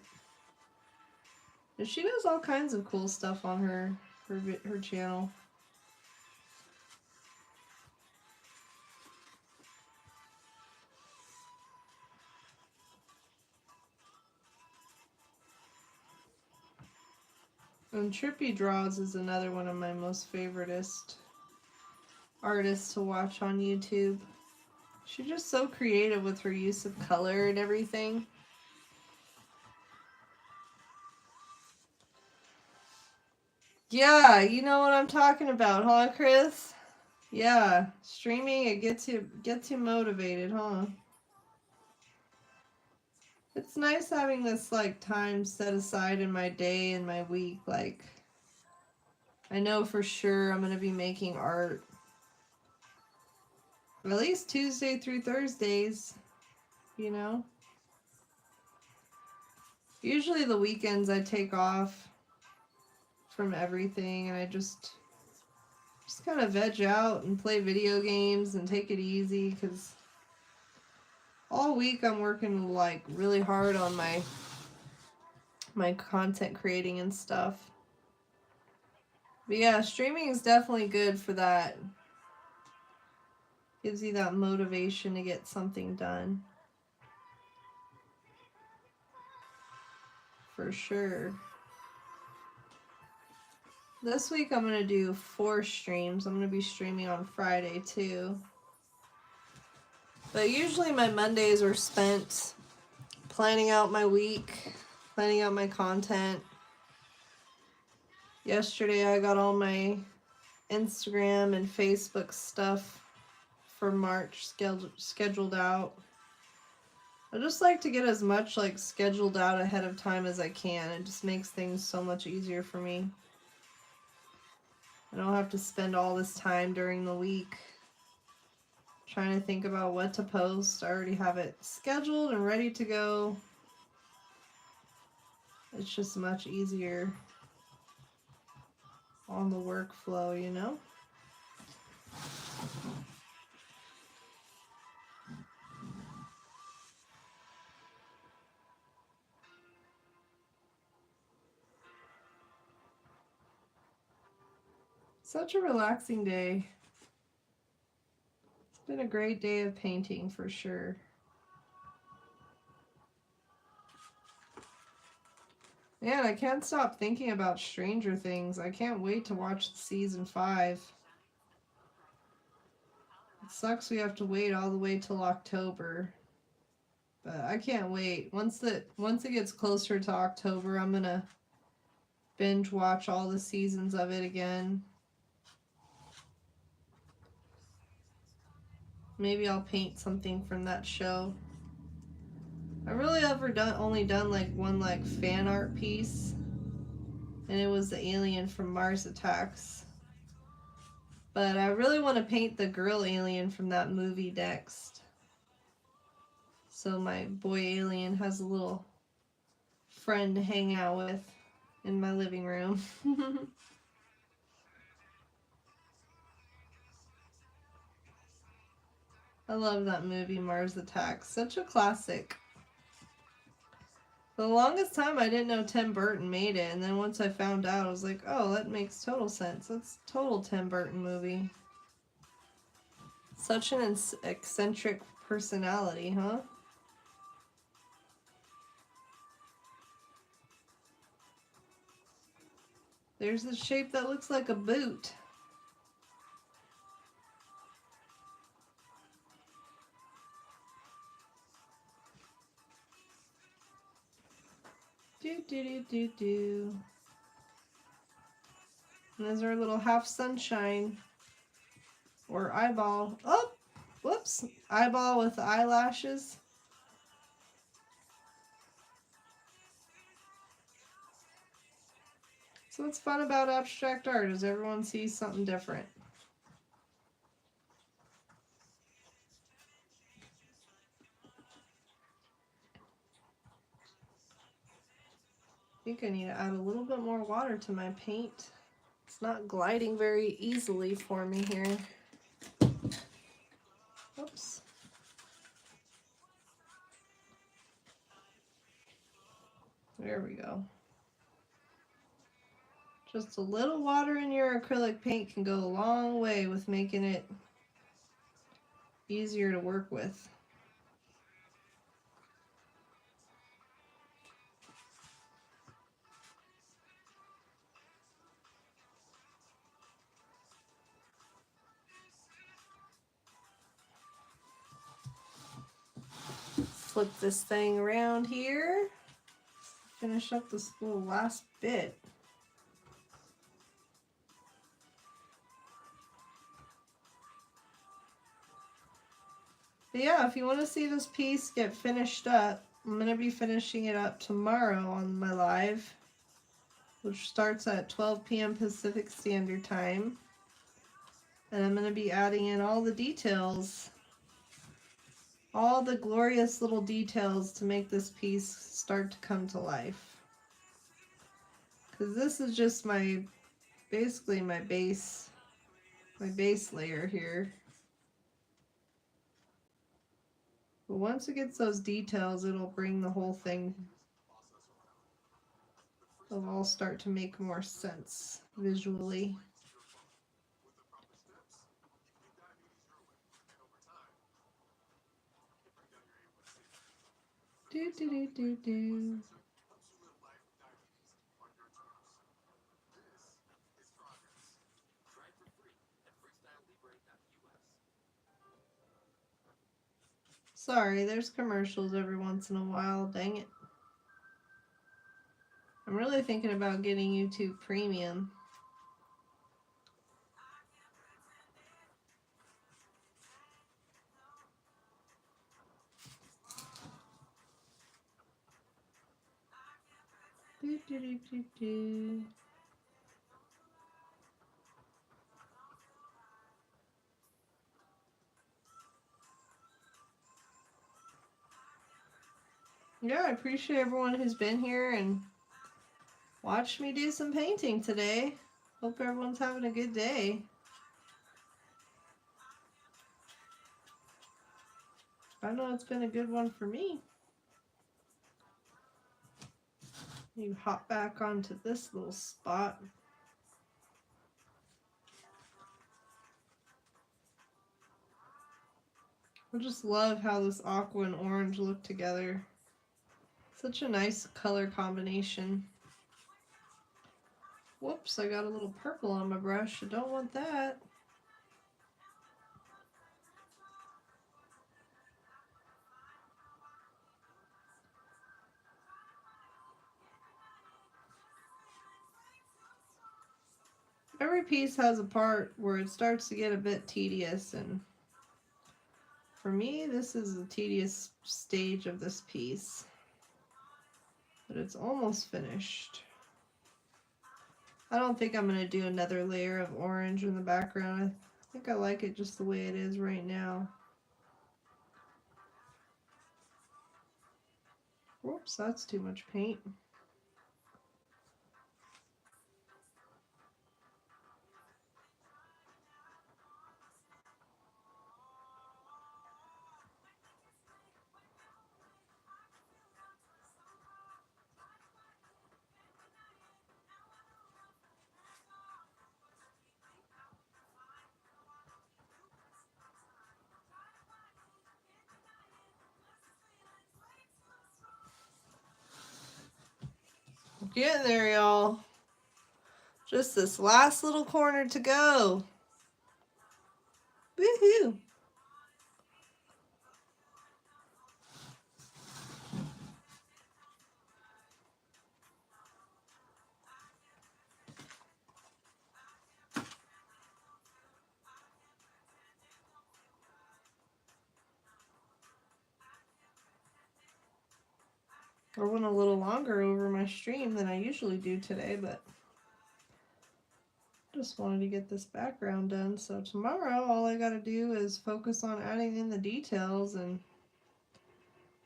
Speaker 1: And she does all kinds of cool stuff on her channel. And Trippy Draws is another one of my most favoritist artists to watch on YouTube. She's just so creative with her use of color and everything. Yeah, you know what I'm talking about, huh, Chris? Yeah, streaming, it gets you motivated, huh? It's nice having this like time set aside in my day and my week. Like, I know for sure I'm gonna be making art at least Tuesday through Thursdays, you know? Usually the weekends I take off from everything and I just kind of veg out and play video games and take it easy because all week I'm working like really hard on my content creating and stuff. But yeah, streaming is definitely good for that. Gives you that motivation to get something done. For sure. This week I'm going to do 4 streams. I'm going to be streaming on Friday too. But usually my Mondays are spent planning out my week, planning out my content. Yesterday I got all my Instagram and Facebook stuff for March scheduled out. I just like to get as much like scheduled out ahead of time as I can. It just makes things so much easier for me. I don't have to spend all this time during the week trying to think about what to post. I already have it scheduled and ready to go. It's just much easier on the workflow, you know? Such a relaxing day. It's been a great day of painting for sure. Man, I can't stop thinking about Stranger Things. I can't wait to watch season 5. It sucks we have to wait all the way till October. But I can't wait. Once it gets closer to October, I'm gonna binge watch all the seasons of it again. Maybe I'll paint something from that show. I really only done like one like fan art piece, and it was the alien from Mars Attacks. But I really want to paint the girl alien from that movie next. So my boy alien has a little friend to hang out with in my living room. I love that movie, Mars Attacks. Such a classic. For the longest time, I didn't know Tim Burton made it, and then once I found out, I was like, oh, that makes total sense. That's a total Tim Burton movie. Such an eccentric personality, huh? There's a shape that looks like a boot. Do, do, do, do, do. And there's our little half sunshine. Or eyeball. Oh! Whoops. Eyeball with eyelashes. So what's fun about abstract art is everyone sees something different. I think I need to add a little bit more water to my paint. It's not gliding very easily for me here. Oops. There we go. Just a little water in your acrylic paint can go a long way with making it easier to work with. Flip this thing around here. Finish up this little last bit. But yeah, if you want to see this piece get finished up, I'm going to be finishing it up tomorrow on my live, which starts at 12 p.m. Pacific Standard Time. And I'm going to be adding in all the details, all the glorious little details to make this piece start to come to life. Because this is just basically my base layer here. But once it gets those details, it'll bring the whole thing, it'll all start to make more sense visually. Do do do do do. Sorry, there's commercials every once in a while, dang it. I'm really thinking about getting YouTube Premium. Do do do do do. Yeah, I appreciate everyone who's been here and watched me do some painting today. Hope everyone's having a good day. I know it's been a good one for me. You hop back onto this little spot. I just love how this aqua and orange look together. Such a nice color combination. Whoops, I got a little purple on my brush. I don't want that. Every piece has a part where it starts to get a bit tedious, and for me, this is the tedious stage of this piece. But it's almost finished. I don't think I'm going to do another layer of orange in the background. I think I like it just the way it is right now. Whoops, that's too much paint. Getting there, y'all. Just this last little corner to go. Woohoo! I went a little longer over my stream than I usually do today, but just wanted to get this background done. So tomorrow all I gotta do is focus on adding in the details, and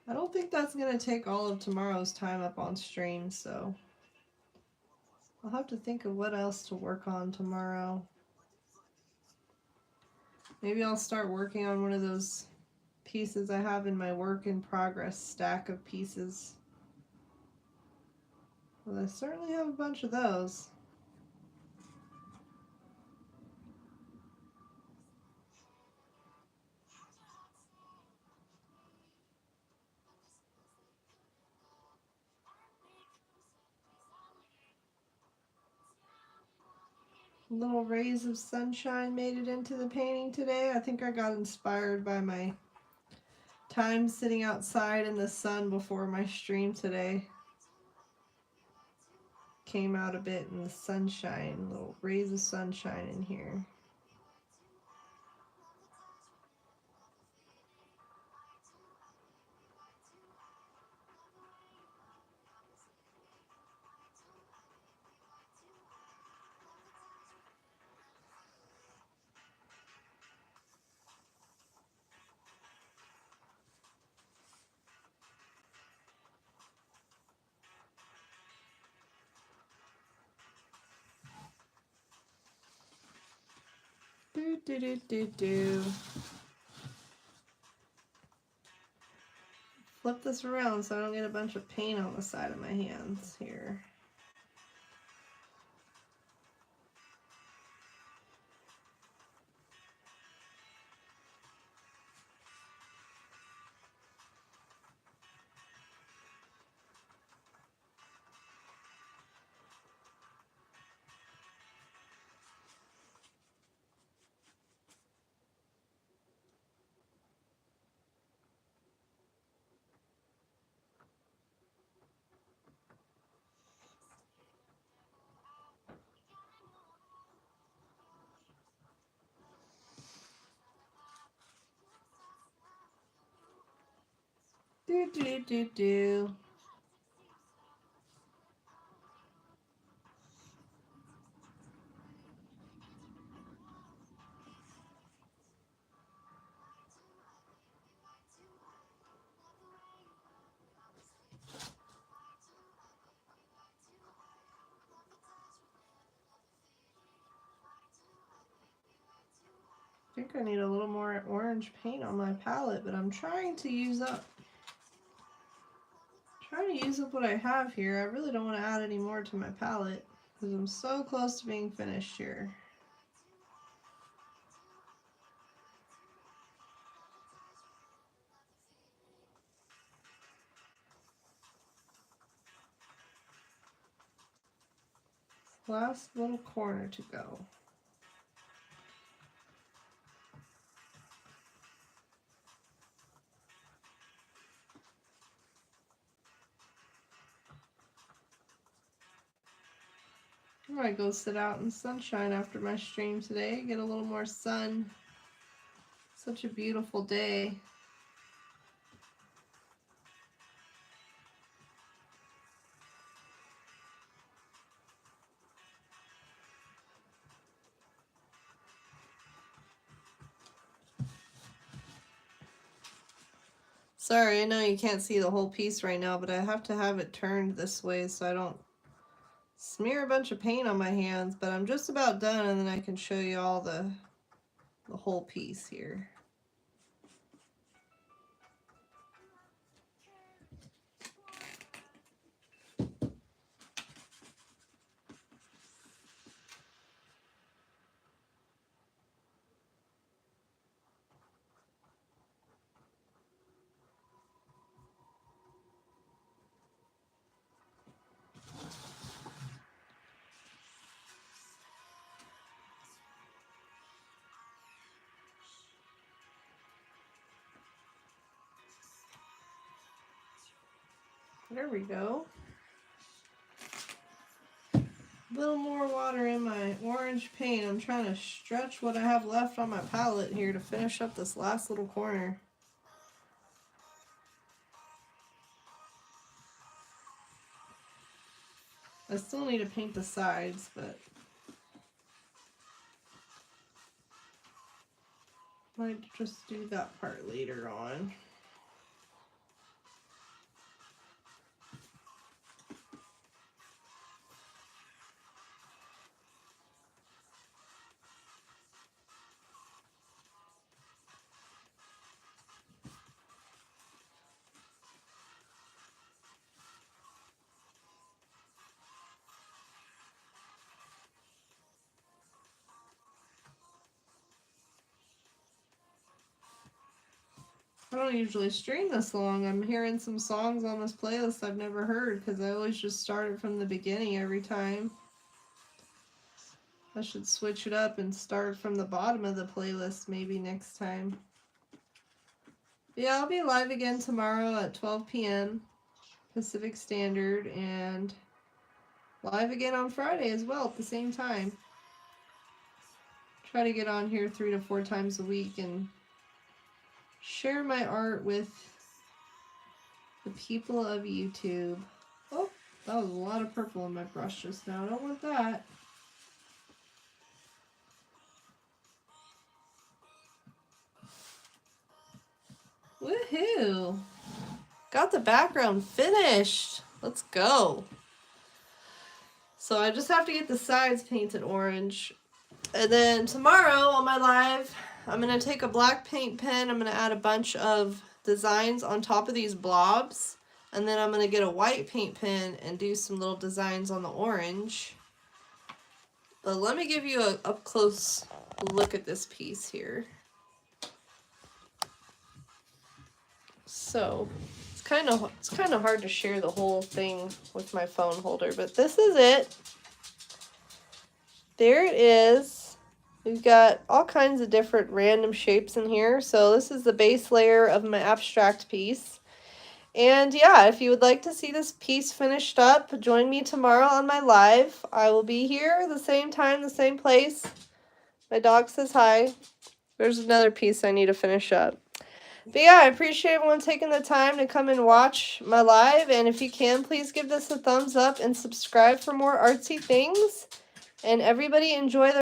Speaker 1: I don't think that's gonna take all of tomorrow's time up on stream, so I'll have to think of what else to work on tomorrow. Maybe I'll start working on one of those pieces I have in my work in progress stack of pieces. Well, I certainly have a bunch of those. Little rays of sunshine made it into the painting today. I think I got inspired by my time sitting outside in the sun before my stream today. Came out a bit in the sunshine, little rays of sunshine in here. Do do do do do. Flip this around so I don't get a bunch of paint on the side of my hands here. Do do do do. I think I need a little more orange paint on my palette, but I'm trying to use up what I have here. I really don't want to add any more to my palette because I'm so close to being finished here. Last little corner to go. I might go sit out in the sunshine after my stream today, get a little more sun. Such a beautiful day. Sorry, I know you can't see the whole piece right now, but I have to have it turned this way so I don't smear a bunch of paint on my hands, but I'm just about done and then I can show you all the whole piece here. There we go. A little more water in my orange paint. I'm trying to stretch what I have left on my palette here to finish up this last little corner. I still need to paint the sides, but might just do that part later on. I don't usually stream this long. I'm hearing some songs on this playlist I've never heard because I always just start it from the beginning every time. I should switch it up and start from the bottom of the playlist maybe next time. Yeah, I'll be live again tomorrow at 12 p.m. Pacific Standard and live again on Friday as well at the same time. Try to get on here 3 to 4 times a week and share my art with the people of YouTube. Oh, that was a lot of purple in my brush just now. I don't want that. Woohoo! Got the background finished. Let's go. So I just have to get the sides painted orange. And then tomorrow on my live, I'm going to take a black paint pen. I'm going to add a bunch of designs on top of these blobs. And then I'm going to get a white paint pen and do some little designs on the orange. But let me give you a up close look at this piece here. So it's kind of hard to share the whole thing with my phone holder, but this is it. There it is. We've got all kinds of different random shapes in here. So this is the base layer of my abstract piece. And yeah, if you would like to see this piece finished up, join me tomorrow on my live. I will be here the same time, the same place. My dog says hi. There's another piece I need to finish up. But yeah, I appreciate everyone taking the time to come and watch my live. And if you can, please give this a thumbs up and subscribe for more artsy things. And everybody enjoy the